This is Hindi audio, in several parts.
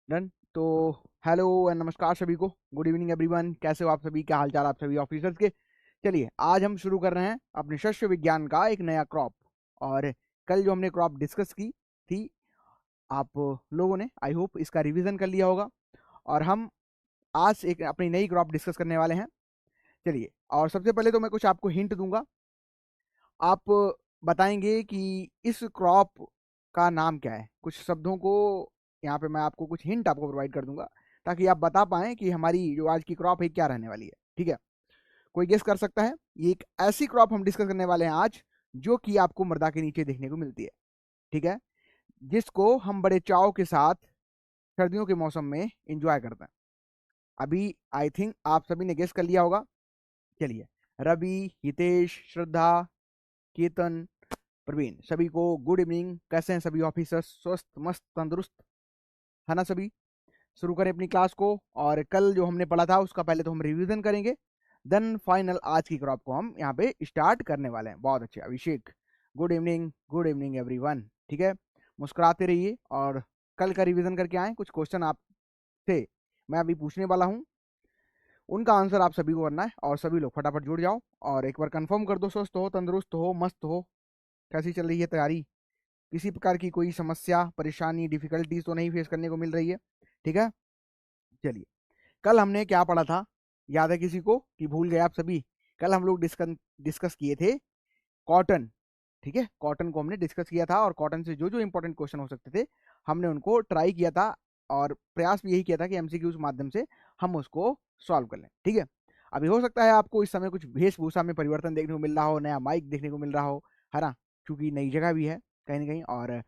डन। तो हेलो एंड नमस्कार सभी को, गुड इवनिंग एवरीवन। कैसे हो आप सभी, क्या हाल चाल आप सभी ऑफिसर्स के। चलिए आज हम शुरू कर रहे हैं अपने शस्य विज्ञान का एक नया क्रॉप। और कल जो हमने क्रॉप डिस्कस की थी, आप लोगों ने आई होप इसका रिवीजन कर लिया होगा। और हम आज एक अपनी नई क्रॉप डिस्कस करने वाले हैं। चलिए, और सबसे पहले तो मैं कुछ आपको हिंट दूंगा। आप बताएंगे कि इस क्रॉप का नाम क्या है। कुछ शब्दों को यहाँ पे मैं आपको कुछ हिंट आपको प्रोवाइड कर दूंगा, ताकि आप बता पाएं कि हमारी जो आज की क्रॉप है क्या रहने वाली है। ठीक है, कोई गेस कर सकता है? ये एक ऐसी क्रॉप हम डिस्कस करने वाले हैं आज, जो कि आपको मृदा के नीचे देखने को मिलती है। ठीक है, जिसको हम बड़े चाव के साथ सर्दियों के मौसम में इंजॉय करते हैं। अभी आई थिंक आप सभी ने गेस कर लिया होगा। चलिए, रवि, हितेश, श्रद्धा, केतन, प्रवीण, सभी को गुड इवनिंग। कैसे हैं सभी ऑफिसर्स? स्वस्थ, मस्त, तंदुरुस्त है ना सभी? शुरू करें अपनी क्लास को। और कल जो हमने पढ़ा था उसका पहले तो हम रिवीजन करेंगे, देन फाइनल आज की क्रॉप को हम यहाँ पे स्टार्ट करने वाले हैं। बहुत अच्छे अभिषेक, गुड इवनिंग एवरीवन। ठीक है, मुस्कुराते रहिए और कल का रिवीजन करके आए। कुछ क्वेश्चन आपसे मैं अभी पूछने वाला हूँ, उनका आंसर आप सभी को करना है। और सभी लोग फटाफट जुड़ जाओ और एक बार कंफर्म कर दो, स्वस्थ हो, तंदुरुस्त हो, मस्त हो। कैसी चल रही है तैयारी? किसी प्रकार की कोई समस्या, परेशानी, डिफिकल्टीज तो नहीं फेस करने को मिल रही है? ठीक है, चलिए। कल हमने क्या पढ़ा था, याद है किसी को कि भूल गए आप सभी? कल हम लोग डिस्कस किए थे कॉटन। ठीक है, कॉटन को हमने डिस्कस किया था और कॉटन से जो जो इंपॉर्टेंट क्वेश्चन हो सकते थे हमने उनको ट्राई किया था। और प्रयास भी यही किया था कि एमसीक्यू के माध्यम से हम उसको सॉल्व कर लें। ठीक है, अभी हो सकता है आपको इस समय कुछ वेशभूषा में परिवर्तन देखने को मिल रहा हो, नया माइक देखने को मिल रहा हो, है ना? क्योंकि नई जगह भी है कहीं ना कहीं। और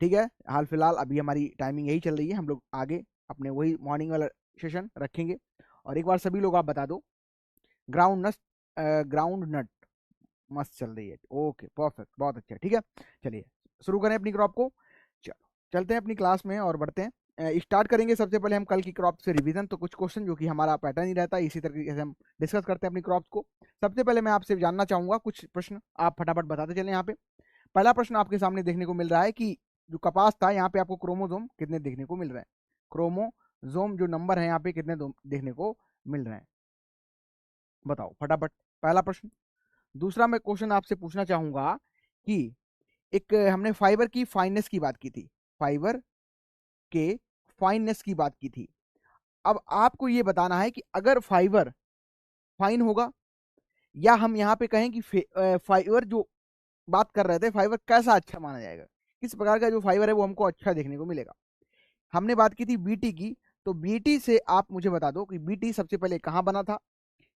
ठीक है, हाल फिलहाल अभी हमारी टाइमिंग यही चल रही है। हम लोग आगे अपने वही मॉर्निंग वाला सेशन रखेंगे। और एक बार सभी लोग आप बता दो, ग्राउंड नट, ग्राउंड नट मस्त चल रही है। ओके, परफेक्ट, बहुत अच्छा। ठीक है, चलिए शुरू करें अपनी क्रॉप को। चलो चलते हैं अपनी क्लास में और बढ़ते हैं। स्टार्ट करेंगे सबसे पहले हम कल की क्रॉप से रिवीजन। तो कुछ क्वेश्चन जो कि हमारा पैटर्न ही रहता है, इसी तरीके से हम डिस्कस करते हैं अपनी क्रॉप्स को। सबसे पहले मैं आपसे जानना चाहूंगा कुछ प्रश्न, आप फटाफट बताते चलें। यहाँ पे पहला प्रश्न आपके सामने देखने को मिल रहा है कि जो कपास था, यहाँ पे आपको क्रोमोजोम कितने देखने को मिल रहे हैं? क्रोमोजोम जो नंबर है यहाँ पे कितने देखने को मिल रहे हैं? बताओ फटाफट, पहला प्रश्न। दूसरा मैं क्वेश्चन आपसे पूछना चाहूंगा कि एक हमने फाइबर की फाइननेस की बात की थी, फाइबर के फाइननेस की बात की थी। अब आपको ये बताना है कि अगर फाइबर फाइन होगा, या हम यहाँ पे कहें कि फाइबर जो बात कर रहे थे, फाइबर कैसा अच्छा माना जाएगा, किस प्रकार का जो फाइबर है वो हमको अच्छा देखने को मिलेगा। हमने बात की थी बीटी की। तो बीटी से आप मुझे बता दो कि बीटी सबसे पहले कहाँ बना था,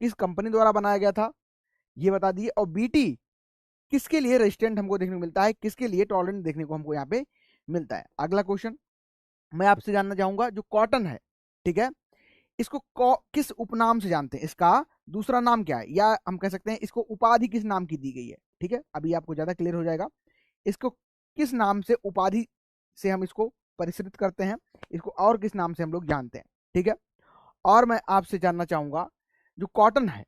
किस कंपनी द्वारा बनाया गया था, ये बता दिए। और बीटी किसके लिए रेजिस्टेंट हमको देखने को मिलता है, किसके लिए टॉलरेंट देखने को हमको यहाँ पे मिलता है। अगला क्वेश्चन मैं आपसे जानना चाहूंगा, जो कॉटन है, ठीक है, इसको किस उपनाम से जानते हैं? इसका दूसरा नाम क्या है, या हम कह सकते हैं इसको उपाधि किस नाम की दी गई है? ठीक है, अभी आपको ज्यादा क्लियर हो जाएगा। इसको किस नाम से, उपाधि से हम इसको परिचित करते हैं, इसको और किस नाम से हम लोग जानते हैं? ठीक है, और मैं आपसे जानना चाहूंगा, जो कॉटन है,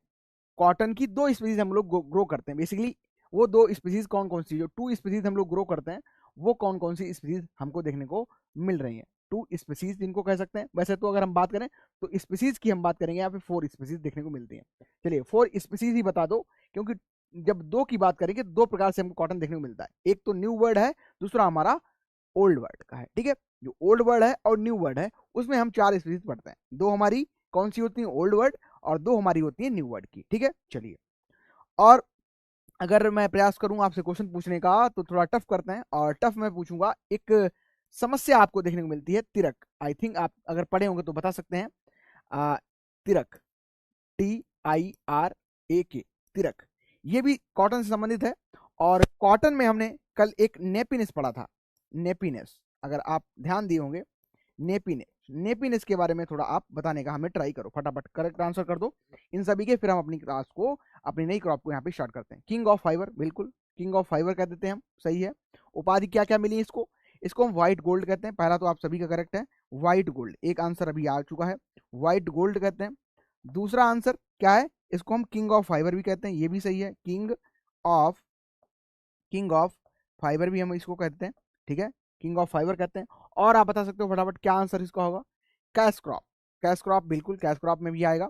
कॉटन की दो स्पीसीज हम लोग ग्रो करते हैं बेसिकली। वो दो स्पीसीज कौन कौन सी, जो टू स्पीसीज हम लोग ग्रो करते हैं, वो कौन कौन सी स्पीसीज हमको देखने को मिल रही हैं? टू स्पीसीज जिनको कह सकते हैं। वैसे तो अगर हम बात करें तो स्पीसीज की हम बात करेंगे, यहाँ पे फोर स्पीसीज देखने को मिलती हैं। चलिए फोर स्पीसीज ही बता दो, क्योंकि जब दो की बात करेंगे दो प्रकार से हमको कॉटन देखने को मिलता है। एक तो न्यू वर्ड है, दूसरा हमारा ओल्ड वर्ड का है। ठीक है, जो ओल्ड वर्ड है और न्यू वर्ड है उसमें हम चार स्पीसीज पढ़ते हैं। दो हमारी कौन सी होती है, ओल्ड वर्ड, और दो हमारी होती है न्यू वर्ड की। ठीक है, चलिए। और अगर मैं प्रयास करूं आपसे क्वेश्चन पूछने का तो थोड़ा टफ करते हैं, और टफ मैं पूछूंगा। एक समस्या आपको देखने को मिलती है, तिरक। आई थिंक आप अगर पढ़े होंगे तो बता सकते हैं। तिरक, TIRAK, तिरक, ये भी कॉटन से संबंधित है। और कॉटन में हमने कल एक नेपीनेस पढ़ा था। नेपीनेस, अगर आप ध्यान दिए होंगे, नेपीनेस, नेपीनेस के बारे में थोड़ा आप बताने का हमें ट्राई करो। फटाफट करेक्ट आंसर कर दो इन सभी के, फिर हम अपनी क्लास को, अपनी नई क्रॉप को यहाँ पे स्टार्ट करते हैं। किंग ऑफ फाइबर, बिल्कुल किंग ऑफ फाइबर कह देते हैं हम, सही है। उपाधि क्या क्या मिली इसको? इसको हम व्हाइट गोल्ड कहते हैं। पहला तो आप सभी का करेक्ट है, व्हाइट गोल्ड, एक आंसर अभी आ चुका है, व्हाइट गोल्ड कहते हैं। दूसरा आंसर क्या है? इसको हम किंग ऑफ फाइबर भी कहते हैं, ये भी सही है। ऑफ किंग ऑफ फाइबर भी हम इसको कहते हैं। ठीक है, किंग ऑफ फाइबर कहते हैं। और आप बता सकते हो फटाफट क्या आंसर इसका होगा? कैश क्रॉप, कैश क्रॉप बिल्कुल कैश क्रॉप में भी आएगा।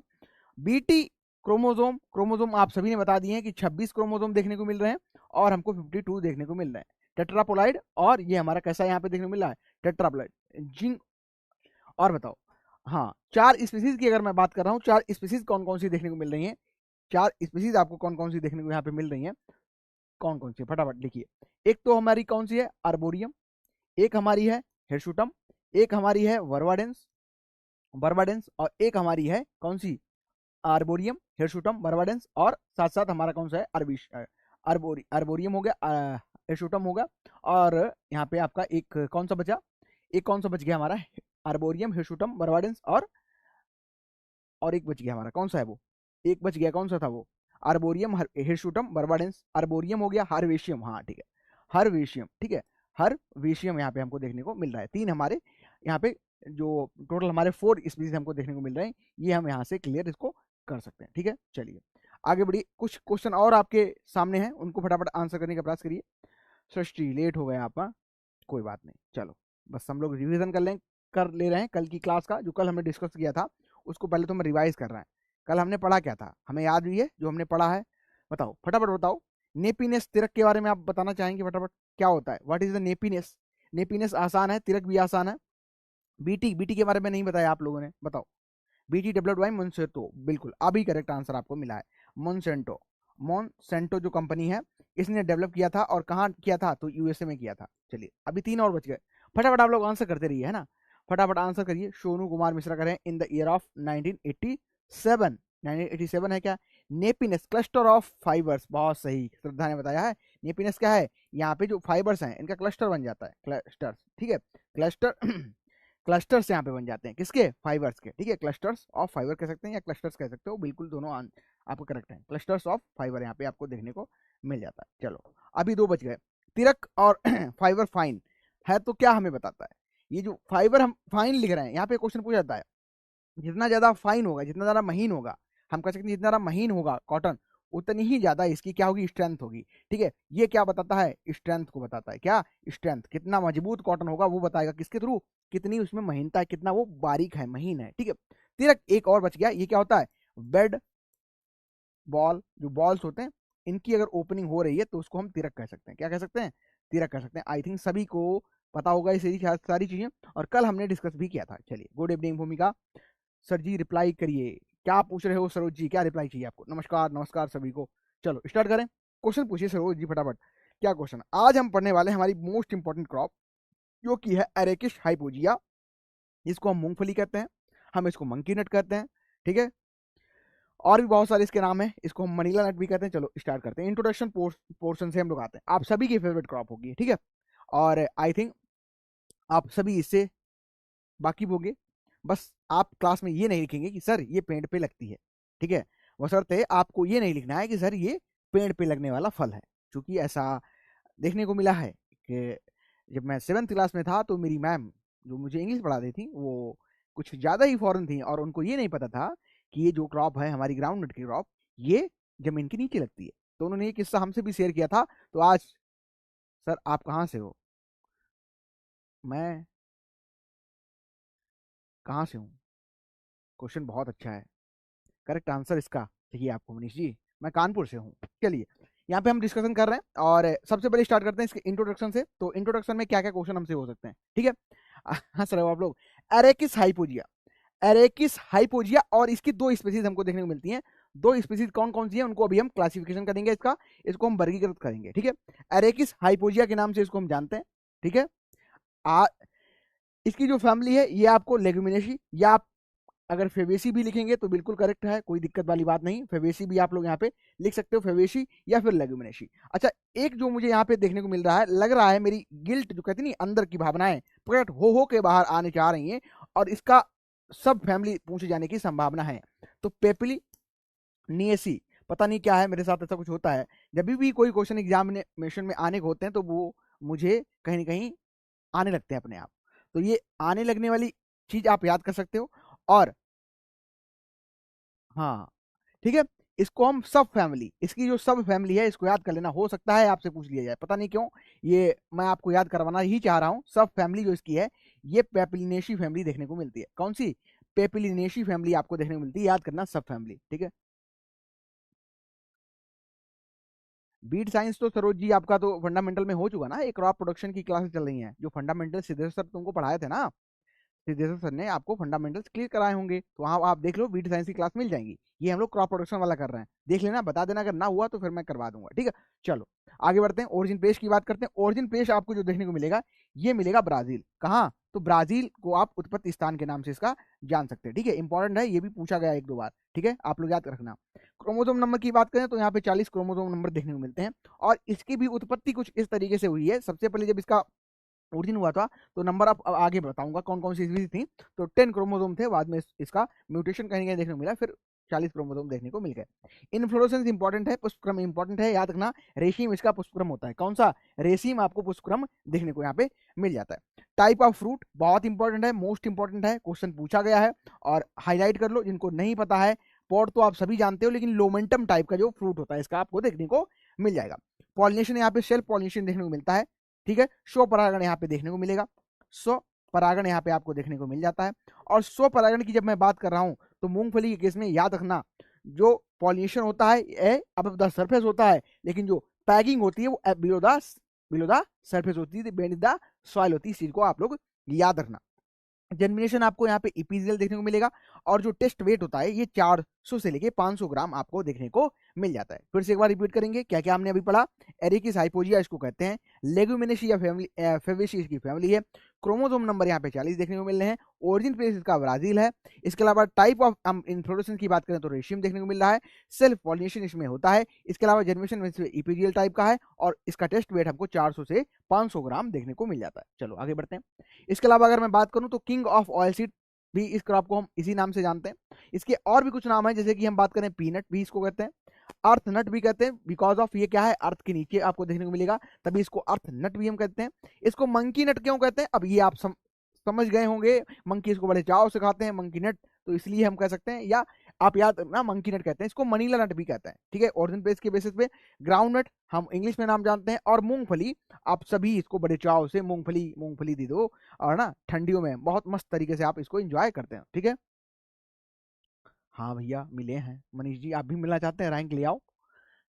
बीटी क्रोमोसोम, क्रोमोसोम आप सभी ने बता दिए हैं कि 26 क्रोमोसोम देखने को मिल रहे हैं और हमको 52 देखने को मिल रहे हैं। टेट्रापोलाइड, और ये हमारा कैसा यहाँ पे देखने को मिल रहा है, टेट्रापोलाइड जिन। और बताओ, हाँ 4 स्पीसीज की अगर मैं बात कर रहा हूँ, 4 स्पीसीज कौन कौन सी देखने को मिल रही हैं, 4 स्पीसीज आपको कौन कौन सी देखने को यहाँ पे मिल रही हैं, कौन कौन सी, फटाफट लिखिए। एक तो हमारी कौन सी है, आर्बोरियम, एक हमारी है हिरसुटम, एक हमारी है वर्वाडेंस, बर्बाडेंस, और एक हमारी है कौन सी, आर्बोरियम, हिरसुटम, बर्बाडेंस, और साथ साथ हमारा कौन सा है, आर्बोरियम हो गया, हिरसुटम होगा, और यहाँ पे आपका एक कौन सा बचा, एक कौन सा बच गया हमारा, आर्बोरियम, हिरसुटम, बर्बाडेंस, और एक बच गया हमारा, कौन सा है वो, एक बच गया, कौन सा था वो, आर्बोरियम, हिरसुटम, बर्बाडेंस, आर्बोरियम हो गया, हार्वेशियम, हाँ ठीक है, हार्वेशियम, ठीक है, हार्वेशियम यहाँ पे हमको देखने को मिल रहा है। 3 हमारे यहाँ पे जो टोटल हमारे 4 स्पीसीज हमको देखने को मिल रहे हैं, ये हम यहाँ से क्लियर इसको कर सकते हैं। ठीक है, चलिए आगे बढ़िए। कुछ क्वेश्चन और आपके सामने हैं, उनको फटाफट आंसर करने का प्रयास करिए। सृष्टि लेट हो गए आप, कोई बात नहीं, चलो बस हम लोग रिवीजन कर ले रहे हैं कल की क्लास का, जो कल हमने डिस्कस किया था उसको पहले तो हम रिवाइज कर रहे हैं। कल हमने पढ़ा क्या था, हमें याद भी है जो हमने पढ़ा है, बताओ फटाफट बताओ। नेपीनेस, तिरक के बारे में आप बताना चाहेंगे फटाफट, क्या होता है, व्हाट इज द नेपीनेस। नेपीनेस आसान है, तिरक भी आसान है। बीटी, बीटी के बारे में नहीं बताया आप लोगों ने, बताओ। बीटी डेवलप्ड बाय मोन्सेंटो, बिल्कुल अभी करेक्ट आंसर आपको मिला है, मोन्सेंटो। मोन्सेंटो जो कंपनी है इसने डेवलप किया था, और कहाँ किया था, तो यूएसए में किया था। चलिए अभी 3 और बच गए, फटाफट आप लोग आंसर करते रहिए, है ना, फटाफट आंसर करिए। सोनू कुमार मिश्रा करें इन द ईयर ऑफ 1987, 1987 है क्या। नेपीनेस, क्लस्टर ऑफ फाइबर्स, बहुत सही, श्रद्धा ने बताया है। नेपीनेस क्या है, यहाँ पे जो फाइबर्स हैं इनका क्लस्टर बन जाता है, क्लस्टर, ठीक है, क्लस्टर क्लस्टर्स यहाँ पे बन जाते हैं, किसके, फाइबर्स के, ठीक है, क्लस्टर्स ऑफ फाइबर कह सकते हैं या क्लस्टर्स कह सकते हो, बिल्कुल दोनों आपको करेक्ट है। क्लस्टर्स ऑफ फाइबर यहाँ पे आपको देखने को मिल जाता है। चलो अभी 2 बच गए। तिरक और फाइबर फाइन है, तो क्या हमें बताता है, ये जो फाइबर हम फाइन लिख रहे हैं, यहाँ पे क्वेश्चन पूछा जाता है, जितना ज्यादा फाइन होगा, जितना ज्यादा महीन होगा, हम कह सकते हैं जितना ज्यादा महीन होगा कॉटन, उतनी ही ज्यादा इसकी क्या होगी, स्ट्रेंथ होगी। ठीक है, ये क्या बताता है, स्ट्रेंथ को बताता है, क्या स्ट्रेंथ, कितना मजबूत कॉटन होगा वो बताएगा, किसके थ्रू, कितनी उसमें महीनता है, कितना वो बारीक है, महीन है। ठीक है, तिरक एक और बच गया, ये क्या होता है, बेड बॉल, जो बॉल्स होते हैं इनकी अगर ओपनिंग हो रही है तो उसको हम तिरक कह सकते हैं, क्या कह सकते हैं, तिरक कह सकते हैं। आई थिंक सभी को पता होगा ये सारी चीजें, और कल हमने डिस्कस भी किया था। चलिए, गुड इवनिंग भूमिका सर जी, रिप्लाई करिए, क्या पूछ रहे हो सरोज जी, क्या रिप्लाई चाहिए आपको। नमस्कार नमस्कार सभी को, चलो स्टार्ट करें। क्वेश्चन पूछिए सरोज जी फटाफट, क्या क्वेश्चन। आज हम पढ़ने वाले हैं हमारी मोस्ट इंपॉर्टेंट क्रॉप, जो कि है एरेकिस हाइपोजिया, इसको हम मूंगफली कहते हैं, हम इसको मंकी नट कहते हैं। ठीक है, और भी बहुत सारे इसके नाम है, इसको हम मनीला नट भी कहते हैं। चलो स्टार्ट करते हैं, इंट्रोडक्शन पोर्शन से हम लोग आते हैं। आप सभी की फेवरेट क्रॉप होगी, ठीक है, और आई थिंक आप सभी इससे वाकिफ होंगे। बस आप क्लास में ये नहीं लिखेंगे कि सर ये पेड़ पे लगती है, ठीक है, बशर्ते आपको ये नहीं लिखना है कि सर ये पेड़ पे लगने वाला फल है। क्योंकि ऐसा देखने को मिला है कि जब मैं 7th क्लास में था तो मेरी मैम जो मुझे इंग्लिश पढ़ाती थी वो कुछ ज़्यादा ही फॉरेन थी, और उनको ये नहीं पता था कि ये जो क्रॉप है हमारी ग्राउंड नट की क्रॉप, ये जमीन के नीचे लगती है। तो उन्होंने ये किस्सा हमसे भी शेयर किया था। तो आज सर आप कहाँ से हो, मैं कहाँ से हूँ, क्वेश्चन बहुत अच्छा है, करेक्ट आंसर इसका चाहिए आपको मनीष जी, मैं कानपुर से हूँ। चलिए यहाँ पे हम डिस्कशन कर रहे हैं, और सबसे पहले स्टार्ट करते हैं इसके इंट्रोडक्शन से। तो इंट्रोडक्शन में क्या क्या क्वेश्चन हमसे हो सकते हैं, ठीक है। हाँ सर, आप लोग, एरेकिस हाइपोजिया, एरेकिस हाइपोजिया, और इसकी 2 स्पीसीज हमको देखने को मिलती हैं। 2 स्पीसीज कौन कौन सी हैं उनको अभी हम क्लासिफिकेशन करेंगे, इसको हम वर्गीकृत करेंगे। ठीक है, एरेकिस हाइपोजिया के नाम से इसको हम जानते हैं। ठीक है, इसकी जो फैमिली है ये आपको लेगुमिनेसी, या आप अगर फेवेसी भी लिखेंगे तो बिल्कुल करेक्ट है, कोई दिक्कत वाली बात नहीं, फेवेसी भी आप लोग यहाँ पे लिख सकते हो, फेवेसी या फिर लेगुमिनेसी। अच्छा, एक जो मुझे यहाँ पे देखने को मिल रहा है, लग रहा है मेरी गिल्ट जो कहती नहीं, अंदर की भावनाएं प्रकट हो के बाहर आने चाह रही हैं, और इसका सब फैमिली पूछे जाने की संभावना है। तो पेपली नियसी, पता नहीं क्या है, मेरे साथ ऐसा कुछ होता है, जब भी कोई क्वेश्चन एग्जामिनेशन में आने को होते हैं तो वो मुझे कहीं ना कहीं आने लगते हैं अपने आप। तो ये आने लगने वाली चीज आप याद कर सकते हो। और हाँ ठीक है, इसको हम सब फैमिली, इसकी जो सब फैमिली है इसको याद कर लेना, हो सकता है आपसे पूछ लिया जाए, पता नहीं क्यों ये मैं आपको याद करवाना ही चाह रहा हूँ। सब फैमिली जो इसकी है ये पेपिलिनेशी फैमिली देखने को मिलती है। कौन सी? पेपिलिनेशी फैमिली आपको देखने को मिलती है, याद करना, सब फैमिली, ठीक है। बीट साइंस तो सरोज जी आपका तो फंडामेंटल में हो चुका ना, एक क्रॉप प्रोडक्शन की क्लासेस चल रही हैं, जो फंडामेंटल सिद्धेश्वर सर तुमको पढ़ाए थे ना, सिद्धेश्वर सर ने आपको फंडामेंटल्स क्लियर कराए होंगे, तो वहाँ आप देख लो, बीट साइंस की क्लास मिल जाएंगी। ये हम लोग क्रॉप प्रोडक्शन वाला कर रहे हैं, देख लेना, बता देना, अगर ना हुआ तो फिर मैं करवा दूंगा, ठीक है। चलो आगे बढ़ते हैं, ओरिजिन प्लेस की बात करते हैं। ओरिजिन प्लेस आपको जो देखने को मिलेगा, ये मिलेगा ब्राजील। कहाँ? तो ब्राजील को आप उत्पत्ति स्थान के नाम से इसका जान सकते हैं, ठीक है। इंपॉर्टेंट है, ये भी पूछा गया एक दो बार, ठीक है, आप लोग याद रखना। क्रोमोसोम नंबर की बात करें तो यहाँ पे 40 क्रोमोसोम नंबर देखने को मिलते हैं, और इसकी भी उत्पत्ति कुछ इस तरीके से हुई है। सबसे पहले जब इसका ओरिजिन हुआ था, तो नंबर आप आगे बताऊंगा कौन कौन सी स्पीसीज थी, तो 10 क्रोमोसोम थे, बाद में इसका म्यूटेशन कहीं कहीं देखने को मिला, फिर 40 क्रोमोसोम देखने को मिल गए। इन्फ्लोरेसेंस इंपॉर्टेंट है, पुष्पक्रम इंपॉर्टेंट है, याद रखना, रेशीम इसका पुष्पक्रम होता है। कौन सा? रेशीम आपको पुष्पक्रम देखने को यहाँ पे मिल जाता है। टाइप ऑफ फ्रूट बहुत इंपॉर्टेंट है, मोस्ट इंपॉर्टेंट है, क्वेश्चन पूछा गया है, और हाईलाइट कर लो जिनको नहीं पता है। पॉट तो आप सभी जानते हो, लेकिन लोमेंटम टाइप का जो फ्रूट होता है इसका आपको देखने को मिल जाएगा। पॉलिनेशन यहाँ पे सेल्फ पॉलिनेशन देखने को मिलता है, ठीक है। स्व परागण यहाँ पे देखने को मिलेगा, स्व परागण यहाँ पे आपको देखने को मिल जाता है। और स्व परागण की जब मैं बात कर रहा हूँ, तो मूंगफली के केस में याद रखना, जो पॉलिनेशन होता है अब द सरफेस होता है, लेकिन जो पैगिंग होती है वो बिलो द सरफेस होती है, बेनीथ द सॉइल होती है। इस चीज को आप लोग याद रखना। जर्मिनेशन आपको यहाँ पे इपीजियल देखने को मिलेगा, और जो टेस्ट वेट होता है ये 400 से लेके 500 ग्राम आपको देखने को मिल जाता है। फिर से एक बार रिपीट करेंगे, क्या क्या हमने अभी पढ़ा। एरिकिस हाइपोजिया इसको कहते हैं, लेगुमिनेसी या फेवेसी इसकी फैमिली है। क्रोमोसोम नंबर यहाँ पे 40 देखने को मिल रहे हैं। ओरिजिन प्लेस इसका ब्राजील है। इसके अलावा टाइप ऑफ इन्फ्लोरेसेंस की बात करें तो रेशियम देखने को मिल रहा है, सेल्फ पॉलिनेशन इसमें होता है। इसके अलावा जर्मिनेशन में इपीजियल टाइप का है, और इसका टेस्ट वेट हमको 400 से 500 ग्राम देखने को मिल जाता है। चलो आगे बढ़ते हैं। इसके अलावा अगर मैं बात करूं तो किंग ऑफ ऑयल सीड भी इस क्रॉप को हम इसी नाम से जानते हैं। इसके और भी कुछ नाम है, जैसे कि हम बात करें पीनट भी इसको कहते हैं, अर्थ नट भी कहते हैं, बिकॉज ऑफ ये क्या है, अर्थ के नीचे आपको देखने को मिलेगा, तभी इसको अर्थ नट भी हम कहते हैं। इसको मंकी नट क्यों कहते हैं, अब ये आप समझ गए होंगे, मंकी इसको बड़े चाव से खाते हैं, मंकी नट, तो इसलिए हम कह सकते हैं, या आप याद ना मंकी नट कहते हैं। इसको मनीला नट भी कहते हैं, ठीक है, ओरिजिन बेस के बेसिस पे। ग्राउंड नट हम इंग्लिश में नाम जानते हैं, और मूंगफली आप सभी इसको बड़े चाव से मूंगफली मूंगफली दे दो, और ना ठंडियों में बहुत मस्त तरीके से आप इसको एंजॉय करते हैं, ठीक है। हाँ भैया मिले हैं, मनीष जी आप भी मिलना चाहते हैं, रैंक ले आओ।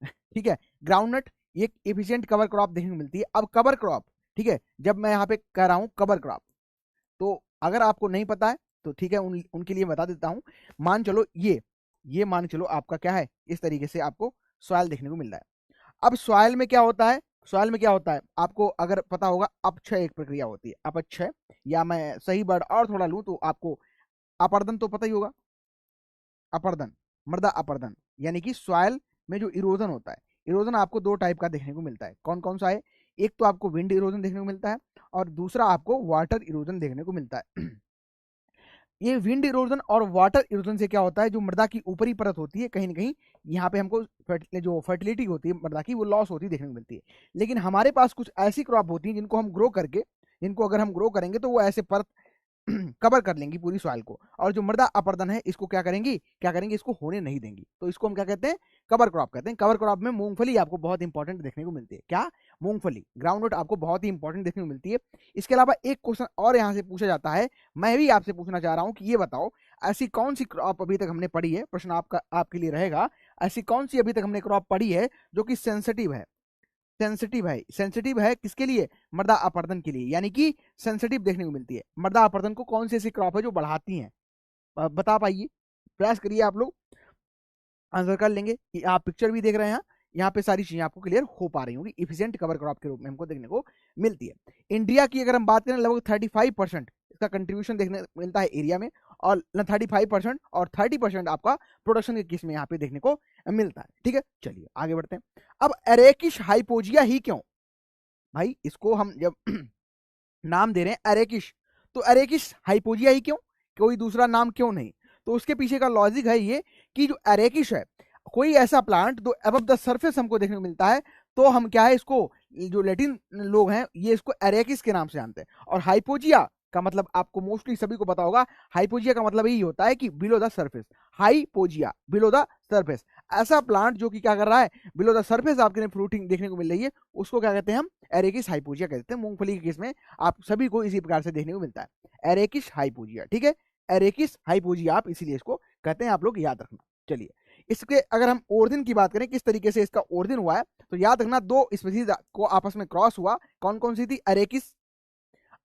ठीक है, ग्राउंडनट ये एफिशिएंट कवर क्रॉप देखने को मिलती है। अब कवर क्रॉप, ठीक है, जब मैं यहाँ पे कह रहा हूँ कवर क्रॉप, तो अगर आपको नहीं पता है तो ठीक है, उनके लिए बता देता हूँ। मान चलो ये मान चलो आपका क्या है, इस तरीके से आपको सॉइल देखने को मिल रहा है। अब सॉइल में क्या होता है, सॉइल में क्या होता है आपको अगर पता होगा, अपक्षय एक प्रक्रिया होती है, अपक्षय, या मैं सही वर्ड और थोड़ा लूं तो आपको अपर्दन तो पता ही होगा, अपर्दन, मृदा अपर्दन, यानी कि सॉइल में जो इरोजन होता है, इरोजन आपको दो टाइप का देखने को मिलता है। कौन कौन सा है? एक तो आपको विंड इरोजन देखने को मिलता है, और दूसरा आपको वाटर इरोजन देखने को मिलता है। ये विंड इरोजन और वाटर इरोजन से क्या होता है, जो मृदा की ऊपरी परत होती है, कहीं ना कहीं यहाँ पे हमको जो फर्टिलिटी होती है मृदा की, वो लॉस होती है देखने को मिलती है। लेकिन हमारे पास कुछ ऐसी क्रॉप होती है जिनको हम ग्रो करके, जिनको अगर हम ग्रो करेंगे तो वो ऐसे परत कवर कर लेंगी पूरी सॉइल को, और जो मृदा अपर्दन है इसको क्या करेंगी, इसको होने नहीं देंगी, तो इसको हम क्या कहते हैं, कवर क्रॉप कहते हैं। कवर क्रॉप में मूंगफली आपको बहुत इंपॉर्टेंट देखने को मिलती है। क्या? मूंगफली, ग्राउंडनट आपको बहुत ही इंपॉर्टेंट देखने को मिलती है। इसके अलावा एक क्वेश्चन और यहाँ से पूछा जाता है, मैं भी आपसे पूछना चाह रहा हूँ कि ये बताओ, ऐसी कौन सी क्रॉप अभी तक हमने पढ़ी है, प्रश्न आपके लिए रहेगा, ऐसी कौन सी अभी तक हमने क्रॉप पढ़ी है जो कि सेंसिटिव है, सेंसिटिव है किसके लिए? मृदा अपर्दन के लिए, यानी कि सेंसिटिव देखने को मिलती है। मृदा अपर्दन को कौन सी ऐसी क्रॉप है जो बढ़ाती है, बता पाइए, प्रयास करिए आप लोग, आंसर कर लेंगे। कि आप पिक्चर भी देख रहे हैं, यहाँ पे सारी चीजें आपको क्लियर हो पा रही होंगी, इफिशिएंट कवर क्रॉप के रूप में हमको देखने को मिलती है। इंडिया की अगर हम बात करें, लगभग 35% इसका कंट्रीब्यूशन देखने मिलता है एरिया में, और 35% और 30% आपका प्रोडक्शन के केस में यहाँ पे देखने को मिलता है, ठीक है। चलिए आगे बढ़ते हैं। अब एरेकिश हाइपोजिया ही क्यों भाई, इसको हम जब नाम दे रहे हैं एरेकिश, तो एरेकिश हाइपोजिया ही क्यों, कोई दूसरा नाम क्यों नहीं? तो उसके पीछे का लॉजिक है ये कि जो एरेकिश है, कोई ऐसा प्लांट जो अबव द सरफेस हमको देखने को मिलता है, तो हम क्या है इसको, जो लैटिन लोग हैं ये इसको एरेकिस के नाम से जानते हैं। और हाइपोजिया का मतलब आपको मोस्टली सभी को पता होगा, हाइपोजिया का मतलब यही होता है कि below the surface, hypogaea below the surface. ऐसा प्लांट जो कि क्या कर रहा है, बिलो द सरफेस आपके फ्रूटिंग देखने को मिल रही है, उसको क्या कहते हैं हम, एरेकिस हाइपोजिया कहते हैं। मूंगफली के केस में आप सभी को इसी प्रकार से देखने को मिलता है, एरेकिस हाइपोजिया। ठीक है, एरेकिस हाइपोजिया आप इसीलिए इसको कहते हैं, आप लोग याद रखना। चलिए, इसके अगर हम ओरिजिन की बात करें, किस तरीके से इसका ओरिजिन हुआ है, तो याद रखना दो स्पीसीज को आपस में क्रॉस हुआ। कौन कौन सी थी? एरेकिस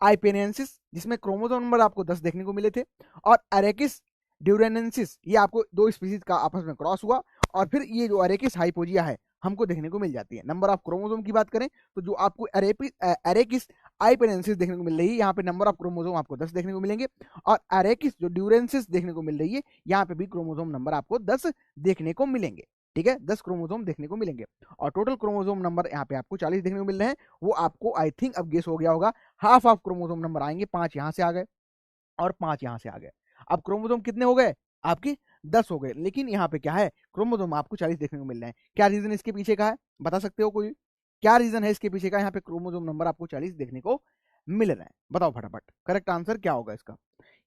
आइपेनेंसिस, जिसमें क्रोमोसोम नंबर आपको 10 देखने को मिले थे, और एरेकिस ड्यूरेनेंसिस, ये आपको दो स्पीसीज का आपस में क्रॉस हुआ, और फिर ये जो एरेकिस हाइपोजिया है हमको देखने को मिल जाती है। नंबर ऑफ क्रोमोसोम की बात करें तो जो आपको एरेकिस आइपेनेंसिस देखने को मिल रही है, यहाँ पे नंबर ऑफ क्रोमोसोम आपको 10 देखने को मिलेंगे, और एरेकिस जो ड्यूरेंसिस देखने को मिल रही है, यहाँ पे भी क्रोमोसोम नंबर आपको 10 देखने को मिलेंगे। ठीक है, 10 क्रोमोसोम देखने को मिलेंगे, और टोटल क्रोमोसोम नंबर यहाँ पे आपको 40 देखने को मिल रहे हैं। वो आपको आई थिंक अब गेस हो गया होगा, हाफ ऑफ क्रोमोसोम नंबर आएंगे, 5 यहाँ से आ गए और 5 यहाँ से आ गए। अब क्रोमोसोम कितने हो गए? आपके 10 हो गए, लेकिन यहाँ पे क्या है, क्रोमोसोम आपको 40 देखने को मिल रहे हैं। क्या रीजन इसके पीछे का है, बता सकते हो कोई? क्या रीजन है इसके पीछे का, यहाँ पे क्रोमोसोम नंबर आपको 40 देखने को मिल रहे हैं? बताओ फटाफट, करेक्ट आंसर क्या होगा इसका?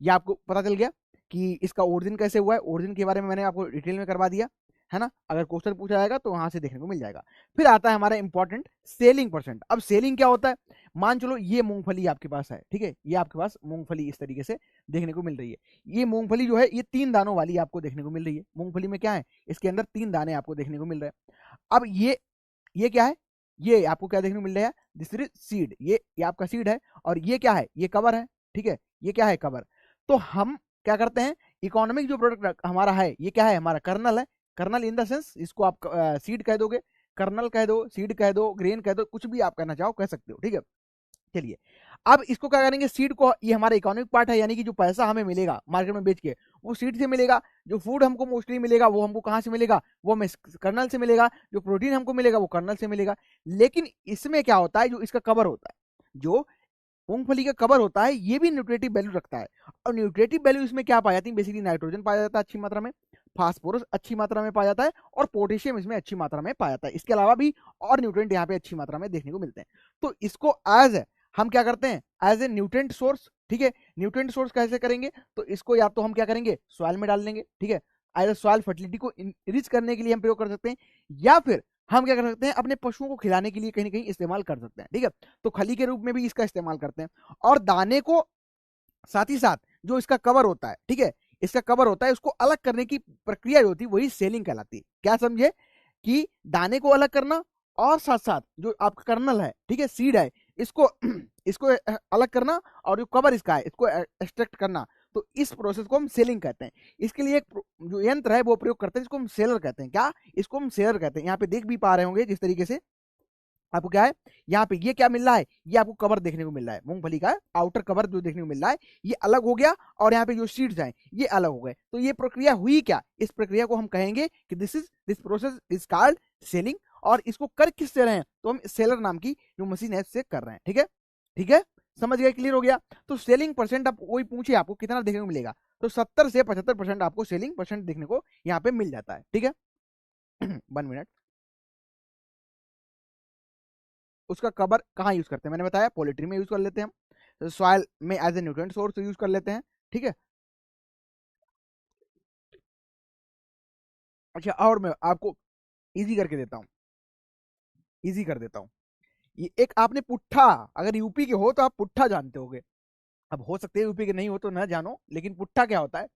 ये आपको पता चल गया कि इसका ओरिजिन कैसे हुआ है। ओरिजिन के बारे में मैंने आपको डिटेल में करवा दिया है ना, अगर क्वेश्चन पूछा जाएगा तो वहां से देखने को मिल जाएगा। फिर आता है हमारा इंपॉर्टेंट सेलिंग परसेंट। अब सेलिंग क्या होता है? मान चलो ये मूंगफली आपके पास है, ठीक है, ये आपके पास मूंगफली इस तरीके से देखने को मिल रही है। ये मूंगफली जो है ये 3 दानों वाली आपको देखने को मिल रही है। मूंगफली में क्या है, इसके अंदर 3 दाने आपको देखने को मिल रहे हैं। अब ये क्या है, ये आपको क्या देखने को मिल रहा है? दिस इज सीड, ये आपका सीड है, और ये क्या है? ये कवर है। ठीक है, ये क्या है? कवर। तो हम क्या करते हैं, इकोनॉमिक जो प्रोडक्ट हमारा है, ये क्या है? हमारा कर्नल है। कर्नल इन द सेंस, इसको आप सीड कह दोगे, कर्नल कह दो, सीड कह दो, ग्रेन कह दो, कुछ भी आप कहना चाहो कह सकते हो। ठीक है, चलिए, अब इसको क्या करेंगे, सीड को, ये हमारा इकोनॉमिक पार्ट है, यानी कि जो पैसा हमें मिलेगा मार्केट में बेच के, वो सीड से मिलेगा। जो फूड हमको मोस्टली मिलेगा वो हमको कहाँ से मिलेगा? वो हमें कर्नल से मिलेगा। जो प्रोटीन हमको मिलेगा वो कर्नल से मिलेगा। लेकिन इसमें क्या होता है, जो इसका कवर होता है, जो मूंगफली का कवर होता है, ये भी न्यूट्रिटिव वैल्यू रखता है। और न्यूट्रिटिव वैल्यू इसमें क्या पाई जाती है? बेसिकली नाइट्रोजन पाया जाता है अच्छी मात्रा में, फास्फोरस अच्छी मात्रा में पाया जाता है, और पोटेशियम इसमें अच्छी मात्रा में पाया जाता है। इसके अलावा भी और न्यूट्रिएंट यहाँ पे अच्छी मात्रा में देखने को मिलते हैं। तो इसको एज हम क्या करते हैं, एज ए न्यूट्रिएंट सोर्स। ठीक है, न्यूट्रिएंट सोर्स कैसे करेंगे? तो इसको या तो हम क्या करेंगे, सॉइल में डाल देंगे। ठीक है, एज ए सॉइल फर्टिलिटी को इंक्रीज करने के लिए हम प्रयोग कर सकते हैं, या फिर हम क्या कर सकते हैं, अपने पशुओं को खिलाने के लिए कहीं ना कहीं इस्तेमाल कर सकते हैं। ठीक है, तो खली के रूप में भी इसका इस्तेमाल करते हैं। और दाने को साथ ही साथ जो इसका कवर होता है, ठीक है, इसका कवर होता है, उसको अलग करने की प्रक्रिया जो होती है वही सेलिंग कहलाती है। क्या समझे? कि दाने को अलग करना, और साथ साथ जो आपका कर्नल है, ठीक है, सीड है, इसको इसको अलग करना, और जो कवर इसका है इसको एक्सट्रैक्ट करना। तो इस प्रोसेस को हम सेलिंग कहते हैं। इसके लिए एक जो यंत्र है वो प्रयोग करते हैं, जिसको हम सेलर कहते हैं। क्या? इसको हम सेलर कहते हैं। यहाँ पे देख भी पा रहे होंगे जिस तरीके से आपको क्या है, यहाँ पे ये क्या मिल रहा है, ये आपको कवर देखने को मिल रहा है, मूंगफली का आउटर कवर जो देखने को मिल रहा है, ये अलग हो गया, और यहाँ पे जो सीड्स हैं ये अलग हो गए। तो ये प्रक्रिया हुई क्या? इस प्रक्रिया को हम कहेंगे कि this process is called selling. और इसको कर किससे रहे हैं? तो हम सेलर नाम की जो मशीन है इससे कर रहे हैं। ठीक है, ठीक है, समझ गए? क्लियर हो गया? तो सेलिंग परसेंट आप वही पूछे आपको कितना देखने को मिलेगा, तो 70 से 75% आपको सेलिंग परसेंट देखने को यहाँ पे मिल जाता है। ठीक है, 1 मिनट। उसका कवर कहाँ यूज करते हैं? मैंने बताया पोल्ट्री में यूज कर लेते हैं हम, सॉइल में as a nutrient source use कर लेते हैं। ठीक है, अच्छा, और मैं आपको इजी करके देता हूँ, इजी कर देता हूँ। ये एक आपने पुट्ठा, अगर यूपी के हो तो आप पुट्ठा जानते होगे। अब हो सकते हैं यूपी के नहीं हो तो ना जानो, लेकिन पुट्ठा क्या होता है?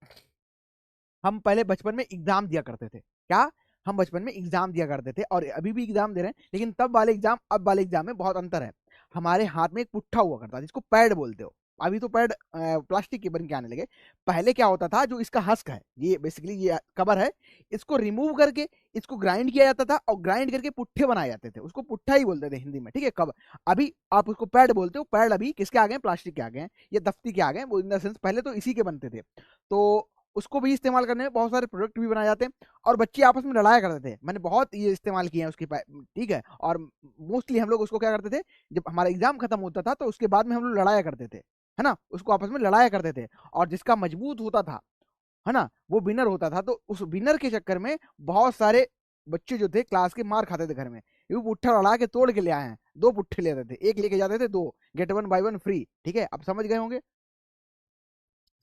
हम पहले बचपन में एग्जाम दिया करते थे। क्या? हम बचपन में एग्जाम दिया करते थे, और अभी भी एग्जाम दे रहे हैं, लेकिन तब वाले एग्जाम अब वाले एग्जाम में बहुत अंतर है। हमारे हाथ में एक पुट्ठा हुआ करता था, जिसको पैड बोलते हो। अभी तो पैड प्लास्टिक के बन के आने लगे। पहले क्या होता था, जो इसका हस्क है, ये बेसिकली ये कवर है, इसको रिमूव करके इसको ग्राइंड किया जाता था, और ग्राइंड करके पुट्ठे बनाए जाते थे। उसको पुट्ठा ही बोलते थे हिंदी में। ठीक है, कब अभी आप उसको पैड बोलते हो। पैड अभी किसके आ गए? प्लास्टिक के आ गए हैं, ये दफ्ती के आ गए। वो इन द सेंस पहले तो इसी के बनते थे। तो उसको भी इस्तेमाल करने में बहुत सारे प्रोडक्ट भी बनाए जाते हैं, और बच्चे आपस में लड़ाया करते थे। मैंने बहुत ये इस्तेमाल किए हैं उसके। ठीक है, और मोस्टली हम लोग उसको क्या करते थे, जब हमारा एग्जाम खत्म होता था तो उसके बाद में हम लोग लड़ाया करते थे, है ना, उसको आपस में लड़ाया करते थे। और जिसका मजबूत होता था, है ना, वो विनर होता था। तो उस विनर के चक्कर में बहुत सारे बच्चे जो थे क्लास के मार खाते थे घर में। ये पुट्ठा लड़ा के तोड़ के ले आए हैं। 2 पुट्ठे लेते थे, एक लेके जाते थे, 2 गेट 1 बाय 1 फ्री। ठीक है, अब समझ गए होंगे।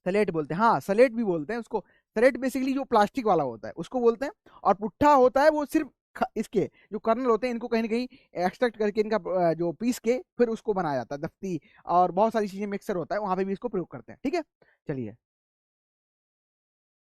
सलेट बोलते हैं, हाँ सलेट भी बोलते हैं उसको। सलेट बेसिकली जो प्लास्टिक वाला होता है उसको बोलते हैं, और पुट्ठा होता है वो सिर्फ इसके जो कर्नल होते हैं इनको कहीं ना कहीं एक्सट्रैक्ट करके इनका जो पीस के फिर उसको बनाया जाता है, दफ्ती और बहुत सारी चीजें मिक्सर होता है, वहां पे भी इसको प्रयोग करते हैं। ठीक है, चलिए।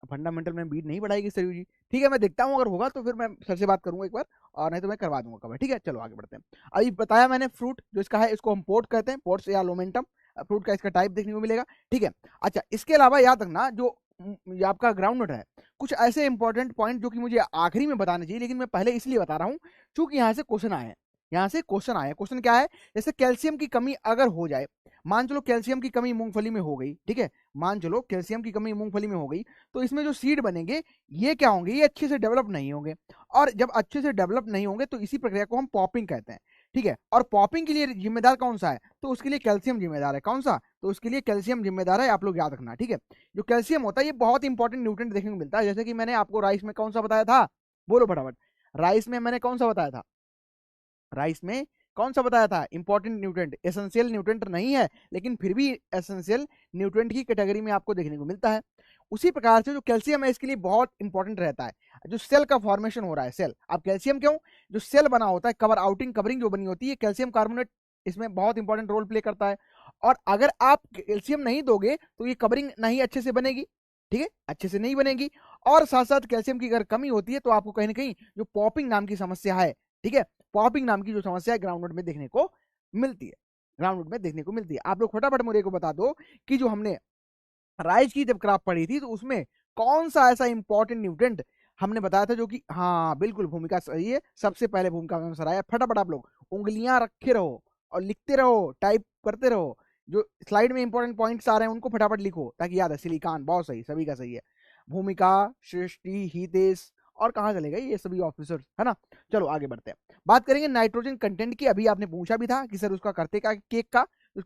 फंडामेंटल में बीट नहीं बढ़ाएगी सरयू जी, ठीक है, मैं देखता हूँ, अगर होगा तो फिर मैं सर से बात करूंगा एक बार, और नहीं तो मैं करवा दूंगा कवर। ठीक है, चलो आगे बढ़ते हैं। अभी बताया मैंने फ्रूट जो इसका है, इसको हम पोर्ट कहते हैं, पोर्ट्स या लोमेंटम फ्रूट का इसका टाइप देखने को मिलेगा। ठीक है, अच्छा, इसके अलावा याद रखना जो ये आपका ग्राउंडनट है, कुछ ऐसे इंपॉर्टेंट पॉइंट जो कि मुझे आखिरी में बताने चाहिए, लेकिन मैं पहले इसलिए बता रहा हूँ क्योंकि यहाँ से क्वेश्चन आए हैं। यहाँ से क्वेश्चन आए, क्वेश्चन क्या है, जैसे कैल्शियम की कमी अगर हो जाए, मान चलो कैल्शियम की कमी मूंगफली में हो गई, ठीक है, मान चलो कैल्शियम की कमी मूंगफली में हो गई, तो इसमें जो सीड बनेंगे ये क्या होंगे, ये अच्छे से डेवलप नहीं होंगे, और जब अच्छे से डेवलप नहीं होंगे तो इसी प्रक्रिया को हम पॉपिंग कहते हैं। ठीक है, और पॉपिंग के लिए जिम्मेदार कौन सा है, तो उसके लिए कैल्शियम जिम्मेदार है। कौन सा, तो उसके लिए कैल्शियम जिम्मेदार है, आप लोग याद रखना। ठीक है, जो कैल्शियम होता है ये बहुत इंपॉर्टेंट न्यूट्रिएंट देखने को मिलता है, जैसे कि मैंने आपको राइस में कौन सा बताया था, बोलो फटाफट, राइस में मैंने कौन सा बताया था, राइस में कौन सा बताया था, इंपॉर्टेंट न्यूट्रिएंट, एसेंशियल न्यूट्रिएंट नहीं है लेकिन फिर भी एसेंशियल न्यूट्रिएंट की कैटेगरी में आपको देखने को मिलता है। उसी प्रकार से जो कैल्शियम है इसके लिए बहुत इंपॉर्टेंट रहता है, जो सेल का फॉर्मेशन हो रहा है, सेल, अब कैल्शियम क्यों, जो सेल बना होता है, कवर आउटिंग कवरिंग जो बनी होती है, कैल्शियम कार्बोनेट इसमें बहुत इंपॉर्टेंट रोल प्ले करता है। और अगर आप कैल्शियम नहीं दोगे तो ये कवरिंग नहीं अच्छे से बनेगी, ठीक है, अच्छे से नहीं बनेगी, और साथ साथ कैल्शियम की अगर कमी होती है तो आपको कहीं ना कहीं जो पॉपिंग नाम की समस्या है, ठीक है, पॉपिंग नाम की जो समस्या है ग्राउंडनट में देखने को मिलती है, ग्राउंडनट में देखने को मिलती है। आप लोग फटाफट मुझे को बता दो कि जो हमने राइस की जब क्रॉप पढ़ी थी तो उसमें कौन सा ऐसा इंपॉर्टेंट न्यूट्रिएंट हमने बताया था जो कि, हाँ बिल्कुल भूमिका सही है, सबसे पहले भूमिका में सर आया। फटाफट आप लोग उंगलियां रखे रहो और लिखते रहो, टाइप करते रहो, जो स्लाइड में इंपॉर्टेंट पॉइंट्स आ रहे हैं उनको फटाफट लिखो ताकि याद है। सिलिकॉन बहुत सही, सभी का सही है। भूमिका, सृष्टि, हितेश, और कहाँ चले गए ये सभी ऑफिसर्स, है ना। चलो आगे बढ़ते हैं, बात करेंगे नाइट्रोजन कंटेंट की। अभी आपने पूछा भी था कि सर उसका करते का केक का, तो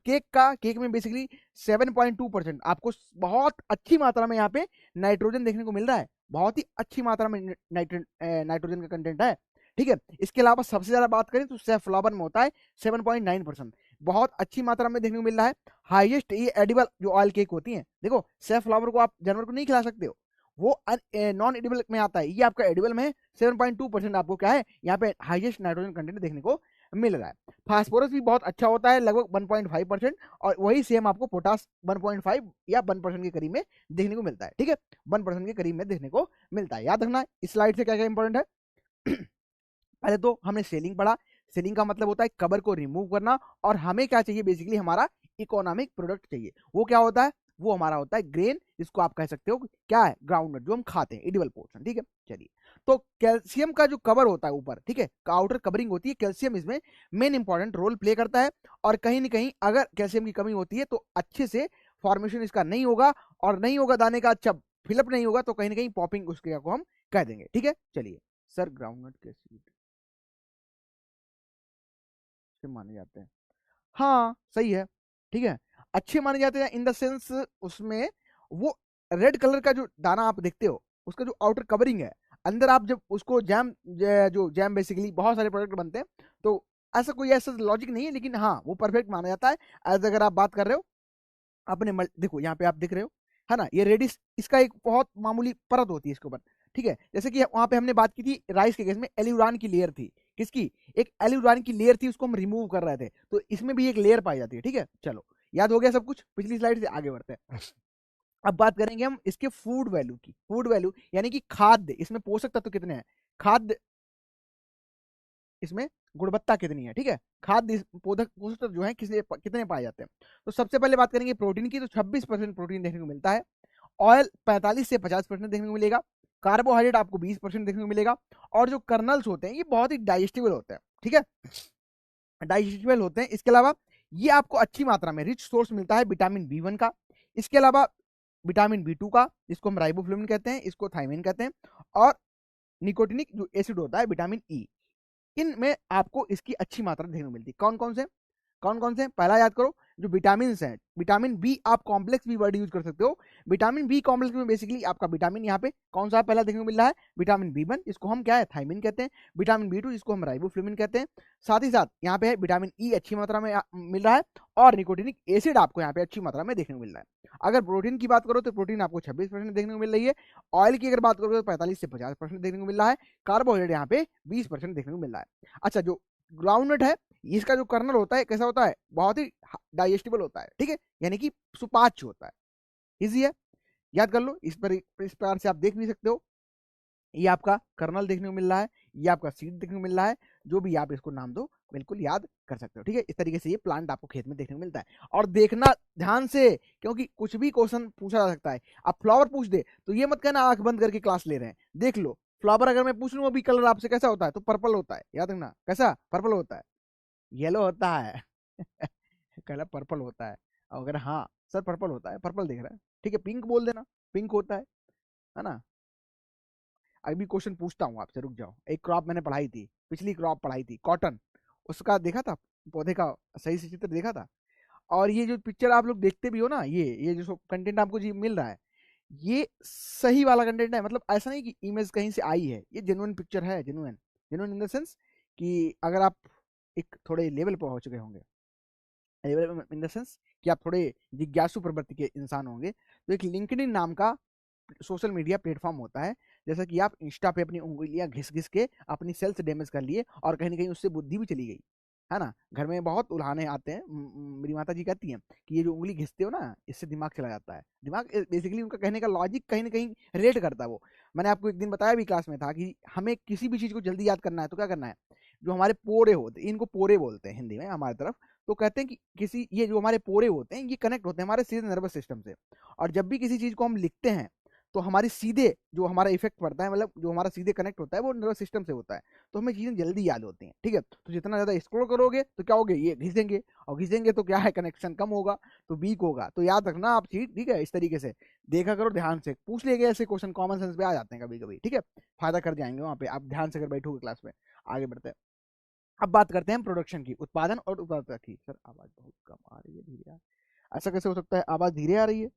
केक में बेसिकली 7.2% आपको बहुत अच्छी मात्रा में यहाँ पे नाइट्रोजन देखने को मिल रहा है, बहुत ही अच्छी मात्रा में नाइट्रोजन का कंटेंट है। ठीक है, इसके अलावा सबसे ज्यादा बात करें तो सेफ्लॉवर में होता है 7.9%, बहुत अच्छी मात्रा में देखने को मिल रहा है। हाईएस्ट ये एडिबल जो ऑयल केक होती है, देखो सेफ्लॉवर को आप जानवर को नहीं खिला सकते हो, वो नॉन एडिबल में आता है, ये आपका एडिबल में है। 7.2% आपको क्या है यहाँ पे हाईएस्ट नाइट्रोजन कंटेंट देखने को मिल रहा है। फास्फोरस भी बहुत अच्छा होता है, लगभग 1.5%, और वही सेम आपको पोटास 1.5 या 1% के करीब में देखने को मिलता है। ठीक है, 1% के करीब में देखने को मिलता है। याद रखना इस स्लाइड से क्या क्या इंपॉर्टेंट है। पहले तो हमने सेलिंग पढ़ा, सेलिंग का मतलब होता है कवर को रिमूव करना, और हमें क्या चाहिए, बेसिकली हमारा इकोनॉमिक प्रोडक्ट चाहिए। वो क्या होता है, वो हमारा होता है ग्रेन, जिसको आप कह सकते हो क्या है, ग्राउंडनट, जो हम खाते हैं, एडिबल पोर्शन। ठीक है, चलिए, तो कैल्शियम का जो कवर होता है ऊपर, ठीक है, आउटर कवरिंग होती है, कैल्शियम इसमें मेन इंपॉर्टेंट रोल प्ले करता है। और कहीं ना कहीं अगर कैल्शियम की कमी होती है तो अच्छे से फॉर्मेशन इसका नहीं होगा, और नहीं होगा दाने का अच्छा फिलअप नहीं होगा, तो कहीं ना कहीं पॉपिंग उस क्रिया को हम कह देंगे। ठीक है, चलिए, सर ग्राउंडनट के सीड माने जाते हैं, हाँ सही है, ठीक है, अच्छे माने जाते हैं इन द सेंस उसमें वो रेड कलर का जो दाना आप देखते हो, उसका जो आउटर कवरिंग है, अंदर आप जब उसको जैम, जो जैम बेसिकली बहुत सारे प्रोडक्ट बनते हैं, तो ऐसा कोई ऐसा लॉजिक नहीं है, लेकिन हाँ वो परफेक्ट माना जाता है। एज अगर आप बात कर रहे हो अपने देखो यहाँ पे आप दिख रहे हो, है ना, ये रेडिस, इसका एक बहुत मामूली परत होती है इसके ऊपर। ठीक है, जैसे कि वहां पे हमने बात की थी राइस के केस में एल्यूरान की लेयर थी, किसकी, एक एल्यूरान की लेयर थी, उसको हम रिमूव कर रहे थे, तो इसमें भी एक लेयर पाई जाती है। ठीक है, चलो याद हो गया सब कुछ, पिछली स्लाइड से आगे बढ़ते हैं। अब बात करेंगे हम इसके फूड वैल्यू की, फूड वैल्यू यानी कि खाद्य, इसमें पोषक तत्व कितने हैं, खाद्य इसमें गुणवत्ता कितनी है। ठीक है, खाद्य पोषक तत्व जो है कितने पाए जाते हैं, तो सबसे पहले बात करेंगे प्रोटीन की, तो 26% प्रोटीन देखने को मिलता है। ऑयल 45 से 50% देखने को मिलेगा। कार्बोहाइड्रेट आपको 20% देखने को मिलेगा। और जो कर्नल्स होते हैं ये बहुत ही डाइजेस्टिबल होते हैं, ठीक है, डाइजेस्टिबल होते हैं। इसके अलावा ये आपको अच्छी मात्रा में रिच सोर्स मिलता है विटामिन B1 का, इसके अलावा विटामिन B2 का, जिसको हम राइबोफ्लेविन कहते हैं, इसको थायमिन कहते हैं, और निकोटिनिक जो एसिड होता है विटामिन E, इनमें आपको इसकी अच्छी मात्रा देखने को मिलती है। कौन कौन से, पहला याद करो, जो विटामिन हैं, विटामिन बी आप कॉम्प्लेक्स बी वर्ड यूज कर सकते हो। विटामिन बी कॉम्प्लेक्स में बेसिकली आपका विटामिन यहाँ पे कौन सा पहला देखने को मिल रहा है, विटामिन बी1, इसको हम क्या है थायमिन कहते हैं। विटामिन बी2 इसको हम राइबोफ्लेविन कहते हैं। साथ ही साथ यहाँ पे है विटामिन ई अच्छी मात्रा में मिल रहा है, और निकोटिनिक एसिड आपको यहाँ पे अच्छी मात्रा में देखने को मिल रहा है। अगर प्रोटीन की बात करो तो प्रोटीन आपको 26% देखने को मिल रही है। ऑयल की अगर बात करो तो 45 से 50% देखने को मिल रहा है। कार्बोहाइड्रेट यहाँ पे 20% देखने को मिल रहा है। अच्छा, जो ग्राउंडनट है इसका जो कर्नल होता है कैसा होता है, बहुत ही डाइजेस्टिबल होता है, ठीक है, यानी कि सुपाच्य होता है, इजी है, याद कर लो। इस प्रकार से आप देख भी सकते हो। ये आपका कर्नल देखने को मिल रहा है, ये आपका सीड देखने को मिल रहा है, जो भी आप इसको नाम दो बिल्कुल याद कर सकते हो, ठीक है। इस तरीके से ये प्लांट आपको खेत में देखने को मिलता है। और देखना ध्यान से, क्योंकि कुछ भी क्वेश्चन पूछा जा सकता है। आप फ्लावर पूछ दे तो ये मत कहना आंख बंद करके क्लास ले रहे हैं, देख लो फ्लावर अगर मैं पूछ लूँ अभी कलर आपसे कैसा होता है, तो पर्पल होता है, याद रखना, कैसा पर्पल होता है, येलो होता है कलर पर्पल होता है। अगर हाँ सर पर्पल होता है, पर्पल दिख रहा है, ठीक है, पिंक बोल देना, पिंक होता है ना। अभी क्वेश्चन पूछता हूँ आपसे, रुक जाओ। एक क्रॉप मैंने पढ़ाई थी, पिछली क्रॉप पढ़ाई थी कॉटन, उसका देखा था पौधे का सही से चित्र देखा था। और ये जो पिक्चर आप लोग देखते भी हो ना, ये जो कंटेंट आपको जी मिल रहा है, ये सही वाला कंटेंट है। मतलब ऐसा नहीं कि इमेज कहीं से आई है, ये जेन्युइन पिक्चर है, genuine genuine in the sense कि अगर आप एक थोड़े लेवल पर हो चुके होंगे, लेवल इन द सेंस कि आप थोड़े जिज्ञासु प्रवृत्ति के इंसान होंगे, तो एक लिंक्डइन नाम का सोशल मीडिया प्लेटफॉर्म होता है। जैसा कि आप इंस्टा पे अपनी उंगलियां घिस घिस के अपनी सेल्स डैमेज कर लिए, और कहीं ना कहीं उससे बुद्धि भी चली गई, है ना। घर में बहुत उल्हाने आते हैं, मेरी माता जी कहती हैं कि ये जो उंगली घिसते हो ना, इससे दिमाग चला जाता है। दिमाग बेसिकली उनका कहने का लॉजिक कहीं ना कहीं रिलेट करता है वो। मैंने आपको एक दिन बताया भी क्लास में था कि हमें किसी भी चीज को जल्दी याद करना है तो क्या करना है, जो हमारे पोरे होते हैं, इनको पोरे बोलते हैं हिंदी में हमारी तरफ, तो कहते हैं कि किसी ये जो हमारे पोरे होते हैं ये कनेक्ट होते हैं हमारे सीधे नर्वस सिस्टम से। और जब भी किसी चीज को हम लिखते हैं तो हमारी सीधे जो हमारा इफेक्ट पड़ता है, मतलब जो हमारा सीधे कनेक्ट होता है वो नर्वस सिस्टम से होता है, तो हमें चीजें जल्दी याद होती हैं, ठीक है। तो जितना ज्यादा स्क्रॉल करोगे तो क्या होगे, ये घिसेंगे, और घिसेंगे तो क्या है, कनेक्शन कम होगा, तो वीक होगा। तो याद रखना आप चीज, ठीक है। इस तरीके से देखा करो, ध्यान से पूछ लिए गए ऐसे क्वेश्चन कॉमन सेंस पे आ जाते हैं कभी कभी, ठीक है, फायदा कर जाएंगे वहां पे आप ध्यान से अगर बैठोगे क्लास में। आगे बढ़ते हैं, अब बात करते हैं प्रोडक्शन की, उत्पादन और उत्पादकता की। सर आवाज बहुत कम आ रही है, धीरे ऐसा कैसे हो सकता है, आवाज धीरे आ रही है।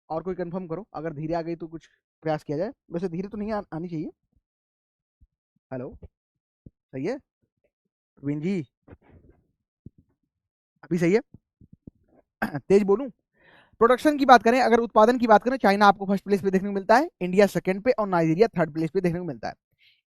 और कोई कंफर्म करो, अगर धीरे आ गई तो कुछ प्रयास किया जाए। वैसे धीरे तो नहीं आनी चाहिए। हेलो, सही है प्रवीण जी, अभी सही है तेज बोलूं। प्रोडक्शन की बात करें, अगर उत्पादन की बात करें, चाइना आपको फर्स्ट प्लेस पे देखने को मिलता है, इंडिया सेकंड पे, और नाइजीरिया थर्ड प्लेस पे देखने को मिलता है।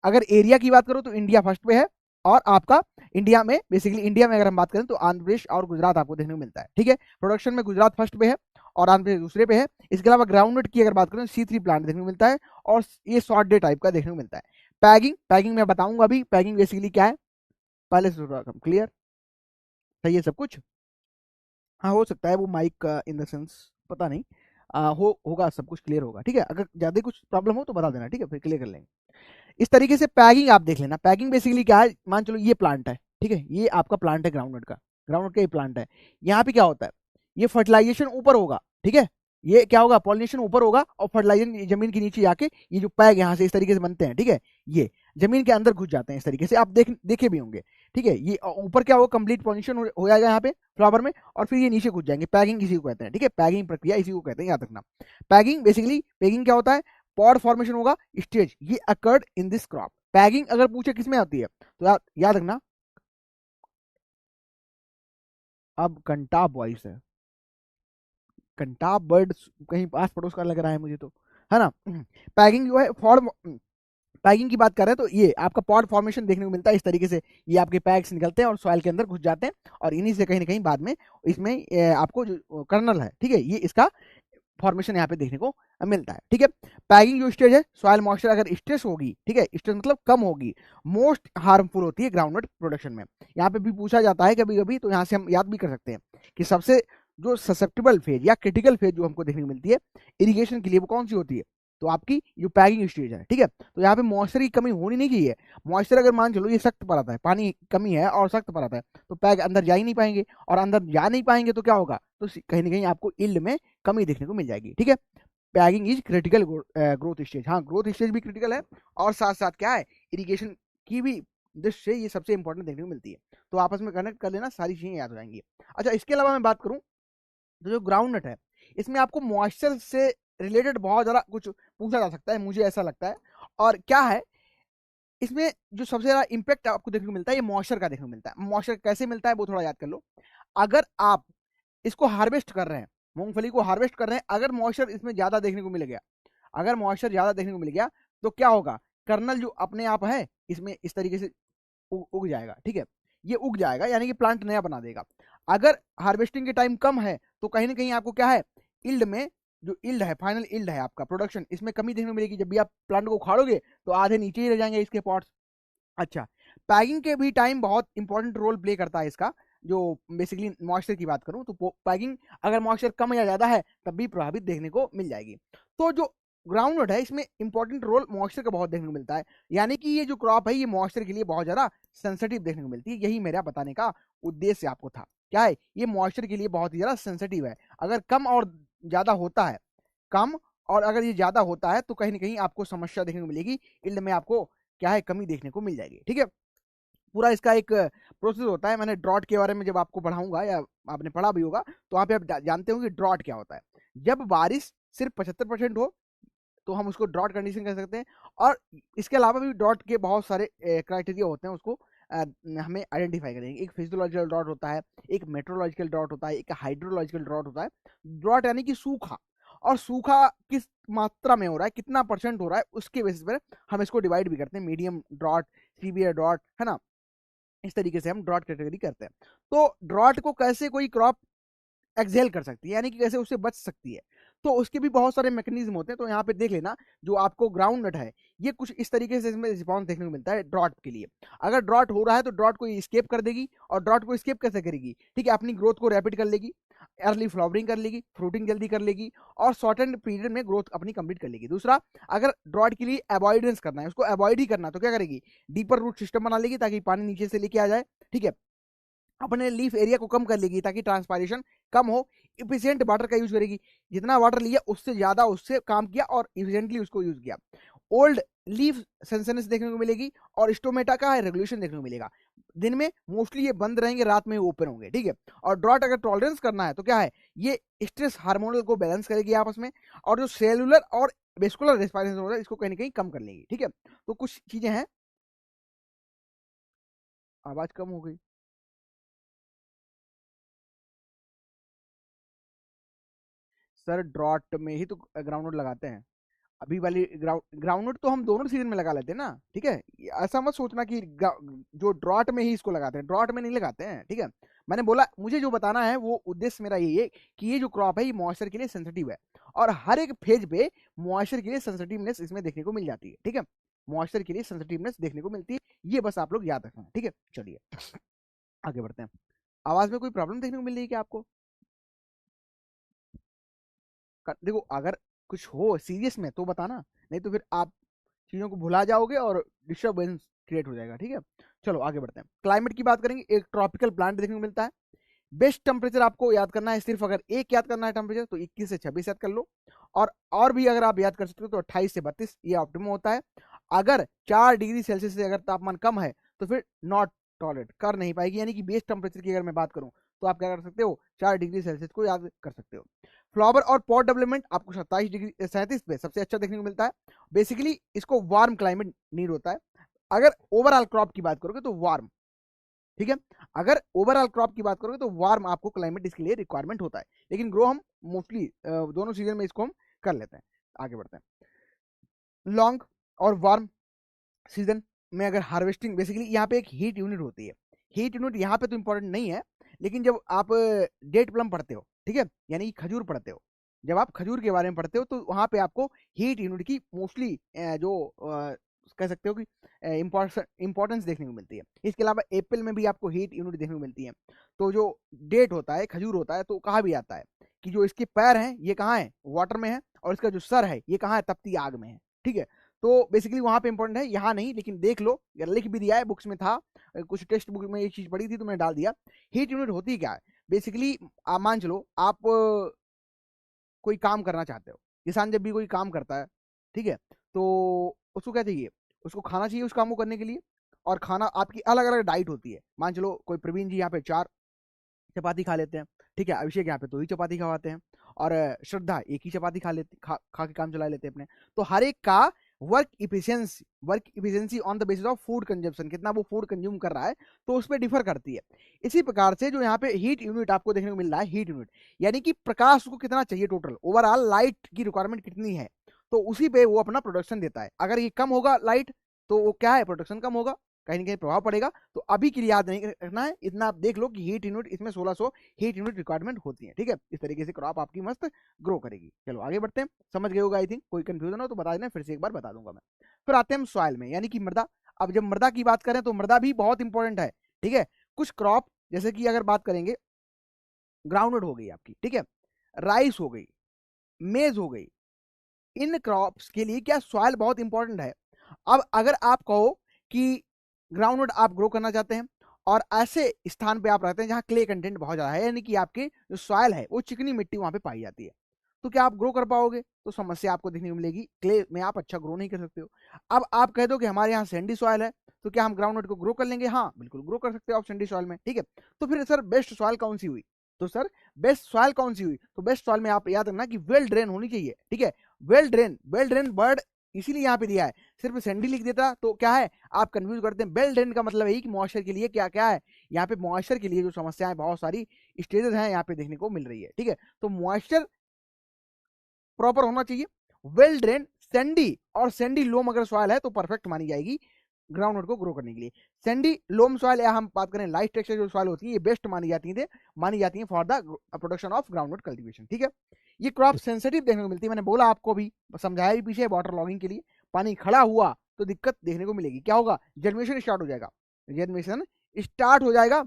अगर एरिया की बात करो तो इंडिया फर्स्ट पे है, और आपका इंडिया में बेसिकली, इंडिया में अगर हम बात करें तो आंध्र प्रदेश और गुजरात आपको देखने को मिलता है, ठीक है। प्रोडक्शन में गुजरात फर्स्ट पे है और आंध्र प्रदेश दूसरे पे है। इसके अलावा ग्राउंडनट की अगर बात करें, C3 प्लांट देखने को मिलता है, और ये शॉर्ट डे टाइप का देखने को मिलता है। पैगिंग, पैगिंग मैं बताऊंगा अभी, पैगिंग बेसिकली क्या है, पहले से थोड़ा क्लियर, सही है सब कुछ। हाँ हो सकता है वो माइक इन द सेंस, पता नहीं, होगा सब कुछ क्लियर होगा, ठीक है। अगर ज्यादा कुछ प्रॉब्लम हो तो बता देना, ठीक है, फिर क्लियर कर लेंगे। इस तरीके से पैगिंग आप देख लेना। पैगिंग बेसिकली क्या है, मान चलो ये प्लांट है, ठीक है, ये आपका प्लांट है ग्राउंडनट का, ग्राउंडनट का ये प्लांट है। यहाँ पे क्या होता है, ये फर्टिलाइजेशन ऊपर होगा, ठीक है, ये क्या होगा, पॉलिनेशन ऊपर होगा, और फर्टिलाइजेशन जमीन के नीचे जाके ये जो पैग यहाँ से इस तरीके से बनते हैं, ठीक है, ये जमीन के अंदर घुस जाते हैं इस तरीके से, आप देखे भी होंगे, ठीक है। ये ऊपर क्या होगा, कंप्लीट पॉलिनेशन हो जाएगा यहाँ पे फ्लावर में, और फिर ये नीचे घुस जाएंगे। पैगिंग इसी को कहते हैं, ठीक है, पैगिंग प्रक्रिया इसी को कहते हैं, याद रखना। पैगिंग बेसिकली, पैगिंग क्या होता है, पॉड फॉर्मेशन होगा, स्टेज, ये occurred in this crop. Paging अगर पूछे किस में आती है तो याद रखना, अब कंटाप वॉइस है, कंटाप बर्ड कहीं पास पड़ोस का लग रहा है मुझे तो, है ना। पैगिंग जो है फॉर्म, पैगिंग की बात कर रहे हैं तो ये आपका पॉड फॉर्मेशन देखने को मिलता है इस तरीके से। ये आपके पैग्स निकलते हैं और सॉइल के अंदर घुस जाते हैं, और इन्हीं से कहीं ना कहीं बाद में इसमें आपको जो कर्नल है, ठीक है, ये इसका फॉर्मेशन यहाँ पे देखने को मिलता है, ठीक है। पैगिंग जो स्टेज है, सॉइल मॉइस्चर अगर स्ट्रेस होगी, ठीक है, स्ट्रेस मतलब कम होगी, मोस्ट हार्मफुल होती है ग्राउंडनट प्रोडक्शन में। यहाँ पे भी पूछा जाता है कभी कभी, तो यहाँ से हम याद भी कर सकते हैं कि सबसे जो ससेप्टेबल फेज या क्रिटिकल फेज जो हमको देखने को मिलती है इरिगेशन के लिए, वो कौन सी होती है, तो आपकी जो पैगिंग स्टेज है, ठीक है। तो यहाँ पे मॉइस्चर की कमी होनी नहीं चाहिए। मॉइस्चर अगर मान चलो ये सख्त पर आता है, पानी कमी है और सख्त पर आता है, तो पैग अंदर जा ही नहीं पाएंगे, और अंदर जा नहीं पाएंगे तो क्या होगा, तो कहीं ना कहीं आपको इल्ड में कमी देखने को मिल जाएगी, ठीक है। Paging is critical growth stage, हाँ ग्रोथ स्टेज भी क्रिटिकल है, और साथ साथ क्या है, इरिगेशन की भी दृष्टि से ये सबसे इंपॉर्टेंट देखने को मिलती है। तो आपस में कनेक्ट कर लेना, सारी चीजें याद हो जाएंगी। अच्छा, इसके अलावा मैं बात करूं तो जो ग्राउंड नट है, इसमें आपको मॉइस्चर से रिलेटेड बहुत ज़्यादा कुछ पूछा जा सकता है, मुझे ऐसा लगता है। और क्या है, इसमें जो सबसे ज़्यादा इम्पैक्ट आपको देखने को मिलता है, ये मॉइस्चर का देखने को मिलता है। मॉइस्चर कैसे मिलता है वो थोड़ा याद कर लो। अगर आप इसको हार्वेस्ट कर रहे हैं, मूंगफली को हार्वेस्ट कर रहे हैं, अगर मॉइस्चर इसमें ज़्यादा देखने को मिल गया, अगर मॉइस्चर ज़्यादा देखने को मिल गया, तो क्या होगा, कर्नल जो अपने आप है इसमें इस तरीके से उग जाएगा। ठीक है, ये उग जाएगा, यानी कि प्लांट नया बना देगा। अगर हार्वेस्टिंग के टाइम कम है, तो कहीं ना कहीं आपको क्या है, इल्ड में जो इल्ड है, फाइनल इल्ड है आपका प्रोडक्शन, इसमें कमी देखने को मिलेगी। जब भी आप प्लांट को उखाड़ोगे तो आधे नीचे ही रह जाएंगे इसके पॉट्स। अच्छा, पैगिंग के भी टाइम बहुत इंपॉर्टेंट रोल प्ले करता है इसका। जो बेसिकली मॉइस्चर की बात करूं तो पैगिंग अगर मॉइस्चर कम या ज्यादा है तब भी प्रभावित देखने को मिल जाएगी। तो जो ग्राउंड नट है, इसमें इंपॉर्टेंट रोल मॉइस्चर का बहुत देखने को मिलता है। यानी कि ये जो क्रॉप है, ये मॉइस्चर के लिए बहुत ज्यादा सेंसिटिव देखने को मिलती है। यही मेरा बताने का उद्देश्य आपको था। क्या है, ये मॉइस्चर के लिए बहुत ही ज्यादा सेंसिटिव है। अगर कम और ज्यादा होता है, कम और अगर ये ज्यादा होता है, तो कहीं ना कहीं आपको समस्या देखने को मिलेगी, इल्ड में आपको क्या है, कमी देखने को मिल जाएगी। ठीक है, पूरा इसका एक प्रोसेस होता है। मैंने ड्रॉट के बारे में जब आपको पढ़ाऊंगा, या आपने पढ़ा भी होगा, तो वहाँ पे आप जानते हो कि ड्रॉट क्या होता है। जब बारिश सिर्फ 75% हो, तो हम उसको ड्रॉट कंडीशन कह सकते हैं। और इसके अलावा भी ड्रॉट के बहुत सारे क्राइटेरिया होते हैं, उसको हमें आइडेंटिफाई करेंगे। एक फिजियोलॉजिकल ड्रॉट होता है, एक मेट्रोलॉजिकल ड्रॉट होता है, एक हाइड्रोलॉजिकल ड्रॉट होता है। ड्रॉट यानी कि सूखा, और सूखा किस मात्रा में हो रहा है, कितना परसेंट हो रहा है, उसके बेसिस पर हम इसको डिवाइड भी करते हैं। मीडियम ड्रॉट, सीवियर ड्रॉट, है ना, इस तरीके से हम ड्रॉट कैटेगरी करते हैं। तो ड्रॉट को कैसे कोई क्रॉप एक्सेल कर सकती है, यानी कि कैसे उससे बच सकती है, तो उसके भी बहुत सारे मैकेनिज्म होते हैं। तो यहाँ पे देख लेना, जो आपको ग्राउंड नट है, ये कुछ इस तरीके से इसमें रिस्पॉन्स देखने को मिलता है ड्रॉट के लिए। अगर ड्रॉट हो रहा है तो ड्रॉट को स्केप कर देगी। और ड्रॉट को स्केप कैसे करेगी, ठीक है, अपनी ग्रोथ को रैपिड कर लेगी, अर्ली फ्लावरिंग कर लेगी, फ्रूटिंग जल्दी कर लेगी, और शॉर्ट एंड पीरियड में ग्रोथ अपनी कंप्लीट कर लेगी। दूसरा, अगर ड्रॉट के लिए अवॉइडेंस करना है, उसको अवॉइड ही करना, तो क्या करेगी, डीपर रूट सिस्टम बना लेगी ताकि पानी नीचे से लेके आ जाए। ठीक है, अपने लीफ एरिया को कम कर लेगी ताकि ट्रांसपायरेशन कम हो। इफिशियंट वाटर का यूज करेगी, जितना वाटर लिया उससे ज्यादा उससे काम किया और इफिशियंटली उसको यूज किया। ओल्ड लीफ सेंसनेस देखने को मिलेगी, और स्टोमेटा का रेगुलेशन देखने को मिलेगा। दिन में मोस्टली ये बंद रहेंगे, रात में ओपन होंगे। ठीक है, और ड्रॉट अगर टॉलरेंस करना है तो क्या है, ये स्ट्रेस हार्मोनल को बैलेंस करेगी आपस में, और जो सेलुलर और वेस्कुलर रेस्पिरेशन होता है इसको कहीं ना कहीं कम कर लेगी। ठीक है, तो कुछ चीजें हैं। आवाज कम हो गई। सर ड्रॉट में ही तो ग्राउंड लगाते हैं। अभी वाली ग्राउंडनट तो हम दोनों सीजन में लगा लेते हैं ना। ठीक है, ऐसा मत सोचना कि जो ड्रॉट में ही इसको लगाते हैं, ड्रॉट में नहीं लगाते हैं। ठीक है, मैंने बोला मुझे जो बताना है वो उद्देश्य मेरा यही है कि ये जो क्रॉप है, ये मॉइस्चर के लिए सेंसिटिव है, और हर एक फेज पे मॉइस्चर के लिए सेंसिटिवनेस इसमें देखने को मिल जाती है। ठीक है, मॉइस्चर के लिए सेंसिटिवनेस देखने को मिलती है, ये बस आप लोग याद रखना। ठीक है, चलिए आगे बढ़ते हैं। आवाज में कोई प्रॉब्लम देखने को मिल रही है क्या आपको? देखो, अगर कुछ हो सीरियस में तो बताना, नहीं तो फिर आप चीजों को भुला जाओगे और डिस्टर्बेंस क्रिएट हो जाएगा। ठीक है, चलो आगे बढ़ते हैं। क्लाइमेट की बात करेंगे। एक ट्रॉपिकल प्लांट देखने को मिलता है। बेस्ट टेम्परेचर आपको याद करना है, सिर्फ अगर एक याद करना है टेम्परेचर, तो 21 से 26 याद कर लो। और भी अगर आप याद कर सकते हो तो 28 से 32 ये ऑप्टिमम होता है। अगर 4 डिग्री सेल्सियस से अगर तापमान कम है तो फिर नॉट टॉलरेट कर नहीं पाएगी। यानी कि बेस्ट टेम्परेचर की अगर मैं बात करूं तो आप क्या कर सकते हो, 4 डिग्री सेल्सियस को याद कर सकते हो। फ्लावर और पॉट डेवलपमेंट आपको 27 पे सबसे अच्छा देखने को मिलता है। बेसिकली इसको वार्म क्लाइमेट नीड होता है। अगर ओवरऑल क्रॉप की बात करोगे तो वार्म, ठीक है, अगर ओवरऑल क्रॉप की बात करोगे तो वार्म आपको क्लाइमेट इसके लिए रिक्वायरमेंट होता है। लेकिन ग्रो हम मोस्टली दोनों सीजन में इसको हम कर लेते हैं। आगे बढ़ते हैं। लॉन्ग और वार्म सीजन में अगर हार्वेस्टिंग, बेसिकली यहाँ पे एक हीट यूनिट होती है। हीट यूनिट यहाँ पे तो इंपॉर्टेंट नहीं है, लेकिन जब आप डेट प्लम पढ़ते हो, ठीक है, यानी कि खजूर पढ़ते हो, जब आप खजूर के बारे में पढ़ते हो तो वहाँ पे आपको हीट यूनिट की मोस्टली जो कह सकते हो कि इंपॉर्टेंस देखने को मिलती है। इसके अलावा एप्पल में भी आपको हीट यूनिट देखने को मिलती है। तो जो डेट होता है, खजूर होता है, तो कहा भी जाता है कि जो इसके पैर हैं ये कहाँ है, वाटर में है, और इसका जो सर है ये कहाँ है, तपती आग में है। ठीक है, तो बेसिकली वहां पे इंपॉर्टेंट है, यहाँ नहीं, लेकिन देख लो, या लिख भी दिया है, बुक्स में था, कुछ टेक्स्ट बुक में ये चीज पड़ी थी तो मैंने डाल दिया। हीट यूनिट होती क्या है, बेसिकली आप मान चलो, आप कोई काम करना चाहते हो। किसान जब भी कोई काम करता है, ठीक है, तो उसको क्या चाहिए, उसको खाना चाहिए उस काम को करने के लिए, और खाना आपकी अलग अलग डाइट होती है। मान चलो कोई प्रवीण जी यहाँ पे 4 चपाती खा लेते हैं, ठीक है, अभिषेक यहाँ पे 2 ही चपाती खवाते हैं, और श्रद्धा 1 ही चपाती खा के काम चला लेते हैं अपने। तो हर एक का work efficiency on the basis of food consumption, कितना वो फूड कंज्यूम कर रहा है, तो उस पर डिफर करती है। इसी प्रकार से जो यहाँ पे हीट यूनिट आपको देखने को मिल रहा है, हीट यूनिट यानी कि प्रकाश को कितना चाहिए, टोटल ओवरऑल लाइट की रिक्वायरमेंट कितनी है, तो उसी पे वो अपना प्रोडक्शन देता है। अगर ये कम होगा लाइट, तो वो क्या है, प्रोडक्शन कम होगा, कहीं ना कहीं प्रभाव पड़ेगा। तो अभी के लिए याद नहीं रखना है, इतना आप देख लो कि हीट यूनिट इसमें 1600 हीट यूनिट रिक्वायरमेंट होती है, ठीक है। इस तरीके से क्रॉप आपकी मस्त ग्रो करेगी। चलो आगे बढ़ते हैं, समझ गए होगा आई थिंक, कोई कंफ्यूजन हो तो बता देना, फिर से एक बार बता दूंगा मैं। फिर आते हैं हम सॉइल में, यानी कि मृदा। अब जब मृदा की बात करें तो मृदा भी बहुत इंपॉर्टेंट है, ठीक है। कुछ क्रॉप जैसे कि अगर बात करेंगे, ग्राउंडनट हो गई आपकी, ठीक है, राइस हो गई, मेज हो गई, इन क्रॉप्स के लिए क्या सॉइल बहुत इंपॉर्टेंट है। अब अगर आप कहो कि ग्राउंडनट आप ग्रो करना चाहते हैं और ऐसे स्थान पे आप रहते हैं जहां क्ले कंटेंट बहुत ज्यादा है, यानी कि आपके जो सॉइल है वो चिकनी मिट्टी वहां पे पाई जाती है, तो क्या आप ग्रो कर पाओगे, तो समस्या आपको देखने को मिलेगी, क्ले में आप अच्छा ग्रो नहीं कर सकते हो। अब आप कह दो कि हमारे यहाँ सैंडी सॉइल है, तो क्या हम ग्राउंडनट को ग्रो कर लेंगे, हाँ बिल्कुल ग्रो कर सकते हो आप सैंडी सॉइल में, ठीक है। तो फिर सर बेस्ट सॉइल कौन सी हुई, तो सर बेस्ट सॉइल कौन सी हुई, तो बेस्ट सॉइल में आप याद रखना कि वेल ड्रेन होनी चाहिए, ठीक है। वेल ड्रेन वर्ड इसीलिए यहाँ पे दिया है, सिर्फ सैंडी लिख देता तो क्या है, आप कंफ्यूज करते हैं। वेल ड्रेन का मतलब यही कि मॉइस्चर के लिए क्या क्या है, यहाँ पे मॉइस्चर के लिए जो समस्याएं बहुत सारी स्टेजेस हैं यहाँ पे देखने को मिल रही है, ठीक है। तो मॉइस्चर प्रॉपर होना चाहिए, वेल ड्रेन, सैंडी और सैंडी लोम अगर सॉइल है तो परफेक्ट मानी जाएगी ग्राउंडनट को ग्रो करने के लिए। सैंडी लोम सॉइल या हम बात करें लाइट टेक्सचर जो सॉइल होती है, ये बेस्ट मानी जाती है for the production of groundnut cultivation, ठीक है। ये क्रॉप सेंसिटिव देखने को मिलती है, मैंने बोला आपको भी, समझाया भी पीछे, वाटर लॉगिंग के लिए पानी खड़ा हुआ तो दिक्कत देखने को मिलेगी, क्या होगा, जर्मिनेशन स्टार्ट हो जाएगा, जर्मिनेशन स्टार्ट हो जाएगा,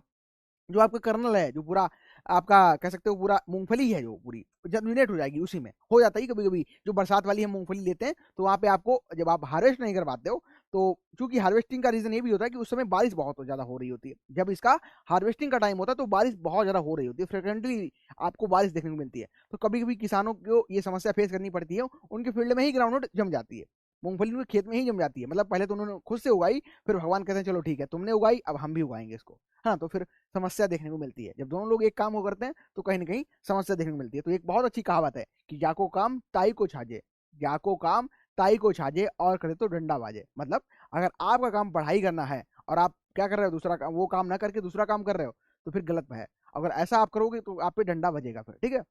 जो आपका कर्नल है, जो पूरा आपका कह सकते हो पूरा मूंगफली है, जो पूरी जर्मिनेट हो जाएगी, उसी में हो जाता है कभी कभी। जो बरसात वाली हम मूंगफली लेते हैं तो वहाँ पे आपको जब आप हार्वेस्ट नहीं कर पाते हो, तो चूंकि हार्वेस्टिंग का रीजन ये भी होता है कि उस समय बारिश बहुत ज्यादा हो रही होती है, जब इसका हार्वेस्टिंग का टाइम होता है तो बारिश बहुत ज्यादा हो रही होती है, फ्रिक्वेंटली आपको बारिश देखने को मिलती है, तो कभी कभी किसानों को ये समस्या फेस करनी पड़ती है, उनके फील्ड में ही ग्राउंडनट जम जाती है, मूंगफली उनके खेत में ही जम जाती है, मतलब पहले तो उन्होंने खुद से उगाई, फिर भगवान कहते हैं चलो ठीक है तुमने उगाई अब हम भी उगाएंगे इसको, हाँ, तो फिर समस्या देखने को मिलती है। जब दोनों लोग एक काम को करते हैं तो कहीं ना कहीं समस्या देखने को मिलती है। तो एक बहुत अच्छी कहावत है कि जाको काम ताई को छाजे, जाको काम ताई को छाजे और करे तो डंडा बाजे, मतलब अगर आपका काम पढ़ाई करना है और आप क्या कर रहे हो, दूसरा काम, वो काम ना करके दूसरा काम कर रहे हो, तो फिर गलत है। अगर ऐसा आप करोगे तो आप पे डंडा बजेगा फिर, ठीक है,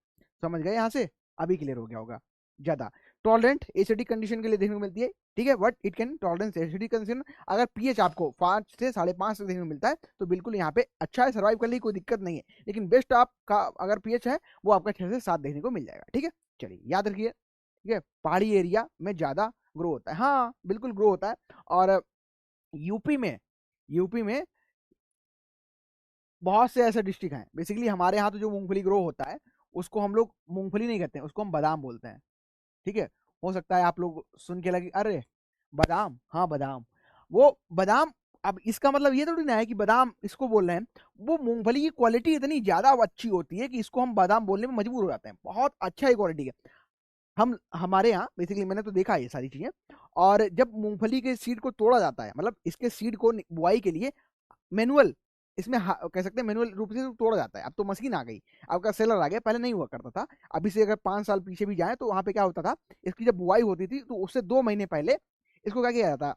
समझ गए यहाँ से, अभी क्लियर हो गया होगा ज्यादा। टॉलरेंट एसिडिक कंडीशन के लिए देखने को मिलती है, ठीक है, but it can tolerance acidic condition, अगर पीएच आपको 5 से 5.5 तक देखने को मिलता है तो बिल्कुल यहाँ पे अच्छा है, सर्वाइव करने की कोई दिक्कत नहीं है, लेकिन बेस्ट आपका अगर पीएच है वो आपका 6 से 7 देखने को मिल जाएगा, ठीक है। चलिए याद रखिए, ठीक है, पहाड़ी एरिया में ज्यादा ग्रो होता है, हाँ बिल्कुल ग्रो होता है। और यूपी में बहुत से ऐसे डिस्ट्रिक्ट हैं, बेसिकली हमारे यहाँ तो जो मूंगफली ग्रो होता है उसको हम लोग मूंगफली नहीं कहते हैं, उसको हम बादाम बोलते हैं, ठीक है। हो सकता है आप लोग सुन के लगे अरे बादाम, हाँ बादाम, वो बादाम, अब इसका मतलब ये थोड़ी ना है कि बादाम इसको बोल रहे हैं, वो मूंगफली की क्वालिटी इतनी ज्यादा अच्छी होती है कि इसको हम बादाम बोलने में मजबूर हो जाते हैं, बहुत अच्छा ही क्वालिटी है। हम हमारे यहाँ बेसिकली मैंने तो देखा है ये सारी चीजें, और जब मूंगफली के सीड को तोड़ा जाता है, मतलब इसके सीड को बुआई के लिए मैनुअल, इसमें कह सकते हैं मैनुअल रूप से तोड़ा जाता है, अब तो मशीन आ गई, आपका सेलर आ गया, पहले नहीं हुआ करता था। अभी से अगर 5 साल पीछे भी जाए तो वहां पे क्या होता था, इसकी जब बुआई होती थी तो उससे 2 महीने पहले इसको क्या किया जाता,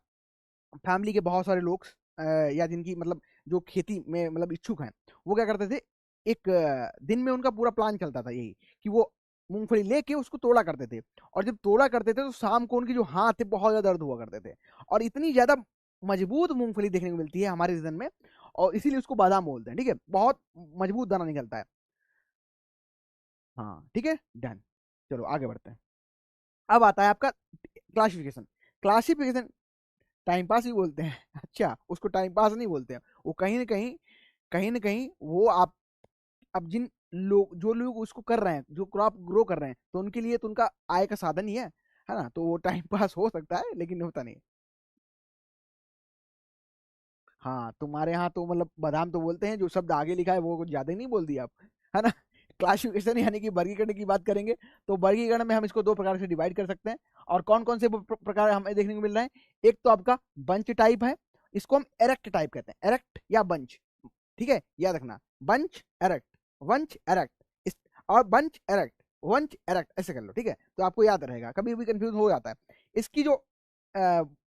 फैमिली के बहुत सारे लोग या जिनकी मतलब जो खेती में मतलब इच्छुक हैं, वो क्या करते थे, एक दिन में उनका पूरा प्लान चलता था यही कि वो मूंगफली लेके उसको तोड़ा करते थे, और जब तोड़ा करते थे तो शाम को उनकी जो हाथ थे बहुत ज्यादा दर्द हुआ करते थे, और इतनी ज्यादा मजबूत मूंगफली देखने को मिलती है हमारे रीजन में, और इसीलिए उसको बादाम बोलते हैं, ठीक है, बहुत मजबूत दाना निकलता है। हाँ ठीक है, डन। चलो आगे बढ़ते हैं। अब आता है आपका क्लासिफिकेशन। क्लासिफिकेशन टाइम पास ही बोलते हैं अच्छा, उसको टाइम पास नहीं बोलते हैं, वो कहीं ना कहीं वो आप, अब जिन लोग, जो लोग उसको कर रहे हैं, जो क्रॉप ग्रो कर रहे हैं, तो उनके लिए तो उनका आय का साधन ही है ना, तो वो टाइम पास हो सकता है लेकिन होता नहीं। हाँ तुम्हारे यहाँ तो मतलब बादाम तो बोलते हैं, जो शब्द आगे लिखा है वो कुछ ज्यादा ही नहीं बोल दिया आप, है ना। क्लासिफिकेशन यानी कि वर्गीकरण की बात करेंगे, तो वर्गीकरण में हम इसको 2 प्रकार से डिवाइड कर सकते हैं, और कौन कौन से प्रकार हमें देखने को मिल रहे हैं, एक तो आपका बंच टाइप है, इसको हम एरेक्ट टाइप कहते हैं, एरेक्ट या बंच, ठीक है, याद रखना, बंच एरेक्ट, वंच एरेक्ट, और बंच एरेक्ट, वंच एरेक्ट, ऐसे कर लो, ठीक है, तो आपको याद रहेगा, कभी भी कंफ्यूज हो जाता है। इसकी जो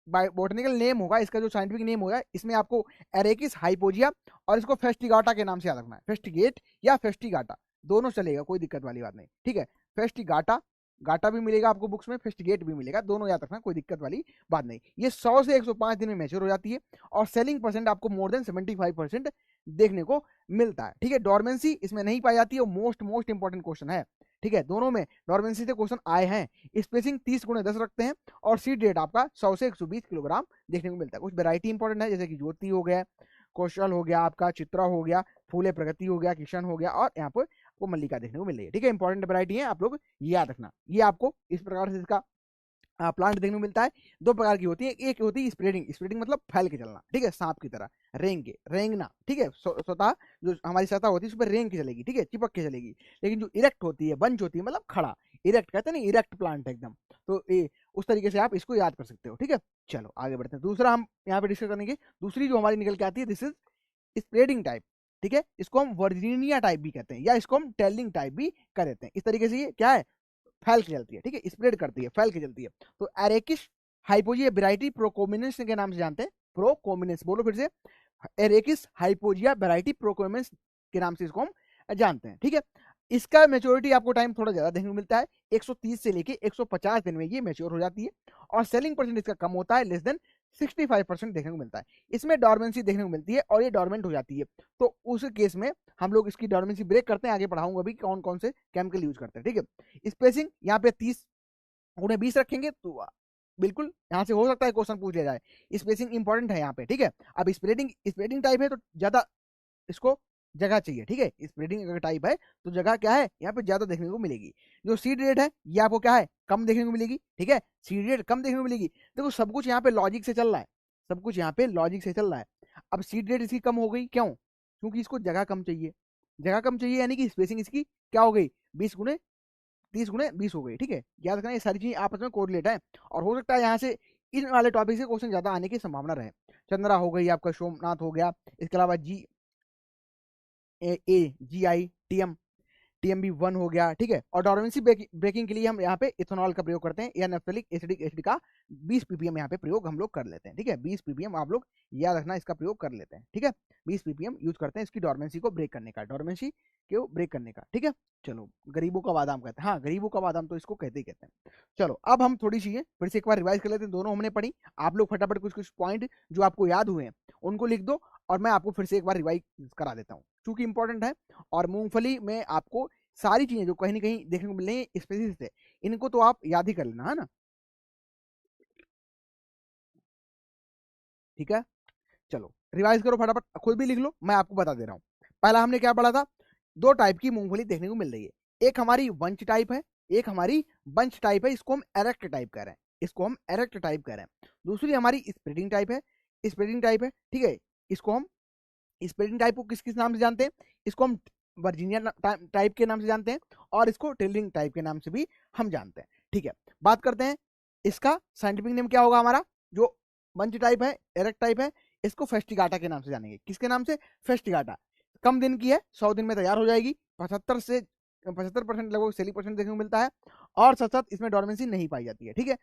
बॉटनिकल नेम होगा, इसका जो साइंटिफिक नेम होगा, इसमें आपको एरेकिस हाइपोजिया और इसको फेस्टिगाटा के नाम से याद रखना है, फेस्टिगेट या फेस्टिगाटा दोनों चलेगा, कोई दिक्कत वाली बात नहीं, ठीक है, फेस्टिगाटा, गाटा भी मिलेगा आपको बुक्स में, फेस्टिगेट भी मिलेगा, दोनों याद रखना, कोई दिक्कत वाली बात नहीं। ये 100 से 105 दिन में मैच्योर हो जाती है और सेलिंग परसेंट आपको मोर देन 75% देखने को मिलता है, ठीक है। डॉर्मेंसी इसमें नहीं पाई जाती है, मोस्ट मोस्ट इंपॉर्टेंट क्वेश्चन है, ठीक है, दोनों में डॉर्मेंसी से क्वेश्चन आए हैं। स्पेसिंग 30x10 रखते हैं और सीड रेट आपका 100 से 120 किलोग्राम देखने को मिलता है। कुछ वेराइटी इंपॉर्टेंट है, जैसे कि ज्योति हो गया, कौशल हो गया, आपका चित्रा हो गया, फूले प्रगति हो गया, किशन हो गया, और यहाँ पर वो मल्लिका देखने को मिल रही है, ठीक है, इंपॉर्टेंट वैरायटी है, आप लोग याद रखना। ये आपको इस प्रकार से इसका प्लांट देखने को मिलता है। दो प्रकार की होती है, एक होती है स्प्रेडिंग, स्प्रेडिंग मतलब फैल के चलना, ठीक है, सांप की तरह रेंग के, रेंगना, ठीक है, स्वतः जो हमारी सतह होती है उस पर रेंग के चलेगी, ठीक है, चिपक के चलेगी। लेकिन जो इरेक्ट होती है, बंच होती है, मतलब खड़ा, इरेक्ट कहते हैं ना, इरेक्ट प्लांट एकदम, तो ये उस तरीके से आप इसको याद कर सकते हो, ठीक है। चलो आगे बढ़ते हैं, दूसरा हम यहाँ पे डिस्कस करेंगे। दूसरी जो हमारी निकल के आती है, दिस इज स्प्रेडिंग टाइप, ठीक है, इसको हम वर्जीनिया टाइप भी कहते हैं, या इसको हम टेलिंग टाइप भी कह देते हैं। इस तरीके से ये क्या है, फैल के चलती है, ठीक है, स्प्रेड करती है, फैल के चलती है। तो एरेकिस हाइपोजिया वेराइटी प्रोकोमिनेंस के नाम से जानते हैं, प्रोकोमिनेंस, बोलो फिर से, एरेकिस हाइपोजिया वेराइटी प्रोकोमिनेंस के नाम से इसको हम जानते हैं, ठीक है। इसका मेच्योरिटी आपको टाइम थोड़ा ज्यादा देखने को मिलता है, 130 से लेके 150 दिन में ये मेच्योर हो जाती है, और सेलिंग परसेंट इसका कम होता है, लेस देन 65% देखने को मिलता है। इसमें डॉर्मेंसी देखने को मिलती है और ये डॉर्मेंट हो जाती है, तो उस केस में हम लोग इसकी डॉर्मेंसी ब्रेक करते हैं। आगे पढ़ाऊंगा अभी कौन कौन से केमिकल यूज करते हैं, ठीक है। स्पेसिंग यहाँ पे 30x20 रखेंगे, तो बिल्कुल यहाँ से हो सकता है क्वेश्चन पूछ लिया जाए, स्पेसिंग इंपॉर्टेंट है यहाँ पे, ठीक है। अब स्प्रेडिंग स्प्रेडिंग टाइप है तो ज्यादा इसको जगह चाहिए, ठीक है, स्प्रेडिंग अगर टाइप है तो जगह क्या है यहाँ पे ज्यादा देखने को मिलेगी। जो सीड रेट है ये आपको क्या है, कम देखने को मिलेगी, ठीक है, सीड रेट कम देखने को मिलेगी। देखो सब कुछ यहाँ पे लॉजिक से चल रहा है, सब कुछ यहाँ पे लॉजिक से चल रहा है। अब सीड रेट इसकी कम हो गई, क्यों? क्योंकि इसको जगह कम चाहिए, जगह कम चाहिए, यानी कि स्पेसिंग इसकी क्या हो गई, 20x30x20 हो गई, ठीक है। याद रखना ये सारी चीजें आपस में कोरिलेट है, और हो सकता है यहाँ से इन वाले टॉपिक से क्वेश्चन ज्यादा आने की संभावना रहे। चंद्रा हो गई आपका, सोमनाथ हो गया, इसके अलावा GI TMB1 हो गया, ठीक है। और डॉर्मेंसी ब्रेकिंग के लिए हम यहाँ पे इथेनॉल का प्रयोग करते हैं, या नैप्थेलिक एसिडिक एसिड का 20 ppm यहाँ पे प्रयोग हम लोग कर लेते हैं, ठीक है, 20 ppm आप लोग याद रखना, इसका प्रयोग कर लेते हैं, ठीक है, 20 ppm यूज करते हैं इसकी डॉर्मेंसी को ब्रेक करने का, डॉर्मेंसी को ब्रेक करने का, ठीक है। चलो, गरीबों का बादाम कहते हैं, हाँ गरीबों का बादाम तो इसको कहते ही कहते हैं। चलो अब हम थोड़ी चीजें फिर से एक बार रिवाइज कर लेते हैं, दोनों हमने पढ़ी, आप लोग फटाफट कुछ कुछ पॉइंट जो आपको याद हुए हैं उनको लिख दो, और मैं आपको फिर से एक बार रिवाइज करा देता हूँ, चूंकि इंपॉर्टेंट है। और मूंगफली में आपको सारी चीजें जो कहीं ना कहीं देखने को मिल रही है स्पेसिस से, इनको तो आप याद ही कर लेना, है ना, ठीक है। चलो रिवाइज करो फटाफट, खुद भी लिख लो, मैं आपको बता दे रहा हूँ। पहला हमने क्या पढ़ा था, दो टाइप की मूंगफली देखने को मिल रही है, एक हमारी वंच टाइप है, एक हमारी बंच टाइप है, इसको हम एरेक्ट टाइप कह रहे हैं, इसको हम एरेक्ट टाइप कह रहे हैं। दूसरी हमारी स्प्रेडिंग टाइप है, स्प्रेडिंग टाइप है, ठीक है, इसको हम स्प्रेडिंग टाइप को किस किस नाम से जानते हैं, इसको हम वर्जीनिया टाइप के नाम से जानते हैं, और इसको टेलिंग टाइप के नाम से भी हम जानते हैं, ठीक है। बात करते हैं इसका साइंटिफिक नेम क्या होगा हमारा, जो बंच टाइप है, एरेक्ट टाइप है, इसको फेस्टिगाटा के नाम से जानेंगे। किसके नाम से? फेस्टिगाटा। कम दिन की है, 100 दिन में तैयार हो जाएगी, 75% लगभग सेली परसेंट देखने को मिलता है, और साथ साथ इसमें डॉर्मेंसी नहीं पाई जाती है, ठीक है।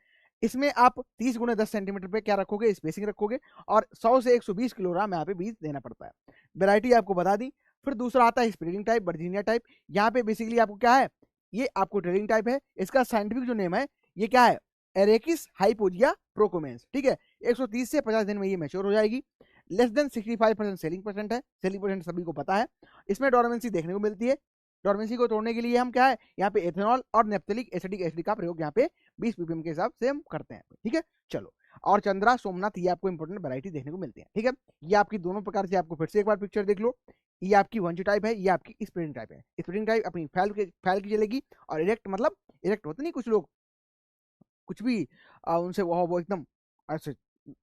इसमें आप 30x10 पे क्या रखोगे, स्पेसिंग रखोगे, और 100 से 120 किलोग्राम यहाँ पे बीज देना पड़ता है। वेराइटी आपको बता दी। फिर दूसरा आता है स्प्रेडिंग टाइप, वर्जीनिया टाइप। यहाँ पे बेसिकली आपको क्या है, ये आपको ट्रेडिंग टाइप है, इसका साइंटिफिक जो नेम है ये क्या है, एरेकिस हाइपोजिया प्रोकोमेंस, ठीक है। 130 से 50 दिन में ये मैच्योर हो जाएगी, लेस देन 65% सेलिंग परसेंट है, सेलिंग परसेंट सभी को पता है। इसमें डोरमेंसी देखने को मिलती है, डोरमेंसी को तोड़ने के लिए हम क्या है, यहाँ पे एथेनॉल और नेप्थेलिक एसिडिक एसिड का प्रयोग यहाँ पे 20 ppm के हिसाब से हम करते हैं, ठीक है। चलो, और चंद्रा सोमनाथ ये आपको इंपोर्टेंट वैरायटी देखने को मिलती है, ठीक है। ये आपकी दोनों प्रकार से, आपको फिर से एक बार पिक्चर देख लो, ये आपकी वंच टाइप है, ये आपकी स्प्रेडिंग टाइप है। स्प्रेडिंग टाइप अपनी फैल की चलेगी, और इरेक्ट मतलब इरेक्ट होते नहीं कुछ लोग, कुछ भी उनसे वो एकदम ऐसे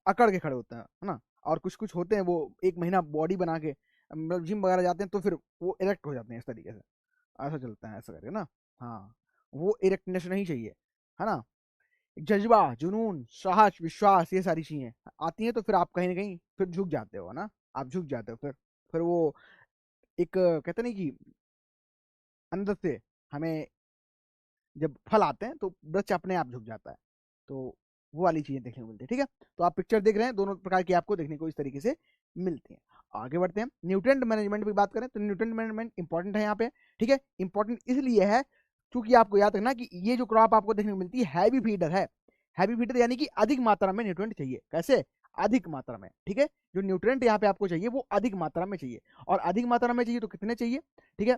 अकड़ के खड़े होते हैं, है ना। और कुछ कुछ होते हैं वो 1 महीना बॉडी बना के मतलब जिम वगैरह जाते हैं, तो फिर वो इरेक्ट हो जाते हैं इस तरीके से, ऐसा चलता है, ऐसा करके ना। हाँ, वो इरेक्टनेस नहीं चाहिए, है ना। जज्बा, जुनून, साहस, विश्वास, ये सारी चीजें आती हैं तो फिर आप कहीं ना कहीं फिर झुक जाते हो ना, आप झुक जाते हो फिर वो एक कहते नहीं कि अंदर से हमें जब फल आते हैं तो वृक्ष अपने आप झुक जाता है। तो वो वाली चीजें देखने को मिलती है। ठीक है, तो आप पिक्चर देख रहे हैं, दोनों प्रकार की आपको देखने को इस तरीके से मिलती है। आगे बढ़ते हैं, न्यूट्रिएंट मैनेजमेंट की बात करें तो न्यूट्रिएंट मैनेजमेंट इंपॉर्टेंट है यहाँ पे। ठीक है, इंपॉर्टेंट इसलिए है क्योंकि आपको याद रखना कि ये जो क्रॉप आपको देखने को मिलती है हैवी फीडर है। हैवी फीडर यानी कि अधिक मात्रा में न्यूट्रिएंट चाहिए। कैसे? अधिक मात्रा में। ठीक है, जो न्यूट्रिएंट यहाँ पे आपको चाहिए वो अधिक मात्रा में चाहिए। और अधिक मात्रा में चाहिए तो कितने चाहिए? ठीक है,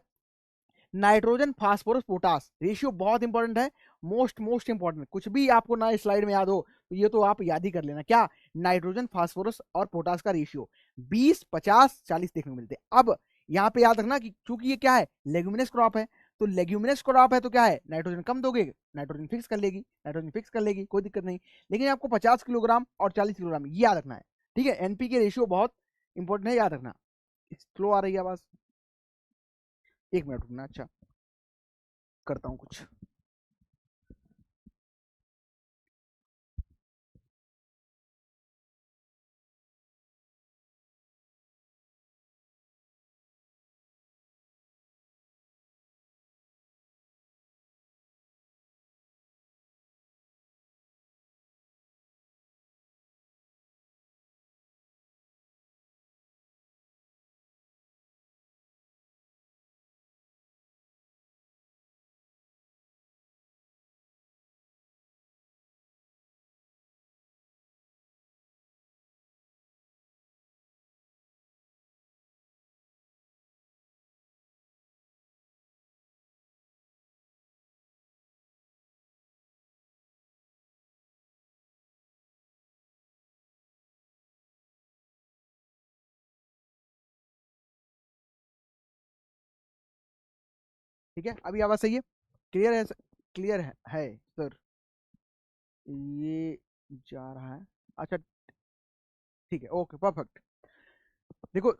नाइट्रोजन, फास्फोरस, पोटास रेशियो बहुत इंपॉर्टेंट है। मोस्ट इंपॉर्टेंट, कुछ भी आपको ना स्लाइड में याद हो तो ये तो आप याद ही कर लेना। क्या? नाइट्रोजन, फास्फोरस और पोटास का रेशियो 20, 50, 40 देखने को मिलते हैं। अब यहाँ पे याद रखना कि चूंकि ये क्या है, लेग्यूमिनस क्रॉप है, तो लेग्यूमिनस क्रॉप है तो क्या है, नाइट्रोजन कम दोगे, नाइट्रोजन फिक्स कर लेगी, नाइट्रोजन फिक्स कर लेगी, कोई दिक्कत नहीं। लेकिन आपको 50 किलोग्राम और 40 किलोग्राम ये याद रखना है। ठीक है, एनपी के रेशियो बहुत इंपॉर्टेंट है, याद रखना। स्लो आ रही है आवाज, एक मिनट रुकना। अच्छा, करता हूँ कुछ। ठीक है, अभी आवाज सही है? क्लियर है? क्लियर है सर? ये जा रहा है। अच्छा, ठीक है, ओके, परफेक्ट। देखो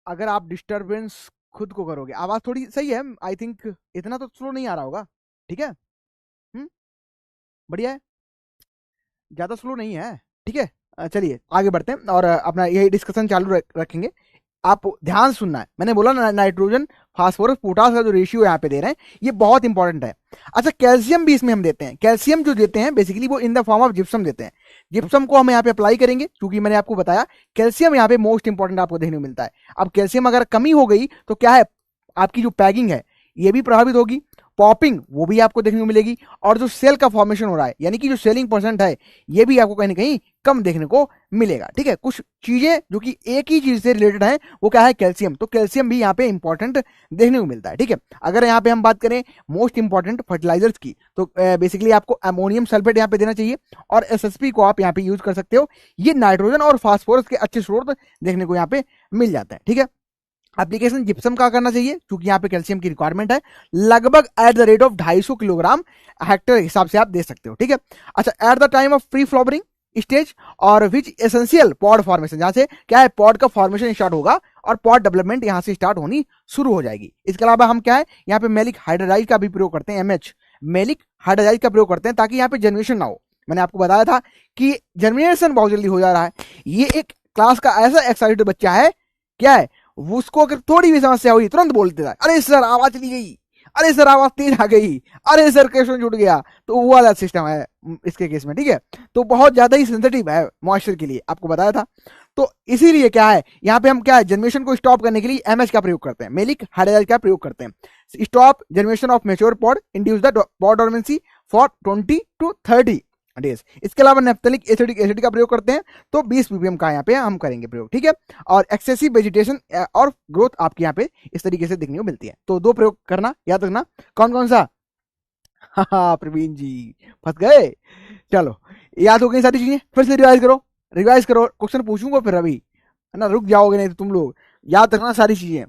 अगर आप डिस्टरबेंस खुद को करोगे, आवाज थोड़ी सही है आई थिंक, इतना तो स्लो नहीं आ रहा होगा। ठीक है, बढ़िया है, ज्यादा स्लो नहीं है। ठीक है, चलिए आगे बढ़ते हैं और अपना यही डिस्कशन चालू रखेंगे। आप ध्यान सुनना है, मैंने बोला ना नाइट्रोजन, फास्फोरस, पोटास का जो रेशियो यहाँ पे दे रहे हैं ये बहुत इंपॉर्टेंट है। अच्छा, कैल्शियम भी इसमें हम देते हैं। कैल्शियम जो देते हैं बेसिकली वो in the form of gypsum देते हैं। जिप्सम को हम यहाँ पे अप्लाई करेंगे क्योंकि मैंने आपको बताया कैल्शियम यहाँ पे मोस्ट इंपॉर्टेंट आपको देखने को मिलता है। अब कैल्शियम अगर कमी हो गई तो क्या है, आपकी जो पैगिंग है ये भी प्रभावित होगी, पॉपिंग वो भी आपको देखने को मिलेगी, और जो सेल का फॉर्मेशन हो रहा है यानी कि जो सेलिंग परसेंट है ये भी आपको कहीं ना कहीं कम देखने को मिलेगा। ठीक है, कुछ चीजें जो कि एक ही चीज से रिलेटेड है वो क्या है, कैल्शियम, तो कैल्शियम भी यहाँ पे इंपॉर्टेंट देखने को मिलता है। ठीक है, अगर यहाँ पे हम बात करें मोस्ट इंपॉर्टेंट फर्टिलाइजर्स की तो बेसिकली आपको अमोनियम सल्फेट यहाँ पे देना चाहिए और एसएसपी को आप यहाँ पे यूज कर सकते हो। ये नाइट्रोजन और फास्फोरस के अच्छे स्रोत देखने को यहाँ पे मिल जाते हैं। ठीक है, एप्लीकेशन जिप्सम का करना चाहिए क्योंकि यहाँ पे कैल्शियम की रिक्वायरमेंट है, लगभग at the rate of 250 kilogram hectare हिसाब से आप दे सकते हो। ठीक है, अच्छा, at the time of pre flowering stage और विच एसेंशियल पॉड फॉर्मेशन, जहां से क्या है पॉड का फॉर्मेशन स्टार्ट होगा और पॉड डेवलपमेंट यहां से स्टार्ट होनी शुरू हो जाएगी। इसके अलावा हम क्या है यहाँ पे मेलिक हाइड्रोडाइज का भी प्रयोग करते हैं, एमएच मेलिक हाइड्रोडाइज का प्रयोग करते हैं ताकि यहाँ पे जनरेशन ना हो। मैंने आपको बताया था कि जर्मिनेशन बहुत जल्दी हो जा रहा है। ये एक क्लास का ऐसा एक्साइटेड बच्चा है, क्या है उसको अगर थोड़ी भी समस्या हुई तुरंत बोल देता है, अरे सर आवाज चली गई, अरे सर आवाज तेज आ गई, अरे सर क्वेश्चन छूट गया। तो वो वाला सिस्टम है इसके केस में। ठीक है, तो बहुत ज्यादा ही सेंसिटिव है मॉइस्चर के लिए, आपको बताया था। तो इसीलिए क्या है यहाँ पे हम क्या है जनरेशन को स्टॉप करने के लिए एमएच का प्रयोग करते हैं, मेलिक हाइड्रोडाइज का प्रयोग करते हैं। Stop generation of mature pod, induce the pod dormancy for 20 to 30 days. इसके अलावा नेफ्थेलिक एसिड का प्रयोग करते हैं, तो 20 ppm का यहाँ पे हम करेंगे प्रयोग। ठीक है, और एक्सेसिव वेजिटेशन और ग्रोथ आपके यहाँ पे इस तरीके से देखने को मिलती है। तो दो प्रयोग करना याद रखना, कौन कौन सा? हाँ प्रवीण जी फंस गए। चलो, याद हो गई सारी चीजें, फिर से रिवाइज करो, रिवाइज करो, क्वेश्चन पूछूंगा फिर अभी, है ना, रुक जाओगे नहीं तो तुम लोग। याद रखना सारी चीजें,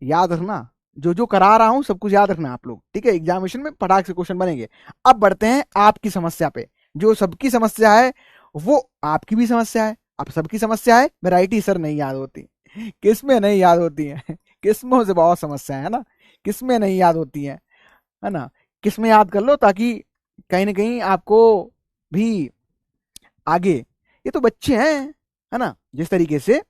याद रखना, जो जो करा रहा हूं सब कुछ याद रखना आप लोग। ठीक है, एग्जामिनेशन में फटाक से क्वेश्चन बनेंगे। अब बढ़ते हैं आपकी समस्या पे। जो सबकी समस्या है वो आपकी भी समस्या है। अब सबकी समस्या है वैरायटी सर नहीं याद होती, किसमें नहीं याद होती है किस्मों से बहुत समस्या है ना, किसमें नहीं याद होती है ना, किसमें याद कर लो ताकि कहीं ना कहीं आपको भी आगे। ये तो बच्चे हैं, है ना। जिस तरीके से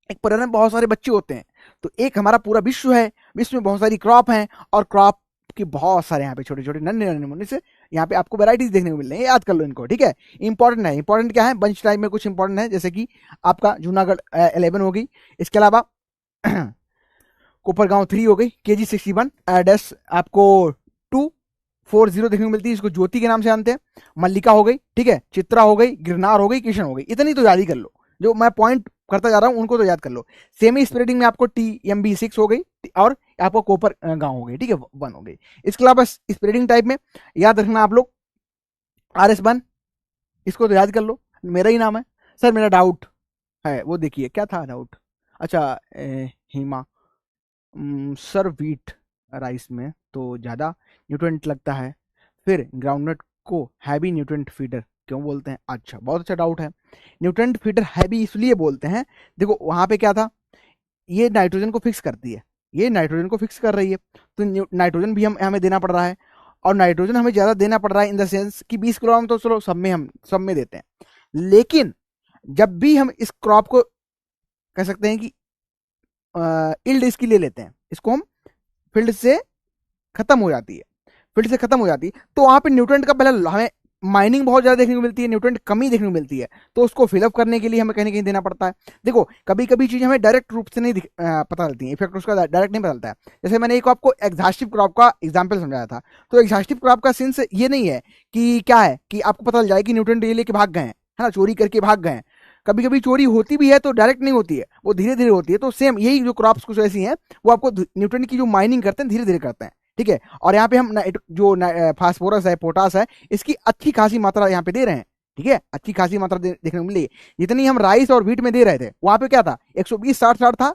एक परिवार में बहुत सारे बच्चे होते हैं, तो एक हमारा पूरा विश्व है, विश्व में बहुत सारी क्रॉप हैं, और क्रॉप के बहुत सारे यहाँ पे छोटे छोटे नन्हे नन्हे मुन्ने से यहाँ पे आपको वैराइटीज देखने को मिल रही है। याद कर लो इनको, ठीक है। इंपॉर्टेंट है, इंपॉर्टेंट क्या है, बंच टाइप में कुछ इंपॉर्टेंट है, जैसे कि आपका जूनागढ़ 11 हो गई। इसके अलावा कोपरगांव 3 हो गई, KG61 डैश आपको 240 देखने को मिलती है, इसको ज्योति के नाम से जानते हैं। मल्लिका हो गई, ठीक है, चित्रा हो गई, गिरनार हो गई, किशन हो गई। इतनी तो याद ही कर लो, जो मैं पॉइंट करता जा रहा हूं उनको तो याद कर लो। सेमी स्प्रेडिंग में आपको TMB6 हो गई, और आपको कोपर गांव हो गई, ठीक है, 1 हो गई। इसके अलावा स्प्रेडिंग टाइप में याद रखना आप लोग RS1, इसको तो याद कर लो, मेरा ही नाम है। सर मेरा डाउट है, वो देखिए क्या था डाउट। अच्छा, हिमा सर वीट राइस में तो ज़्यादा न्यूट्रेंट लगता है, फिर ग्राउंडनट को हैवी न्यूट्रेंट फीडर क्यों बोलते हैं? अच्छा, बहुत अच्छा डाउट है। न्यूट्रेंट फीडर हैवी इसलिए बोलते हैं, देखो वहाँ पे क्या था, ये नाइट्रोजन को फिक्स करती है, ये नाइट्रोजन को फिक्स कर रही है, तो नाइट्रोजन भी हमें देना पड़ रहा है, और नाइट्रोजन हमें ज़्यादा देना पड़ रहा है इन द सेंस कि 20 किलोग्राम तो चलो हम सब में देते हैं, लेकिन जब भी हम इस क्रॉप को कह सकते हैं कि इल्ड इसकी ले लेते हैं, इसको हम फील्ड से खत्म हो जाती है, फील्ड से खत्म हो जाती है, तो वहां पे न्यूट्रेंट का पहले हमें माइनिंग बहुत ज्यादा देखने को मिलती है, न्यूट्रेंट कमी देखने को मिलती है, तो उसको फिलअप करने के लिए हमें कहीं ना कहीं देना पड़ता है। देखो कभी कभी चीज हमें डायरेक्ट रूप से नहीं पता चलती है, इफेक्ट उसका डायरेक्ट नहीं पता चलता है। जैसे मैंने एक आपको एग्जॉस्टिव क्रॉप का एग्जाम्पल समझाया था, तो एग्जॉस्टिव क्रॉप का सेंस ये नहीं है कि क्या है कि आपको पता चल जाए कि न्यूट्रेंट ये लेके भाग गए हैं, है ना, चोरी करके भाग गए हैं। कभी कभी चोरी होती भी है तो डायरेक्ट नहीं होती है, वो धीरे धीरे होती है। तो सेम यही जो क्रॉप्स कुछ ऐसी हैं, वो आपको न्यूट्रेंट की जो माइनिंग करते हैं धीरे धीरे करते हैं, ठीक है। और यहाँ पे हम जो फास्फोरस है, पोटास है, इसकी अच्छी खासी मात्रा यहाँ पे दे रहे हैं, ठीक है, अच्छी खासी मात्रा देखने को मिली। जितनी हम राइस और व्हीट में दे रहे थे, वहां पे क्या था, 120-60-60 था,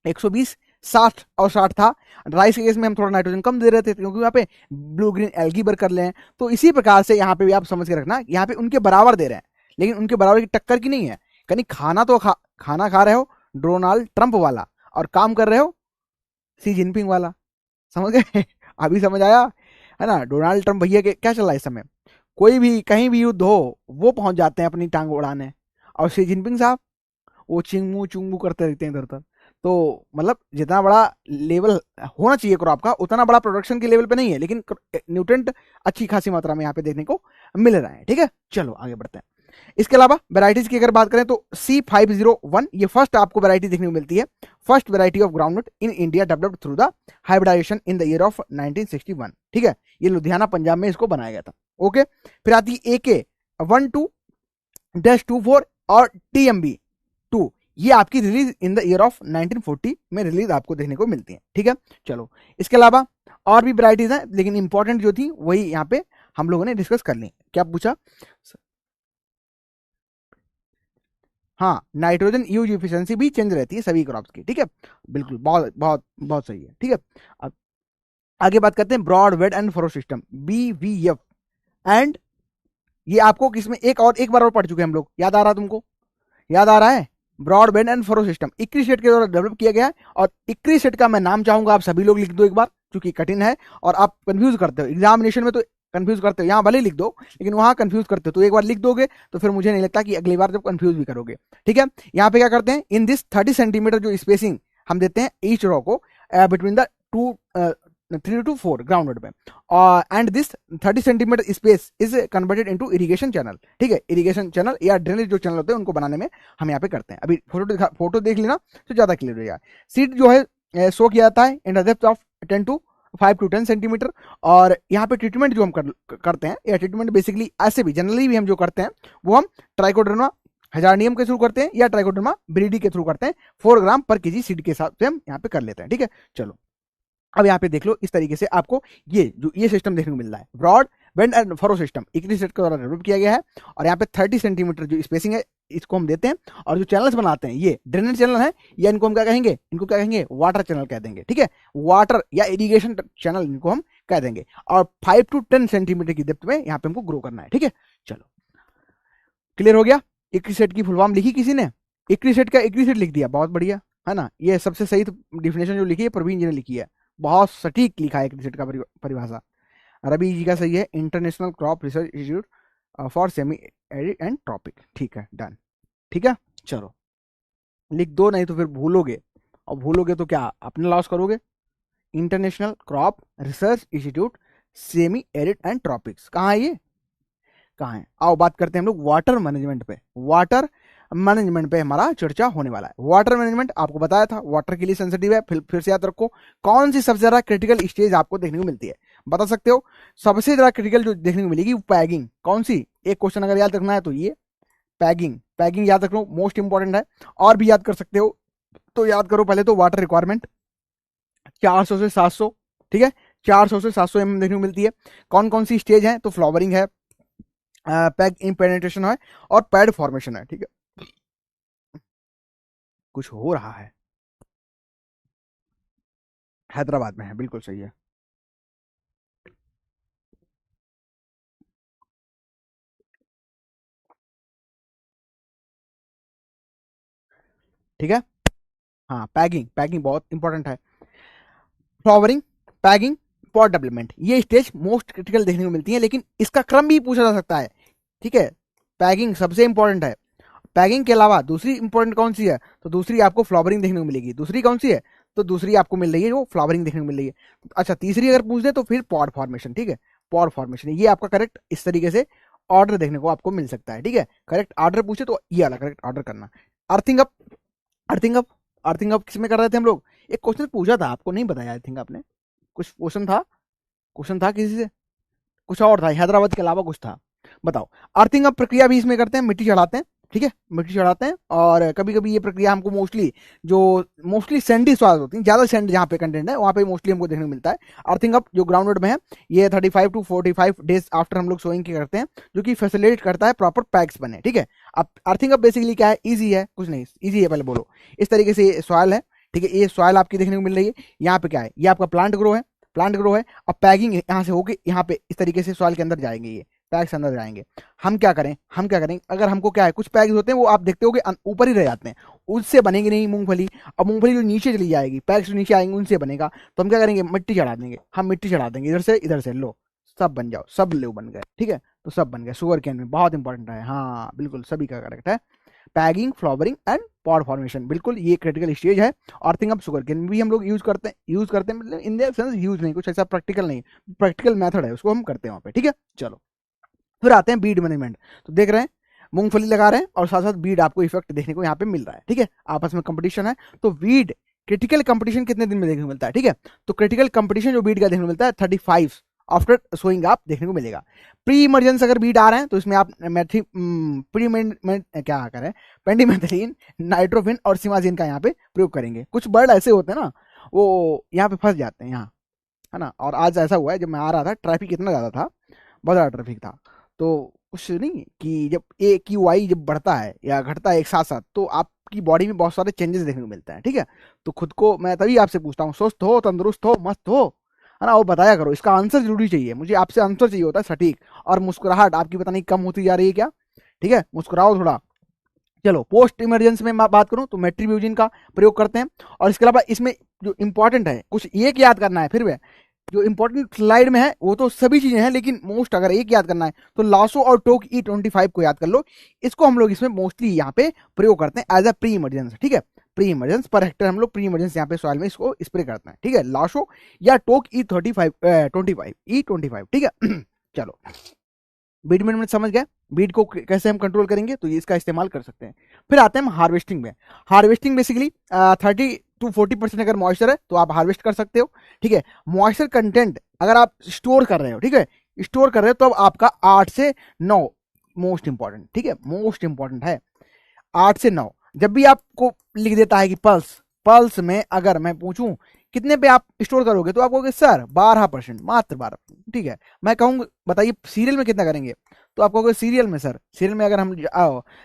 120-60 और 60 था। राइस के केस में हम थोड़ा नाइट्रोजन कम दे रहे थे, क्योंकि यहाँ पे ब्लू ग्रीन एल्गी बर कर ले हैं। तो इसी प्रकार से यहाँ पे भी आप समझ के रखना, यहाँ पे उनके बराबर दे रहे हैं, लेकिन उनके बराबर की टक्कर की नहीं है। कहीं खाना तो खाना खा रहे हो डोनाल्ड ट्रंप वाला, और काम कर रहे हो सी जिनपिंग वाला, समझ गए? अभी समझ आया, है ना। डोनाल्ड ट्रंप भैया के क्या चल रहा है इस समय, कोई भी कहीं भी युद्ध हो वो पहुंच जाते हैं अपनी टांग उड़ाने, और शी जिनपिंग साहब वो चिंगमू चुंगमू करते रहते हैं इधर उधर। तो मतलब जितना बड़ा लेवल होना चाहिए क्रॉप का, उतना बड़ा प्रोडक्शन के लेवल पे नहीं है, लेकिन न्यूट्रेंट अच्छी खासी मात्रा में यहाँ पे देखने को मिल रहा है, ठीक है। चलो आगे बढ़ते हैं। इसके अलावा वेराइटीज की अगर बात करें तो C501 ये फर्स्ट आपको वेराइटी देखने को मिलती है, first variety of groundnut in India developed through the hybridization in the year of 1961, ठीक है। ये लुधियाना पंजाब में इसको बनाया गया था, ओके। फिर आती है AK12-24 और TMB2, ये आपकी release in the year of 1940 में रिलीज आपको देखने को मिलती है, ठीक है। चलो इसके अलावा और भी वेराइटीज हैं, लेकिन इंपॉर्टेंट जो थी वही यहाँ पे हम लोगों ने डिस्कस कर ली। क्या पूछा? हाँ, नाइट्रोजन यूज इफिशियंसी भी चेंज रहती है सभी क्रॉप्स की, ठीक है, बिल्कुल, बहुत बहुत बहुत सही है, ठीक है। अब आगे बात करते हैं broad bed and furrow system, BVF। And ये आपको किसमें एक बार और पढ़ चुके हैं हम लोग, याद आ रहा है तुमको? याद आ रहा है? Broad bed and furrow system ICRISAT के द्वारा डेवलप किया गया है, और इक्री सेट का मैं नाम चाहूंगा आप सभी लोग लिख दो एक बार, क्योंकि कठिन है और आप कंफ्यूज करते हो एग्जामिनेशन में, तो कंफ्यूज करते हो, यहाँ भले लिख दो लेकिन वहां कंफ्यूज करते हो, तो एक बार लिख दोगे तो फिर मुझे नहीं लगता कि अगली बार जब कंफ्यूज भी करोगे, ठीक है। यहाँ पे क्या करते हैं, इन दिस 30 सेंटीमीटर जो स्पेसिंग हम देते हैं ईच रो को बिटवीन द 3 to 4 ग्राउंड में, and this 30 centimetre space is converted into irrigation channel, ठीक है। इरिगेशन चैनल या ड्रेनेज जो चैनल होते हैं उनको बनाने में हम यहाँ पे करते हैं। अभी फोटो देख लेना तो ज्यादा क्लियर हो जाएगा। सीड जो है शो किया जाता है in depth of 5 to 10 centimetre, और यहाँ पे ट्रीटमेंट जो हम करते हैं, या ट्रीटमेंट बेसिकली ऐसे भी जनरली भी हम जो करते हैं वो हम ट्राइकोडर्मा हजारनियम के थ्रू करते हैं, या ट्राइकोडर्मा ब्रीडी के थ्रू करते हैं, 4 ग्राम पर केजी सीड के हिसाब से हम यहाँ पे कर लेते हैं, ठीक है। चलो अब यहाँ पे देख लो, इस तरीके से आपको ये सिस्टम देखने को मिल रहा है, broad bed and furrow system ICRISAT के द्वारा डेवलप किया गया है, और यहाँ पे 30 सेंटीमीटर जो स्पेसिंग है इसको हम देते हैं, और जो चैनल्स बनाते हैं ये ड्रेनेज चैनल है, या इनको हम क्या कहेंगे, इनको क्या कहेंगे, वाटर चैनल कह देंगे, ठीक है, वाटर या इरिगेशन चैनल इनको हम कह देंगे, और 5 to 10 सेंटीमीटर की डेप्थ में यहाँ पे हमको ग्रो करना है, ठीक है। चलो क्लियर हो गया। इक्री सेट की फुल फॉर्म लिखी किसी ने? इक्री सेट का इक्री सेट लिख दिया, बहुत बढ़िया, है ना। ये सबसे सही डिफिनेशन जो लिखी है प्रवीण जी ने लिखी है, बहुत सटीक लिखा है इक्री सेट का परिभाषा। रवि जी का सही है, international crop research institute for semi arid and tropic. ठीक है, डन। ठीक है, चलो लिख दो, नहीं तो फिर भूलोगे, और भूलोगे तो क्या अपने लॉस करोगे। International crop research institute semi arid and tropics, कहाँ है ये, कहाँ है। आओ बात करते हैं हम लोग वाटर मैनेजमेंट पे। वाटर मैनेजमेंट पे हमारा चर्चा होने वाला है। वाटर मैनेजमेंट आपको बताया था वाटर के लिए सेंसिटिव है। फिर से याद रखो, कौन सी सबसे ज्यादा क्रिटिकल स्टेज आपको देखने को मिलती है, बता सकते हो। सबसे ज्यादा क्रिटिकल जो देखने को मिलेगी वो पैगिंग। कौन सी, एक क्वेश्चन अगर याद रखना है तो ये पैगिंग, पैगिंग याद रख लो, मोस्ट इंपॉर्टेंट है। और भी याद कर सकते हो तो याद करो। पहले तो वाटर रिक्वायरमेंट 400 से 700, ठीक है, 400 से 700 mm देखने को मिलती है। कौन कौन सी स्टेज है, तो फ्लावरिंग है, पैग इम्पेनेट्रेशन है, और पैड फॉर्मेशन है। ठीक है, कुछ हो रहा है, हैदराबाद में है, बिल्कुल सही है। ठीक है, हाँ पैगिंग, पैगिंग बहुत इंपॉर्टेंट है। फ्लावरिंग, पैगिंग, पॉट डेवलपमेंट, ये स्टेज मोस्ट क्रिटिकल देखने को मिलती है, लेकिन इसका क्रम भी पूछा जा सकता है। ठीक है, पैगिंग सबसे इंपॉर्टेंट है। पैगिंग के अलावा दूसरी इंपॉर्टेंट कौन सी है, तो दूसरी आपको फ्लावरिंग देखने को मिलेगी। दूसरी कौन सी है, तो दूसरी आपको मिल रही है जो फ्लावरिंग देखने को मिल रही है। अच्छा, तीसरी अगर पूछ दे तो फिर पॉड फॉर्मेशन। ठीक है, पॉड फॉर्मेशन, ये आपका करेक्ट इस तरीके से ऑर्डर देखने को आपको मिल सकता है। ठीक है, करेक्ट ऑर्डर पूछे तो ये वाला करेक्ट ऑर्डर करना। Earthing up, earthing up, earthing up किसमें कर रहे थे हम लोग, एक क्वेश्चन पूछा था आपको, नहीं बताया आई थिंक आपने, कुछ क्वेश्चन था, क्वेश्चन था किसी से, कुछ और था हैदराबाद के अलावा कुछ था, बताओ। अर्थिंग अप प्रक्रिया भी इसमें करते हैं, मिट्टी चढ़ाते हैं। ठीक है, मिट्टी चढ़ाते हैं, और कभी कभी ये प्रक्रिया हमको मोस्टली जो मोस्टली सैंडी सॉइल होती है, ज्यादा सैंड जहाँ पे कंटेंट है वहाँ पे मोस्टली हमको देखने को मिलता है। अर्थिंग अप जो ग्राउंड में है, ये 35 to 45 डेज आफ्टर हम लोग सोइंग के करते हैं, जो कि फैसिलिटेट करता है प्रॉपर पैक्स बने। ठीक है, अब अर्थिंग अप बेसिकली क्या है, ईजी है, कुछ नहीं ईजी है, पहले बोलो। इस तरीके से सॉइल है, ठीक है, ये सॉइल आपकी देखने को मिल रही है। यहाँ पे क्या है, ये आपका प्लांट ग्रो है, प्लांट ग्रो है, और पैगिंग यहाँ से होके यहाँ पे इस तरीके से सॉइल के अंदर जाएंगे, ये पैक्स अंदर जाएंगे। हम क्या करें, हम क्या करें, अगर हमको क्या है, कुछ पैक्स होते हैं वो आप देखते हो कि ऊपर ही रह जाते हैं, उससे बनेंगे नहीं मूंगफली। अब मूंगफली जो नीचे चली जाएगी, पैक्स जो नीचे आएंगे उनसे बनेगा, तो हम क्या करेंगे, मिट्टी चढ़ा देंगे, हम मिट्टी चढ़ा देंगे इधर से लो, सब बन जाओ, सब लो बन गए। ठीक है, तो सब बन गए। शुगर कैन में बहुत इंपॉर्टेंट है, हाँ बिल्कुल सभी का करेक्ट है। Paging, flowering and pod formation, बिल्कुल ये क्रिटिकल स्टेज है। और थिंग अब शुगर केन भी हम लोग यूज करते हैं, मतलब इन द सेंस यूज नहीं, कुछ ऐसा प्रैक्टिकल नहीं, प्रैक्टिकल मेथड है, उसको हम करते हैं वहाँ पे। ठीक है, चलो फिर आते हैं बीड मैनेजमेंट। तो देख रहे हैं मूंगफली लगा रहे हैं और साथ साथ बीड आपको इफेक्ट देखने को यहाँ पे मिल रहा है। ठीक है, आपस में कंपटीशन है, तो बीड क्रिटिकल कंपटीशन कितने दिन में देखने को मिलता है। ठीक है, तो क्रिटिकल कंपटीशन जो बीड का देखने को मिलता है 35 आफ्टर सोइंग आप देखने को मिलेगा। प्री इमरजेंस अगर बीड आ रहे हैं तो इसमें आप क्या करें, पेंडिमेथलिन, नाइट्रोफिन और सिमाजिन का यहाँ पे प्रयोग करेंगे। कुछ बर्ड ऐसे होते हैं ना, वो यहाँ पे फंस जाते हैं यहाँ, है ना। और आज ऐसा हुआ है, जब मैं आ रहा था ट्रैफिक इतना ज्यादा था, बहुत ज्यादा ट्रैफिक था, तो कुछ नहीं कि जब ए क्यू आई जब बढ़ता है या घटता है एक साथ साथ, तो आपकी बॉडी में बहुत सारे चेंजेस देखने को मिलते हैं। ठीक है, तो खुद को मैं तभी आपसे पूछता हूँ, स्वस्थ हो, तंदुरुस्त हो, मस्त हो, है ना, वो बताया करो। इसका आंसर जरूरी चाहिए, मुझे आपसे आंसर चाहिए होता है सटीक। और मुस्कुराहट आपकी पता नहीं कम होती जा रही है क्या, ठीक है, मुस्कुराओ थोड़ा। चलो पोस्ट इमरजेंसी में मैं बात करूं तो मेट्रीब्यूजिन का प्रयोग करते हैं। और इसके अलावा इसमें जो इंपॉर्टेंट है, कुछ एक याद करना है, फिर भी जो इंपॉर्टेंट स्लाइड में है वो तो सभी चीजें हैं, लेकिन मोस्ट अगर एक याद करना है तो लासो और टोक E25 को याद कर लो। इसको हम लोग इसमें मोस्टली यहाँ पे प्रयोग करते हैं एज अ प्री इमरजेंस। ठीक है, प्री इमरजेंस पर हेक्टर हम लोग प्री इमरजेंस यहाँ पे सॉइल में इसको स्प्रे करते हैं। ठीक है, लासो या टोक E25, ठीक है। चलो बीड मैनेजमेंट समझ गए, बीड को कैसे हम कंट्रोल करेंगे, तो ये इसका इस्तेमाल कर सकते हैं। फिर आते हैं हम हार्वेस्टिंग में। हार्वेस्टिंग बेसिकली 30 to 40% अगर मॉइस्चर है तो आप हार्वेस्ट कर सकते हो। ठीक है, मॉइस्चर कंटेंट अगर आप स्टोर कर रहे हो, ठीक है, स्टोर कर रहे हो, तो अब आपका 8 से 9 मोस्ट इंपॉर्टेंट, ठीक है, मोस्ट इंपॉर्टेंट है 8 से 9। जब भी आपको लिख देता है कि पल्स, पल्स में अगर मैं पूछूं कितने पे आप स्टोर करोगे, तो आप कहोगे सर 12%, मात्र 12%। ठीक है, मैं कहूँगा बताइए सीरियल में कितना करेंगे, तो आप कहोगे सीरियल में सर, सीरियल में अगर हम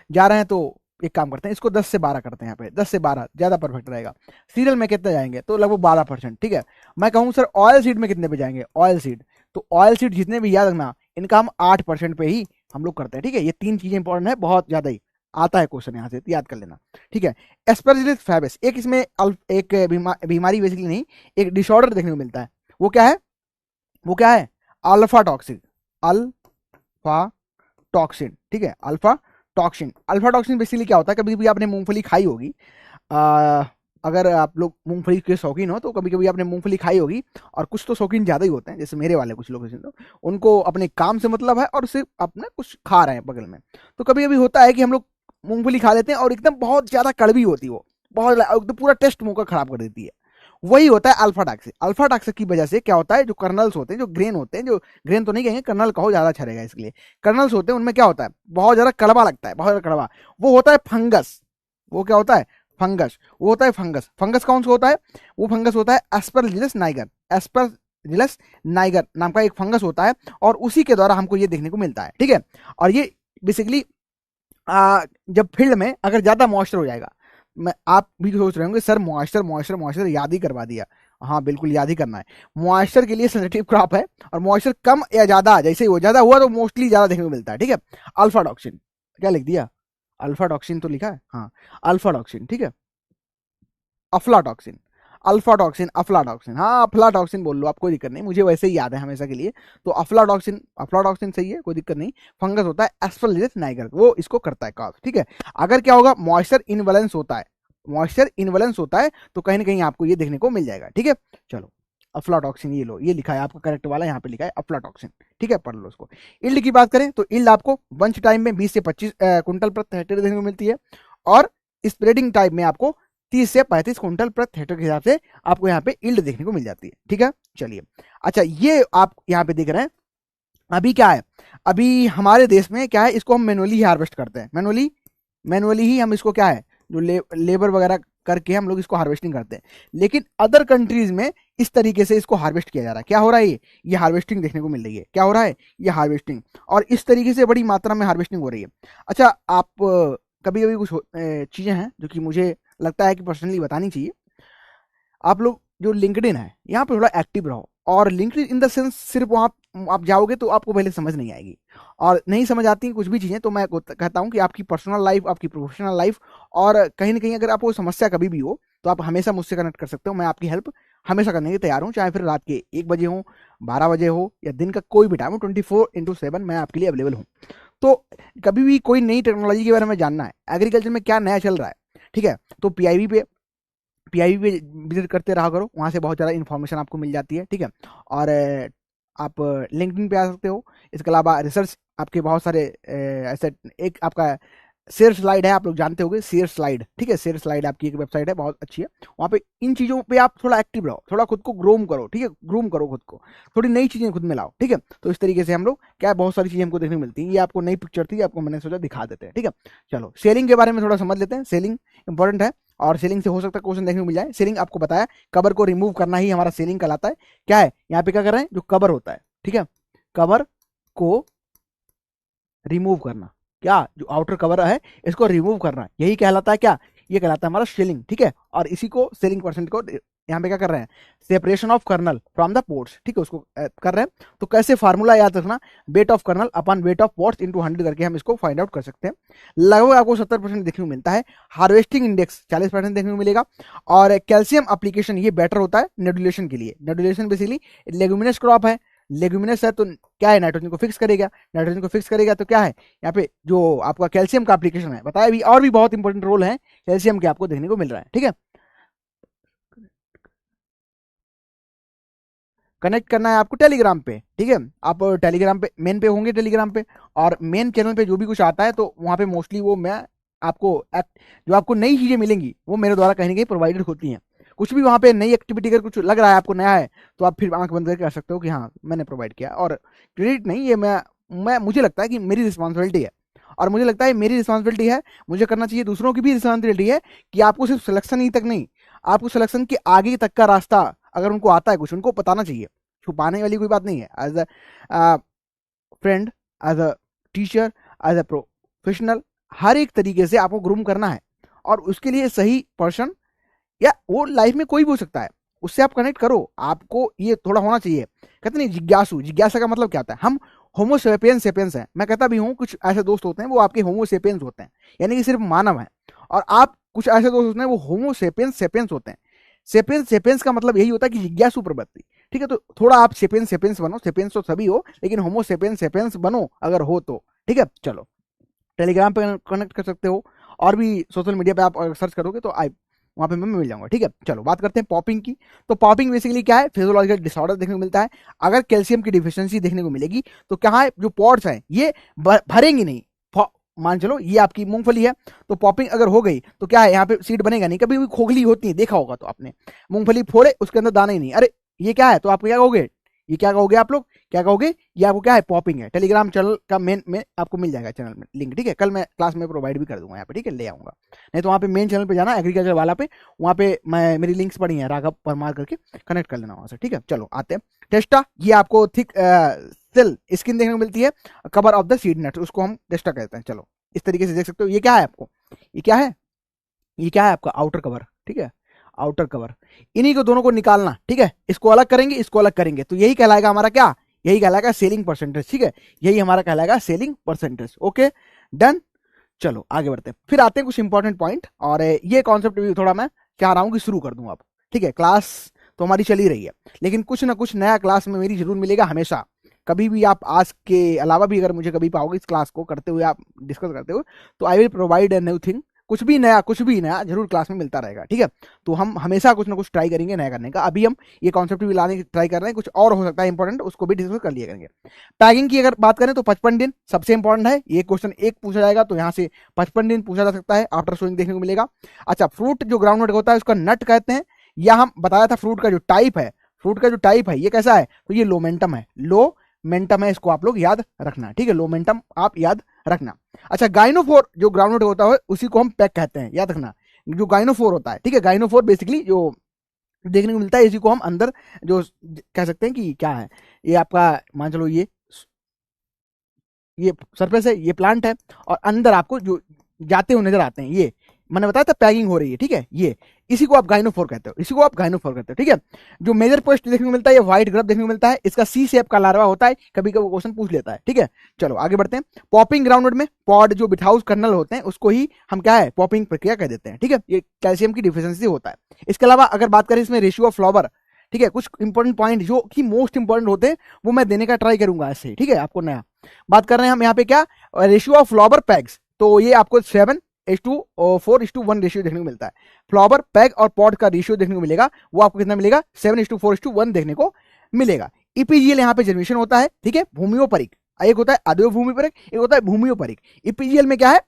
जा रहे हैं तो एक काम करते हैं, इसको 10 से 12 करते हैं, यहाँ पे 10 से 12 ज्यादा परफेक्ट रहेगा। सीरियल में कितने जाएंगे, तो लगभग 12%। ठीक है, मैं कहूँ सर ऑयल सीड में कितने पे जाएंगे, ऑयल सीड, तो ऑयल सीड जितने भी याद रखना, इनका हम 8% पे ही हम लोग करते हैं। ठीक है, ये 3 चीजें इंपॉर्टेंट है, बहुत ज्यादा ही आता है क्वेश्चन यहाँ से, याद कर लेना। ठीक है, एस्परजिलस फैबेस एक इसमें एक बीमारी बेसिकली नहीं, एक डिसऑर्डर देखने को मिलता है। वो क्या है, वो क्या है, अल्फा टॉक्सिक, अल्फा टॉक्सिन, ठीक है, alpha toxin. Alpha toxin basically क्या होता है, कभी कभी आपने मूंगफली खाई होगी, अगर आप लोग मूंगफली के शौकीन हो तो कभी कभी आपने मूंगफली खाई होगी, और कुछ तो शौकीन ज़्यादा ही होते हैं, जैसे मेरे वाले कुछ लोग तो उनको अपने काम से मतलब है और सिर्फ अपना कुछ खा रहे हैं बगल में। तो कभी कभी होता है कि हम लोग मूंगफली खा लेते हैं और एकदम बहुत ज़्यादा कड़वी होती है वो, बहुत एकदम पूरा टेस्ट मुंह का खराब कर देती है। वही होता है अल्फा टॉक्सिन। अल्फा टॉक्सिन की वजह से क्या होता है, जो कर्नल्स होते हैं, जो ग्रेन होते हैं, जो ग्रेन तो नहीं कहेंगे, कर्नल कहो ज़्यादा अच्छा रहेगा इसके लिए, कर्नल्स होते हैं, उनमें क्या होता है, बहुत ज़्यादा कड़वा लगता है, बहुत ज़्यादा कड़वा। वो होता है फंगस। वो क्या होता है, फंगस। वो होता है फंगस। फंगस कौन सा होता है, वो फंगस होता है एस्परजिलस नाइगर। एस्परजिलस नाइगर नाम का एक फंगस होता है, और उसी के द्वारा हमको ये देखने को मिलता है, ठीक है। और ये बेसिकली जब फील्ड में अगर ज़्यादा मॉइस्चर हो जाएगा, मैं आप भी सोच रहे होंगे सर मॉइस्चर मॉइस्चर मॉइस्चर याद ही करवा दिया। हाँ बिल्कुल याद ही करना है। मॉइस्चर के लिए सेंसिटिव क्रॉप है, और मॉइस्चर कम या ज़्यादा, जैसे ही वो ज़्यादा हुआ तो मोस्टली ज़्यादा देखने को मिलता है, ठीक है। अल्फा टॉक्सिन, क्या लिख दिया, अल्फा टॉक्सिन तो लिखा है, हाँ अल्फा टॉक्सिन, ठीक है। अफ्लाटॉक्सिन, अल्फाटॉक्सिन, अफ्लाटॉक्सिन, हाँ अफ्लाटॉक्सिन बोल लो आप, कोई दिक्कत नहीं, मुझे वैसे ही याद है हमेशा के लिए। तो अफ्लाटॉक्सिन, अफ्लाटॉक्सिन सही है, कोई दिक्कत नहीं। फंगस होता है एस्परजिलस नाइगर, वो इसको करता है कॉज, ठीक है। अगर क्या होगा, मॉइस्चर इनवैलेंस होता है, मॉइस्चर इनवैलेंस होता है तो कहीं ना कहीं आपको ये देखने को मिल जाएगा, ठीक है। चलो अफ्लाटॉक्सिन, ये लो, ये लिखा है आपका करेक्ट वाला, यहाँ पे लिखा है अफ्लाटॉक्सिन, ठीक है, पढ़ लो उसको। इल्ड की बात करें तो इल्ड आपको बंच टाइम में 20 से 25 कुंटल प्रति हेक्टेयर देखने को मिलती है, और स्प्रेडिंग टाइप में आपको 30 से 35 कुंटल प्रति हेक्टेयर के हिसाब से आपको यहाँ पे इल्ड देखने को मिल जाती है, ठीक है। चलिए, अच्छा ये आप यहाँ पे देख रहे हैं, अभी क्या है, अभी हमारे देश में क्या है, इसको हम मैनुअली ही हार्वेस्ट करते हैं, मैनुअली ही हम इसको क्या है, जो लेबर वगैरह करके हम लोग इसको हार्वेस्टिंग करते हैं। लेकिन अदर कंट्रीज में इस तरीके से इसको हार्वेस्ट किया जा रहा है। क्या हो रहा है, ये हार्वेस्टिंग देखने को मिल रही है। क्या हो रहा है, ये हार्वेस्टिंग, और इस तरीके से बड़ी मात्रा में हार्वेस्टिंग हो रही है। अच्छा, आप कभी कभी कुछ चीज़ें हैं जो कि मुझे लगता है कि पर्सनली बतानी चाहिए। आप लोग जो लिंक्डइन है, यहाँ पे थोड़ा एक्टिव रहो, और लिंक्डइन इन द सेंस सिर्फ वहाँ आप जाओगे तो आपको पहले समझ नहीं आएगी, और नहीं समझ आती कुछ भी चीज़ें, तो मैं कहता हूँ कि आपकी पर्सनल लाइफ, आपकी प्रोफेशनल लाइफ, और कहीं ना कहीं अगर आपको समस्या कभी भी हो तो आप हमेशा मुझसे कनेक्ट कर सकते हो। मैं आपकी हेल्प हमेशा करने के तैयार हूँ, चाहे फिर रात के 1 बजे हो, 12 बजे हो, या दिन का कोई भी टाइम हो, 24/7 मैं आपके लिए अवेलेबल हूँ। तो कभी भी कोई नई टेक्नोलॉजी के बारे में जानना है, एग्रीकल्चर में क्या नया चल रहा है, ठीक है, तो पीआईबी पे विजिट करते रहा करो, वहाँ से बहुत ज़्यादा इन्फॉर्मेशन आपको मिल जाती है, ठीक है। और आप लिंक्डइन पे आ सकते हो। इसके अलावा रिसर्च आपके बहुत सारे ऐसे, एक आपका शेयर स्लाइड है, आप लोग जानते होंगे शेयर स्लाइड, ठीक है, शेयर स्लाइड आपकी एक वेबसाइट है, बहुत अच्छी है। वहाँ पे इन चीज़ों पे आप थोड़ा एक्टिव रहो, थोड़ा खुद को ग्रूम करो, ठीक है, ग्रूम करो खुद को, थोड़ी नई चीज़ें खुद में लाओ, ठीक है। तो इस तरीके से हम लोग क्या, बहुत सारी चीज़ें हमको देखने को मिलती हैं। ये आपको नई पिक्चर थी, आपको मैंने सोचा दिखा देते हैं, ठीक है। चलो सेलिंग के बारे में थोड़ा समझ लेते हैं। सेलिंग इंपॉर्टेंट है, और सेलिंग से हो सकता है क्वेश्चन देखने को मिल जाए। सेलिंग आपको बताया, कवर को रिमूव करना ही हमारा सेलिंग कहलाता है। क्या है, यहाँ पे क्या कर रहे हैं, जो कवर होता है, ठीक है, कवर को रिमूव करना, क्या जो आउटर कवर है इसको रिमूव करना, यही कहलाता है क्या, ये कहलाता है हमारा सेलिंग, ठीक है। और इसी को सेलिंग परसेंट को यहाँ पे क्या कर रहे हैं, separation of kernel from the pods, ठीक है, उसको कर रहे हैं। तो कैसे फार्मूला याद रखना, weight of kernel upon weight of pods into 100 करके हम इसको फाइंड आउट कर सकते हैं। लगभग आपको 70% देखने को मिलता है। हार्वेस्टिंग इंडेक्स 40% देखने को मिलेगा। और कैल्शियम एप्लीकेशन ये बेटर होता है नेडुलेशन के लिए। नेडुलेशन बेसिकली लेगुमिनस क्रॉप है, लेगुमिनस है, तो क्या है, नाइट्रोजन को फिक्स करेगा, नाइट्रोजन को फिक्स करेगा तो क्या है, यहाँ पे जो आपका कैल्शियम का एप्लीकेशन है बताया भी, और भी बहुत इंपॉर्टेंट रोल है कैल्शियम के आपको देखने को मिल रहा है, ठीक है। कनेक्ट करना है आपको टेलीग्राम पे, ठीक है। आप टेलीग्राम पे, मेन पे होंगे टेलीग्राम पे, और मेन चैनल पे जो भी कुछ आता है तो वहाँ पे मोस्टली वो मैं आपको जो आपको नई चीज़ें मिलेंगी वो मेरे द्वारा कहीं ना कहीं प्रोवाइडेड होती हैं। कुछ भी वहाँ पे नई एक्टिविटी अगर कुछ लग रहा है आपको नया है, तो आप फिर आंख बंद करके कर सकते हो कि हाँ मैंने प्रोवाइड किया। और क्रेडिट नहीं, ये मैं मुझे लगता है कि मेरी रिस्पॉन्सिबिलिटी है, और मुझे लगता है मेरी रिस्पॉन्सिबिलिटी है, मुझे करना चाहिए, दूसरों की भी रिस्पॉन्सिबिलिटी है कि आपको सिर्फ सिलेक्शन ही तक नहीं, आपको सिलेक्शन के आगे तक का रास्ता अगर उनको आता है कुछ, उनको बताना चाहिए। छुपाने वाली कोई बात नहीं है। As a friend, as a teacher, as a professional, हर एक तरीके से आपको ग्रूम करना है, और उसके लिए सही पर्सन, या वो लाइफ में कोई भी हो सकता है, उससे आप कनेक्ट करो। आपको ये थोड़ा होना चाहिए, कहते नहीं जिज्ञासु, जिज्ञासा का मतलब क्या होता है, हम होमो सेपियंस सेपियंस हैं। मैं कहता भी हूँ कुछ ऐसे दोस्त होते हैं वो आपके होमो सेपियंस होते हैं, यानी कि सिर्फ मानव हैं। और आप कुछ ऐसे दोस्त होते हैं वो होमो सेपियंस सेपियंस होते हैं। सेपियंस सेपियंस का मतलब यही होता है कि जिज्ञासु प्रवृत्ति, ठीक है। तो थोड़ा आप सेपियंस सेपियंस बनो, सेपियंस तो सभी हो लेकिन होमो सेपियंस सेपियंस बनो अगर हो तो, ठीक है। चलो, टेलीग्राम पे कनेक्ट कर सकते हो, और भी सोशल मीडिया पे आप अगर सर्च करोगे तो आई वहाँ पे मैं मिल जाऊंगा। ठीक है, चलो बात करते हैं पॉपिंग की। तो पॉपिंग बेसिकली क्या है, फिजियोलॉजिकल डिसऑर्डर देखने को मिलता है। अगर कैल्शियम की डिफिशियंसी देखने को मिलेगी तो क्या है, जो पॉड्स हैं ये भरेंगी नहीं। मान चलो ये आपकी मूंगफली है, तो पॉपिंग अगर हो गई तो क्या है, यहाँ पे सीड बनेगा नहीं। कभी भी खोखली होती है, देखा होगा तो आपने, मूंगफली फोड़े उसके अंदर दाना ही नहीं, अरे ये क्या है, तो आप क्या कहोगे, ये क्या कहोगे आप लोग, क्या कहोगे, ये आपको क्या है, पॉपिंग है। टेलीग्राम चैनल का मेन में आपको मिल जाएगा, चैनल में लिंक। ठीक है, कल मैं क्लास में प्रोवाइड भी कर दूंगा यहाँ पे, ठीक है, ले आऊंगा। नहीं तो वहाँ पे मेन चैनल पे जाना, एग्रीकल्चर वाला पे, वहाँ पे मैं मेरी लिंक्स पड़ी हैं, राघव परमार करके, कनेक्ट कर लेना वहाँ से। ठीक है, चलो आते हैं। टेस्टा, ये आपको थिक सेल स्किन देखने को मिलती है, कवर ऑफ द सीड नट, उसको हम टेस्टा कहते हैं। चलो इस तरीके से देख सकते हो। ये क्या है आपको, ये क्या है, ये क्या है आपका आउटर कवर। ठीक है, आउटर कवर, इन्हीं को दोनों को निकालना। ठीक है, इसको अलग करेंगे, इसको अलग करेंगे, तो यही कहलाएगा हमारा क्या, यही कहलाएगा सेलिंग परसेंटेज। ठीक है, यही हमारा कहलाएगा सेलिंग परसेंटेज। Okay, done. चलो आगे बढ़ते हैं, फिर आते हैं कुछ इंपॉर्टेंट पॉइंट, और ये कॉन्सेप्ट भी थोड़ा मैं चाह रहा हूं कि शुरू कर दूं अब। ठीक है, क्लास तो हमारी चली रही है, लेकिन कुछ ना कुछ नया क्लास में मेरी जरूर मिलेगा हमेशा। कभी भी आप आज के अलावा भी अगर मुझे कभी पाओगे इस क्लास को करते हुए, आप डिस्कस करते हुए, तो I will provide a new thing. कुछ भी नया जरूर क्लास में मिलता रहेगा। ठीक है, तो हम हमेशा कुछ ना कुछ ट्राई करेंगे नया करने का। अभी हम ये कॉन्सेप्ट भी लाने की ट्राई कर रहे हैं, कुछ और हो सकता है इंपॉर्टेंट, उसको भी डिस्कस कर लिया करेंगे। टैगिंग की अगर बात करें तो 55 दिन सबसे इंपॉर्टेंट है। ये क्वेश्चन एक पूछा जाएगा, तो यहाँ से 55 दिन पूछा जा सकता है, आफ्टर सोइंग देखने को मिलेगा। अच्छा, फ्रूट जो ग्राउंड नट होता है उसका नट कहते हैं, या हम बताया था फ्रूट का जो टाइप है, फ्रूट का जो टाइप है ये कैसा है, तो ये लोमेंटम है, लोमेंटम है, इसको आप लोग याद रखना। ठीक है, लोमेंटम आप याद रखना। अच्छा, गाइनोफोर जो ग्राउंड होता है उसी को हम पैक कहते हैं, याद रखना, जो गाइनोफोर होता है। ठीक है, गाइनोफोर बेसिकली जो देखने को मिलता है, इसी को हम अंदर जो कह सकते हैं कि क्या है, ये आपका मान चलो ये सरफेस है, ये प्लांट है, और अंदर आपको जो जाते हुए नजर आते हैं, ये मैंने बताया था पैकिंग हो रही है। ठीक है, ये इसी को आप गाइनोफोर कहते हो, इसी को आप गाइनोफोर कहते हो। ठीक है, जो मेजर पोस्ट देखने को मिलता है, ये व्हाइट ग्रब देखने को मिलता है, इसका सी शेप का लार्वा होता है, कभी कभी क्वेश्चन पूछ लेता है। ठीक है, चलो आगे बढ़ते हैं। पॉपिंग ग्राउंड में पॉड जो बिटहाउस कर्नल होते हैं उसको ही हम क्या है, पॉपिंग प्रक्रिया कह देते हैं। ठीक है, ये कैल्शियम की डिफिशियंसी होता है। इसके अलावा अगर बात करें इसमें रेशियो ऑफ फ्लावर, ठीक है, कुछ इंपॉर्टेंट पॉइंट जो कि मोस्ट इंपॉर्टेंट होते हैं वो मैं देने का ट्राई करूंगा ऐसे। ठीक है, आपको नया बात कर रहे हैं हम यहाँ पे क्या, रेशियो ऑफ फ्लावर पैग्स, तो ये आपको 7:4:1 रेशियो देखने को मिलता है। फ्लावर पैग और पॉड का रेशियो देखने को मिलेगा, वो आपको कितना मिलेगा, 7:4:1 देखने को मिलेगा। इपीजीएल यहाँ पे जनरेशन होता है। ठीक है, भूमियोपरिक, एक होता है अद्वैय भूमिपरिक, एक होता है भूमियोपरिक। इपीजीएल में क्या है,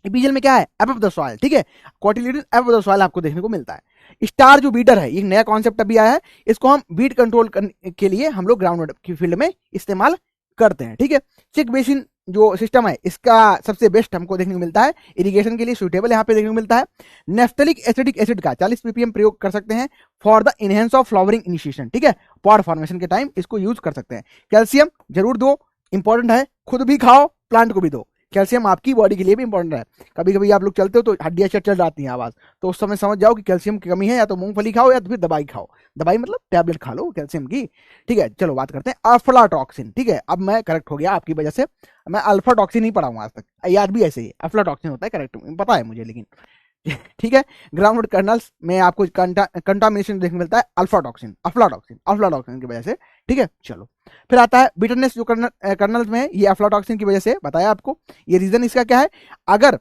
इपीजीएल में क्या है, एबव द सॉइल। ठीक है, क्वार्टिलिडन एबव द सॉइल आपको देखने को मिलता है। स्टार जो बीटर है, ये नया कॉन्सेप्ट अभी आया है, इसको हम बीट कंट्रोल के लिए हम लोग ग्राउंड की फील्ड में इस्तेमाल करते हैं। ठीक है, चेक बेसिन जो सिस्टम है इसका सबसे बेस्ट हमको देखने को मिलता है, इरिगेशन के लिए सुटेबल यहाँ पे देखने को मिलता है। नेफ्थलिक एसिडिक एसिड का 40 ppm प्रयोग कर सकते हैं for the enhance of flowering initiation. ठीक है, पॉड फॉर्मेशन के टाइम इसको यूज कर सकते हैं। कैल्शियम जरूर दो, इंपॉर्टेंट है, खुद भी खाओ, प्लांट को भी दो। कैल्शियम आपकी बॉडी के लिए भी इंपॉर्टेंट है। कभी कभी आप लोग चलते हो तो हड्डियां चल जाती हैं आवाज, तो उस समय समझ जाओ कि कैल्शियम की कमी है, या तो मूंगफली खाओ या तो फिर दवाई खाओ। दवाई मतलब टैबलेट खा लो कैल्शियम की। ठीक है, चलो बात करते हैं अफ्लाटॉक्सिन। ठीक है, अब मैं करेक्ट हो गया आपकी वजह से, मैं अल्फाटॉक्सिन नहीं पढ़ा हूँ आज तक, याद भी ऐसे ही अफ्लाटॉक्सिन होता है, करेक्ट पता है मुझे, लेकिन ठीक है। ग्राउंड कर्नल्स में आपको कंटामिनेशन देखने मिलता है अल्फाटॉक्सिन, अफ्लाटॉक्सिन, अफ्लाटॉक्सिन की वजह से। ठीक है, चलो फिर आता है बिटरनेस जो कर्नल्स में है, ये अफ्लाटॉक्सिन की वजह से बताया आपको। ये रीजन इसका क्या है, अगर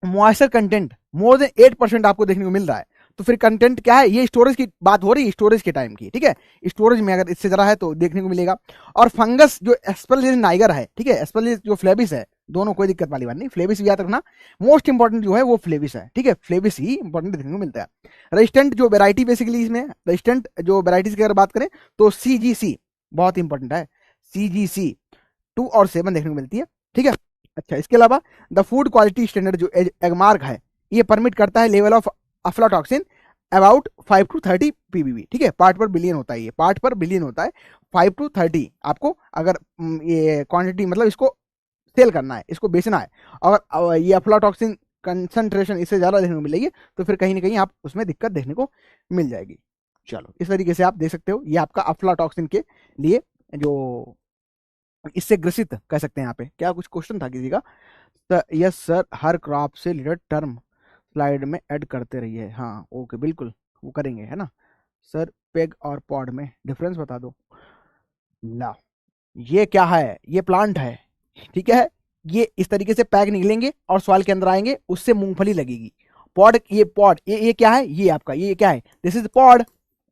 मॉइस्चर कंटेंट मोर देन 8% आपको देखने को मिल रहा है, तो फिर कंटेंट क्या है, ये स्टोरेज की बात हो रही है, स्टोरेज के टाइम की। ठीक है, स्टोरेज में अगर इससे जरा है तो देखने को मिलेगा। और फंगस जो एस्परजिलस नाइगर है, ठीक है, एस्परजिलस जो फ्लेबिस है, दोनों कोई दिक्कत वाली बात नहीं, फ्लेबिस भी याद रखना। मोस्ट इंपॉर्टेंट जो है वो फ्लेबिस है। ठीक है, फ्लेबिस ही इंपॉर्टेंट देखने को मिलता है। रेजिस्टेंट जो वेराइटी बेसिकली इसमें, रेजिस्टेंट जो वेराइटीज की अगर बात करें तो सीजीसी बहुत इंपॉर्टेंट है, सीजीसी 2 और 7 देखने को मिलती है। ठीक है, अच्छा इसके अलावा द फूड क्वालिटी स्टैंडर्ड जो एगमार्क है, ये परमिट करता है level of aflatoxin about 5 to 30 पीबीबी। ठीक है, पार्ट पर बिलियन होता है, ये पार्ट पर बिलियन होता है, 5 to 30 आपको अगर ये क्वांटिटी मतलब इसको सेल करना है, इसको बेचना है, और ये अफ्लाटॉक्सिन कंसंट्रेशन इससे ज़्यादा देखने को मिलेगी, तो फिर कहीं ना कहीं आप उसमें दिक्कत देखने को मिल जाएगी। चलो इस तरीके से आप देख सकते हो, ये आपका अफ्लाटॉक्सिन के लिए जो इससे ग्रसित कह सकते हैं। यहाँ पे क्या कुछ क्वेश्चन था किसी का, तो यस सर, हर क्रॉप से रिलेटेड टर्म स्लाइड में ऐड करते रहिए। हाँ ओके, बिल्कुल वो करेंगे, है ना सर। पेग और पॉड में डिफरेंस बता दो। ला, ये क्या है, ये प्लांट है, ठीक है, ये इस तरीके से पैक निकलेंगे और सॉइल के अंदर आएंगे, उससे मूंगफली लगेगी। पॉड, ये पॉड, ये क्या है, ये आपका ये क्या है, दिस इज पॉड।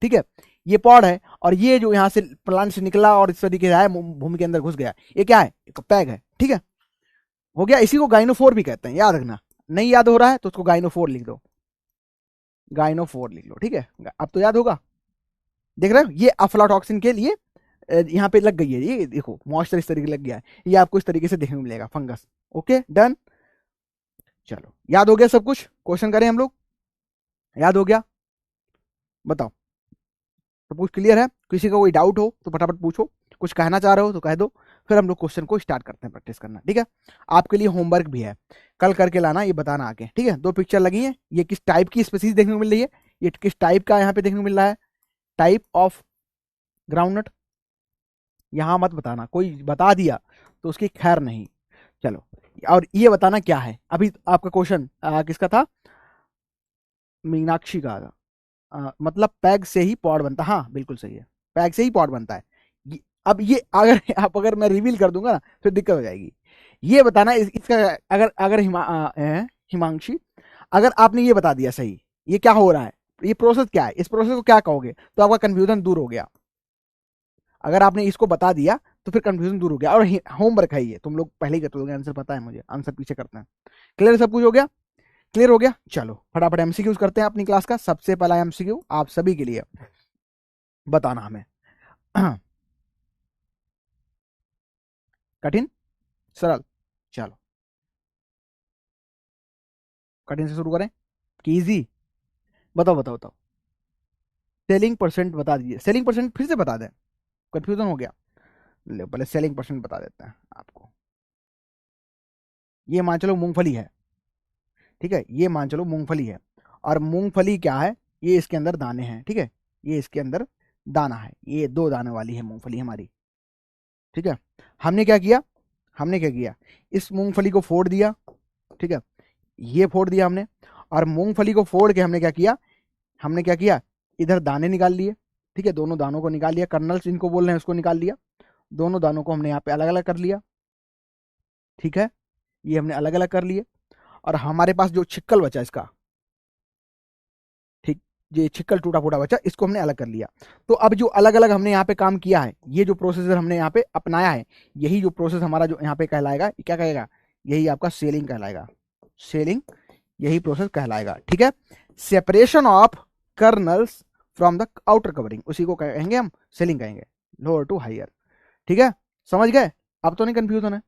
ठीक है, ये पॉड है, और ये जो यहाँ से प्लांट से निकला और इस तरीके से आया, भूमि के अंदर घुस गया, ये क्या है, एक पैग है। ठीक है, हो गया। इसी को गाइनोफोर भी कहते हैं, याद रखना। नहीं याद हो रहा है तो उसको गाइनोफोर लिख दो, गाइनोफोर लिख लो। ठीक है, अब तो याद होगा। देख रहे हो, ये अफ्लाटॉक्सिन के लिए यहाँ पे लग गई है, ये देखो मॉइस्चर इस तरीके लग गया है, ये आपको इस तरीके से देखने को मिलेगा, फंगस। ओके डन, चलो याद हो गया सब कुछ। क्वेश्चन करें हम लोग, याद हो गया, बताओ सब कुछ क्लियर है? किसी का कोई डाउट हो तो फटाफट पूछो, कुछ कहना चाह रहे हो तो कह दो, फिर हम लोग क्वेश्चन को स्टार्ट करते हैं प्रैक्टिस करना। ठीक है, आपके लिए होमवर्क भी है, कल करके लाना, ये बताना आके। ठीक है, 2 पिक्चर लगी है, ये किस टाइप की स्पीसीज देखने को मिल रही है, ये किस टाइप का यहाँ पे देखने को मिल रहा है, टाइप ऑफ ग्राउंडनट। यहाँ मत बताना, कोई बता दिया तो उसकी खैर नहीं। चलो, और ये बताना क्या है। अभी आपका क्वेश्चन किसका था, मीनाक्षी का था। मतलब पैग से ही पॉड बनता है, हाँ बिल्कुल सही है, पैग से ही पॉड बनता है। अब ये अगर आप, अगर मैं रिवील कर दूंगा ना फिर दिक्कत हो जाएगी। ये बताना इसका, अगर अगर हिमांशी, अगर आपने ये बता दिया सही, ये क्या हो रहा है, ये प्रोसेस क्या है, इस प्रोसेस को क्या कहोगे, तो आपका कंफ्यूजन दूर हो गया। अगर आपने इसको बता दिया तो फिर कंफ्यूजन दूर हो गया। और होमवर्क है ये, तुम लोग पहले ही करते हो, आंसर पता है मुझे, आंसर पीछे करते हैं। क्लियर, सब कुछ हो गया, क्लियर हो गया। चलो फटाफट एमसीक्यूज करते हैं अपनी क्लास का। सबसे पहला एमसीक्यू आप सभी के लिए, बताना हमें कठिन सरल, चलो कठिन से शुरू करें कि इजी, बताओ बताओ बताओ। सेलिंग परसेंट बता दीजिए, सेलिंग परसेंट फिर से बता दें, कंफ्यूजन हो गया। ले पहले सेलिंग परसेंट बता देते हैं आपको। ये मान चलो मूंगफली है, ठीक है, ये मान चलो मूंगफली है, और मूंगफली क्या है, ये इसके अंदर दाने हैं। ठीक है, ये इसके अंदर दाना है, ये 2 दाने वाली है मूंगफली हमारी। ठीक है, हमने क्या किया, हमने क्या किया, इस मूंगफली को फोड़ दिया। ठीक है, ये फोड़ दिया हमने, और मूंगफली को फोड़ के हमने क्या किया, हमने क्या किया, इधर दाने निकाल लिए। ठीक है, दोनों दानों को निकाल लिया, कर्नल्स इनको बोल रहे हैं, उसको निकाल लिया। दोनों दानों को हमने यहाँ पे अलग अलग कर लिया। ठीक है, ये हमने अलग अलग कर लिए, और हमारे पास जो छिक्कल बचा इसका, ठीक, ये छिक्कल टूटा फूटा बचा, इसको हमने अलग कर लिया। तो अब जो अलग अलग हमने यहाँ पे काम किया है, ये जो प्रोसेसर हमने यहाँ पे अपनाया है, यही जो प्रोसेस हमारा जो यहाँ पे कहलाएगा, क्या कहेगा, यही आपका सेलिंग कहलाएगा, सेलिंग, यही प्रोसेस कहलाएगा। ठीक है, separation of colonel's from the outer covering, उसी को कहेंगे हम सेलिंग कहेंगे, लोअर टू हायर। ठीक है, समझ गए, अब तो नहीं कंफ्यूजन है।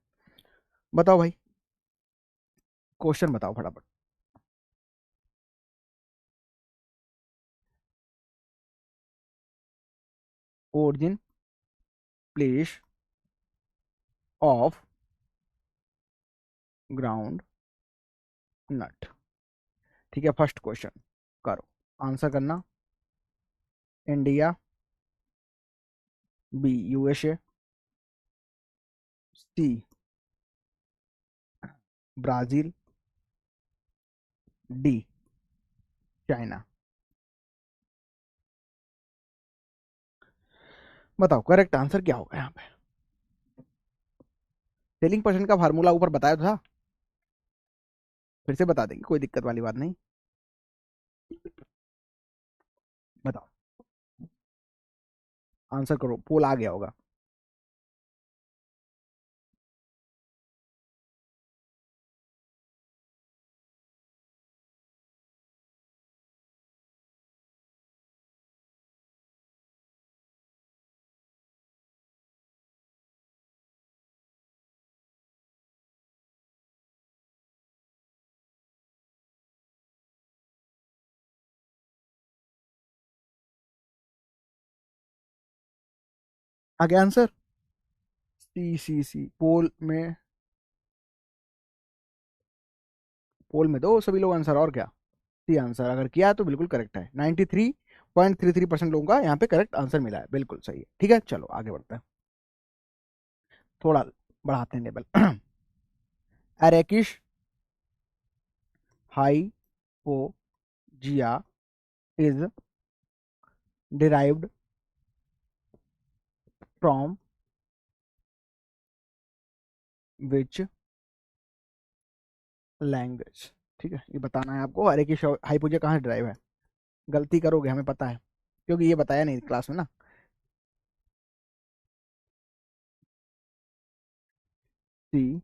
बताओ भाई, क्वेश्चन बताओ फटाफट। Origin place of groundnut. ठीक है, फर्स्ट क्वेश्चन करो, आंसर करना। India, B USA, C Brazil, D China. बताओ करेक्ट आंसर क्या होगा यहाँ पे। सेलिंग परसेंट का फार्मूला ऊपर बताया था, फिर से बता देंगे, कोई दिक्कत वाली बात नहीं। बताओ, आंसर करो, पोल आ गया होगा। आ गया आंसर, सी पोल में, पोल में दो सभी लोग आंसर, और क्या। सी आंसर अगर किया तो बिल्कुल करेक्ट है, 93.33% लोगों का यहाँ पे करेक्ट आंसर मिला है, बिल्कुल सही है। ठीक है, चलो आगे बढ़ते हैं, थोड़ा बढ़ाते हैं level. Arachis hypogaea is derived from which language. ठीक है, ये बताना है आपको अरे की हाइपोजिया कहाँ से ड्राइव है। गलती करोगे हमें पता है, क्योंकि ये बताया नहीं क्लास में ना। सी,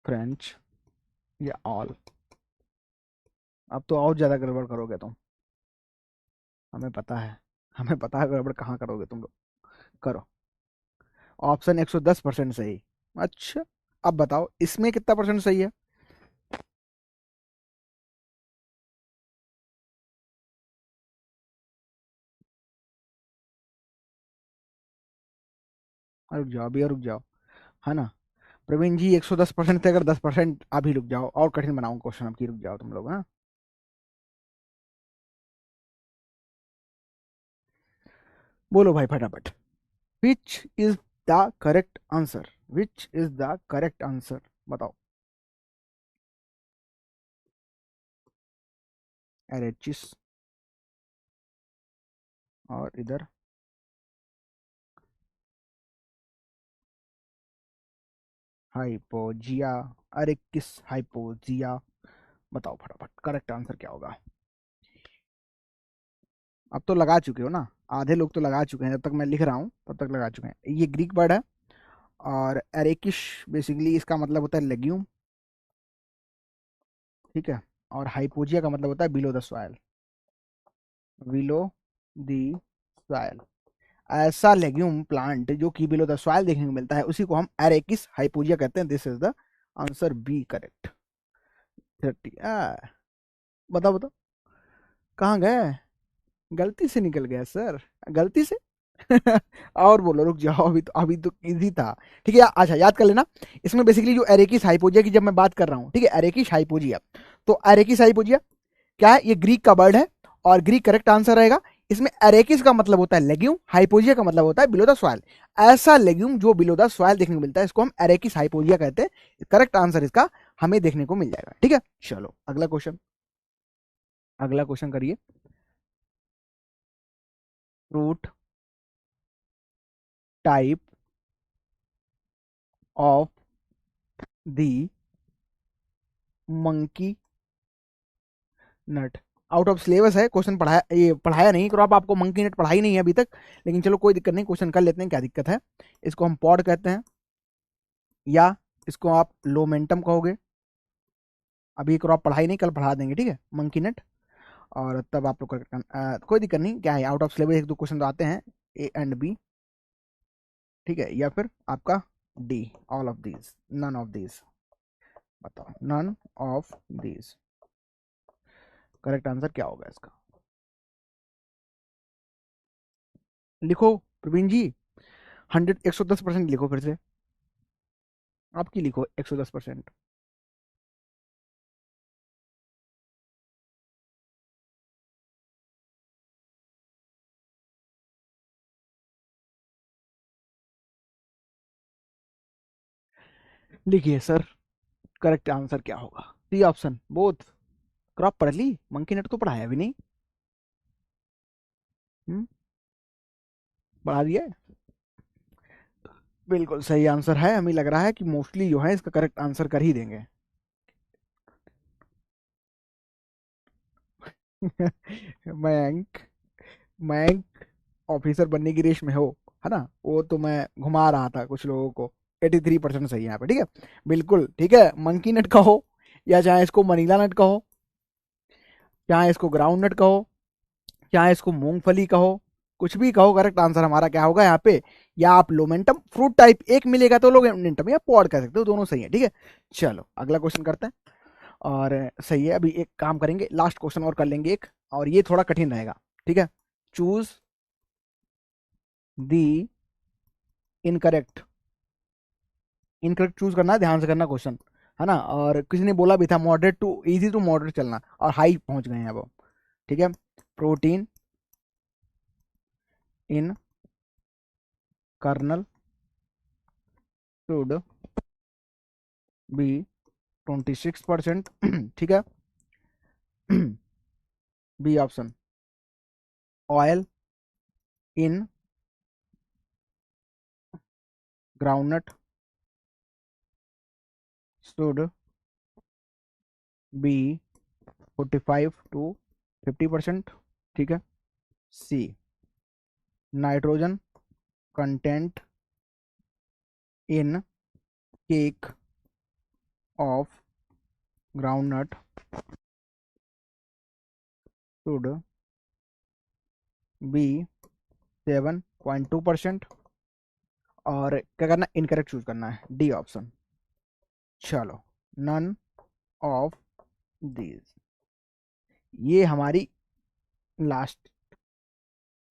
फ्रेंच या ऑल। अब तो और ज्यादा गड़बड़ करोगे तुम, हमें पता है। हमें पता है गड़बड़ कहाँ करोगे तुम लोग। करो। ऑप्शन 110% सही। अच्छा, अब बताओ इसमें कितना परसेंट सही है। रुक जाओ भैया, रुक जाओ। है ना, प्रवीण जी 110% थे, अगर 10% अभी रुक जाओ और कठिन बनाऊंगा क्वेश्चन, अब की रुक जाओ तुम लोग। हाँ, बोलो भाई फटाफट। Which is the correct answer, which is the correct answer, बताओ। एरेचिस, और इधर हाइपोजिया। अरे किस हाइपोजिया, बताओ फटाफट करेक्ट आंसर क्या होगा। अब तो लगा चुके हो ना, आधे लोग तो लगा चुके हैं, जब तक मैं लिख रहा हूँ तब तक लगा चुके हैं। ये ग्रीक वर्ड है, और एरेकिश बेसिकली इसका मतलब होता है लेग्यूम। ठीक है, और हाइपोजिया का मतलब होता है below the soil, below the soil. ऐसा लेग्यूम प्लांट जो कि बिलो द सॉइल देखने को मिलता है उसी को हम एरेकिस हाइपोजिया कहते हैं। This is the answer B correct. 30। बताओ बताओ, कहाँ गए। गलती से निकल गया सर, गलती से। और बोलो, रुक जाओ, अभी तो इजी था। ठीक है, अच्छा याद कर लेना। इसमें बेसिकली जो एरेकिस हाइपोजिया की जब मैं बात कर रहा हूँ, ठीक है, एरेकिस हाइपोजिया, तो एरेकिस हाइपोजिया क्या है, ये ग्रीक का वर्ड है, और ग्रीक करेक्ट आंसर रहेगा। इसमें एरेकिस का मतलब होता है लेग्यूम, हाइपोजिया का मतलब होता है बिलो द सॉइल। ऐसा लेग्यूम जो बिलो द सॉइल देखने को मिलता है इसको हम एरेकिस हाइपोजिया कहते हैं। करेक्ट आंसर इसका हमें देखने को मिल जाएगा। ठीक है, चलो अगला क्वेश्चन, अगला क्वेश्चन करिए। Fruit type of the monkey nut. Out of syllabus है क्वेश्चन, पढ़ाया ये पढ़ाया नहीं क्रॉप, आपको मंकी नट पढ़ाई नहीं है अभी तक, लेकिन चलो कोई दिक्कत नहीं, क्वेश्चन कर लेते हैं, क्या दिक्कत है। इसको हम पॉड कहते हैं, या इसको आप लोमेंटम कहोगे। अभी क्रॉप पढ़ाई नहीं, कल पढ़ा देंगे, ठीक है, मंकी नट। और तब आप लोग कोई दिक्कत नहीं, क्या है आउट ऑफ सिलेबस एक दो क्वेश्चन तो आते हैं, ए एंड बी। ठीक है, या फिर आपका D, all of these, none of these. बताओ, none of these correct answer क्या होगा इसका। लिखो प्रवीण जी, 110% लिखो फिर से, आपकी लिखो 110%। लिखिए सर, करेक्ट आंसर क्या होगा। C option both. क्रॉप पढ़ ली, मंकी नेट तो पढ़ाया भी नहीं। हम्म, पढ़ा दिया है। बिल्कुल सही आंसर है, हमें लग रहा है कि मोस्टली जो है इसका करेक्ट आंसर कर ही देंगे। मयंक, मयंक ऑफिसर बनने की रेस में हो, है ना, वो तो मैं घुमा रहा था कुछ लोगों को। 83% सही है यहाँ पे, ठीक है। बिल्कुल ठीक है, मंकी नट कहो, या चाहे इसको मनीला नट कहो, चाहे इसको ग्राउंड नट कहो, चाहे इसको मूंगफली कहो, कुछ भी कहो, करेक्ट आंसर हमारा क्या होगा यहाँ पे। या आप लोमेंटम फ्रूट टाइप एक मिलेगा तो लोमेंटम या पॉड कह सकते हो, दोनों सही है। ठीक है, चलो अगला क्वेश्चन करते हैं। और सही है, अभी एक काम करेंगे, लास्ट क्वेश्चन और कर लेंगे एक, और ये थोड़ा कठिन रहेगा। ठीक है, चूज दी इनकरेक्ट। इनकरेक्ट चूज करना है, ध्यान से करना क्वेश्चन, है ना। और किसी ने बोला भी था moderate to easy to moderate चलना, और हाई पहुंच गए हैं अब। ठीक है, protein in kernel should be 26%। ठीक है। B option, oil in groundnut should be 45 to 50%, ठीक है। C, nitrogen content in cake of groundnut should be 7.2%। और क्या करना, इनकरेक्ट चूज करना है, डी ऑप्शन। चलो, नन ऑफ दीज। ये लास्ट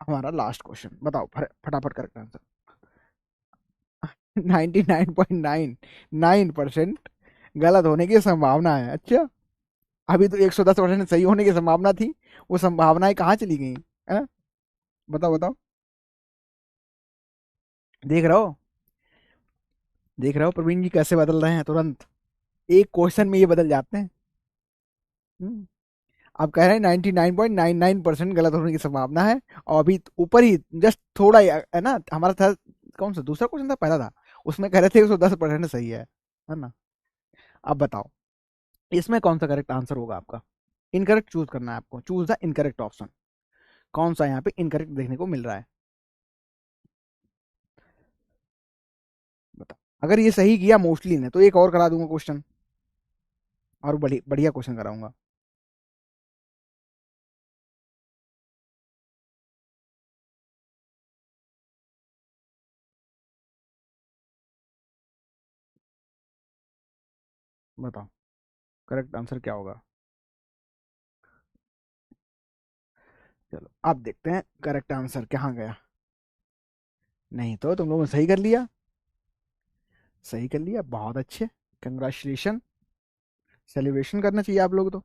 हमारा लास्ट क्वेश्चन। बताओ फटाफट करेक्ट आंसर। 99.99% गलत होने की संभावना है। अच्छा, अभी तो 110% सही होने की संभावना थी, वो संभावनाएं कहाँ चली गई है? बताओ बताओ। देख रहे हो, देख रहे हो प्रवीण जी कैसे बदल रहे हैं तुरंत, एक क्वेश्चन में ये बदल जाते हैं। हम्म, आप कह रहे हैं 99.99% गलत होने की संभावना है, और अभी ऊपर ही जस्ट थोड़ा ही है ना हमारा था। कौन सा दूसरा क्वेश्चन था, पहला था, उसमें कह रहे थे 110% सही है ना। अब बताओ इसमें कौन सा करेक्ट आंसर होगा आपका। इनकरेक्ट चूज करना है आपको, चूज द इनकरेक्ट ऑप्शन। कौन सा यहाँ पे इनकरेक्ट देखने को मिल रहा है, बताओ। अगर ये सही किया मोस्टली ने, तो एक और करा दूंगा क्वेश्चन, और बढ़िया क्वेश्चन कराऊंगा। बताओ करेक्ट आंसर क्या होगा। चलो अब देखते हैं करेक्ट आंसर कहाँ गया। नहीं तो तुम लोगों ने सही कर लिया, सही कर लिया, बहुत अच्छे, कंग्रेचुलेशन। सेलिब्रेशन करना चाहिए आप लोग तो।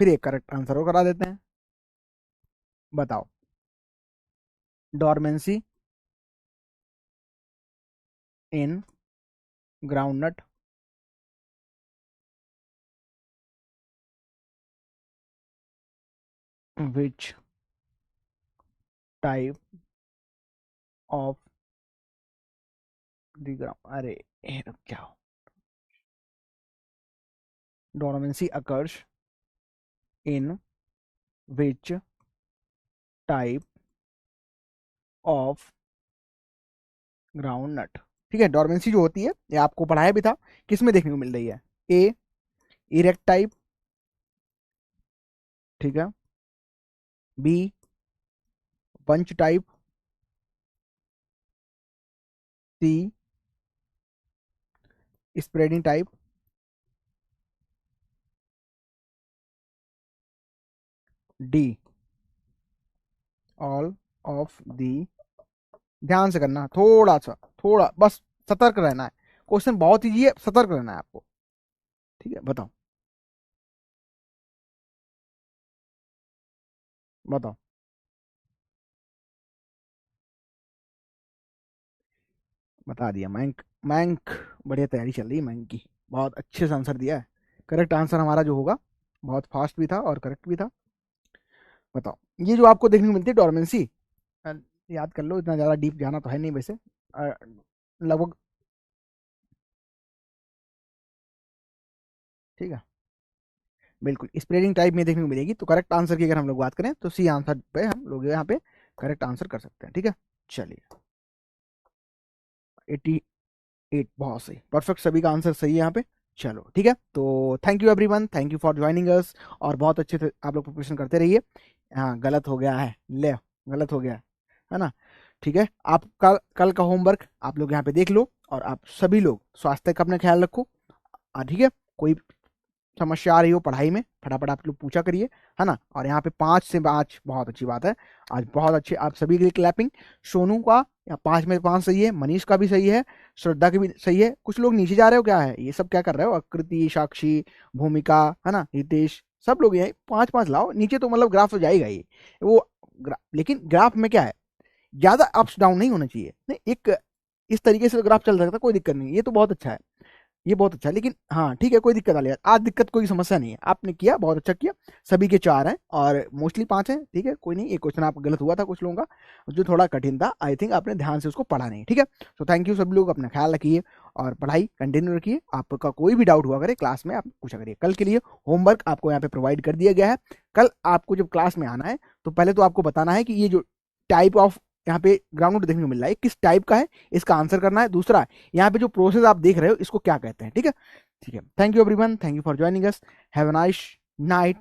फिर एक करेक्ट आंसर और करा देते हैं। बताओ, dormancy in groundnut which type of the ground, अरे क्या हो, dormancy occurs in which type of groundnut. ठीक है, डॉर्मेंसी जो होती है ये आपको पढ़ाया भी था, किस में देखने को मिल रही है। ए, इरेक्ट टाइप, ठीक है। B, bunch type. C, spreading type. D, all of the. ध्यान से करना, थोड़ा सा, थोड़ा बस सतर्क रहना है। क्वेश्चन बहुत ईजी है, सतर्क रहना है आपको। ठीक है, बताओ बताओ। बता दिया मयंक, मयंक बढ़िया तैयारी चल रही है मयंक की, बहुत अच्छे से आंसर दिया है। करेक्ट आंसर हमारा जो होगा, बहुत फास्ट भी था और करेक्ट भी था। बताओ, ये जो आपको देखने को मिलती है डोरमेंसी, याद कर लो, इतना ज़्यादा डीप जाना तो है नहीं वैसे। लगभग, ठीक है, बिल्कुल स्प्रेडिंग टाइप में देखने को मिलेगी। तो करेक्ट आंसर की अगर हम लोग बात करें तो सी आंसर पे हम लोग यहाँ पे करेक्ट आंसर कर सकते हैं। ठीक है, चलिए 88, बहुत सही, परफेक्ट, सभी का आंसर सही है यहाँ पे। चलो ठीक है, तो thank you everyone, thank you for joining us, और बहुत अच्छे से आप लोग प्रिपरेशन करते रहिए। हाँ गलत हो गया है, ले, गलत हो गया है ना। ठीक है, आप कल का होमवर्क आप लोग यहाँ पे देख लो, और आप सभी लोग स्वास्थ्य का अपना ख्याल रखो। ठीक है, कोई समस्या आ रही हो पढ़ाई में, फटाफट आप लोग पूछा करिए, है ना। और यहाँ पे 5 से 5 बहुत अच्छी बात है, आज बहुत अच्छे, आप सभी के लिए क्लैपिंग। सोनू का 5 में 5 सही है, मनीष का भी सही है, श्रद्धा की भी सही है। कुछ लोग नीचे जा रहे हो, क्या है ये सब, क्या कर रहे हो, आकृति, साक्षी, भूमिका, है ना, हितेश, सब लोग यही 5 5 लाओ नीचे, तो मतलब ग्राफ तो जाएगा ही वो। लेकिन ग्राफ में क्या है, ज्यादा अप्स डाउन नहीं होना चाहिए, नहीं, एक इस तरीके से ग्राफ चल सकता है, कोई दिक्कत नहीं, ये तो बहुत अच्छा है। ये बहुत अच्छा है, लेकिन हाँ ठीक है, कोई दिक्कत वाली बात, आज दिक्कत कोई समस्या नहीं है, आपने किया बहुत अच्छा किया। सभी के 4 हैं और मोस्टली 5 हैं, ठीक है कोई नहीं, एक क्वेश्चन आपका गलत हुआ था कुछ लोगों का, जो थोड़ा कठिन था, आई थिंक आपने ध्यान से उसको पढ़ा नहीं, ठीक है। तो थैंक यू सभी लोग, अपना ख्याल रखिए और पढ़ाई कंटिन्यू रखिए। आपका कोई भी डाउट हुआ करे क्लास में आप पूछा करिए। कल के लिए होमवर्क आपको यहाँ पे प्रोवाइड कर दिया गया है। कल आपको जब क्लास में आना है तो पहले तो आपको बताना है कि ये जो टाइप ऑफ यहाँ पे ग्राउंड देखने को मिल रहा है किस टाइप का है, इसका आंसर करना है। दूसरा, यहाँ पे जो प्रोसेस आप देख रहे हो इसको क्या कहते हैं, ठीक है। ठीक है, thank you everyone, thank you for joining us, have a nice night.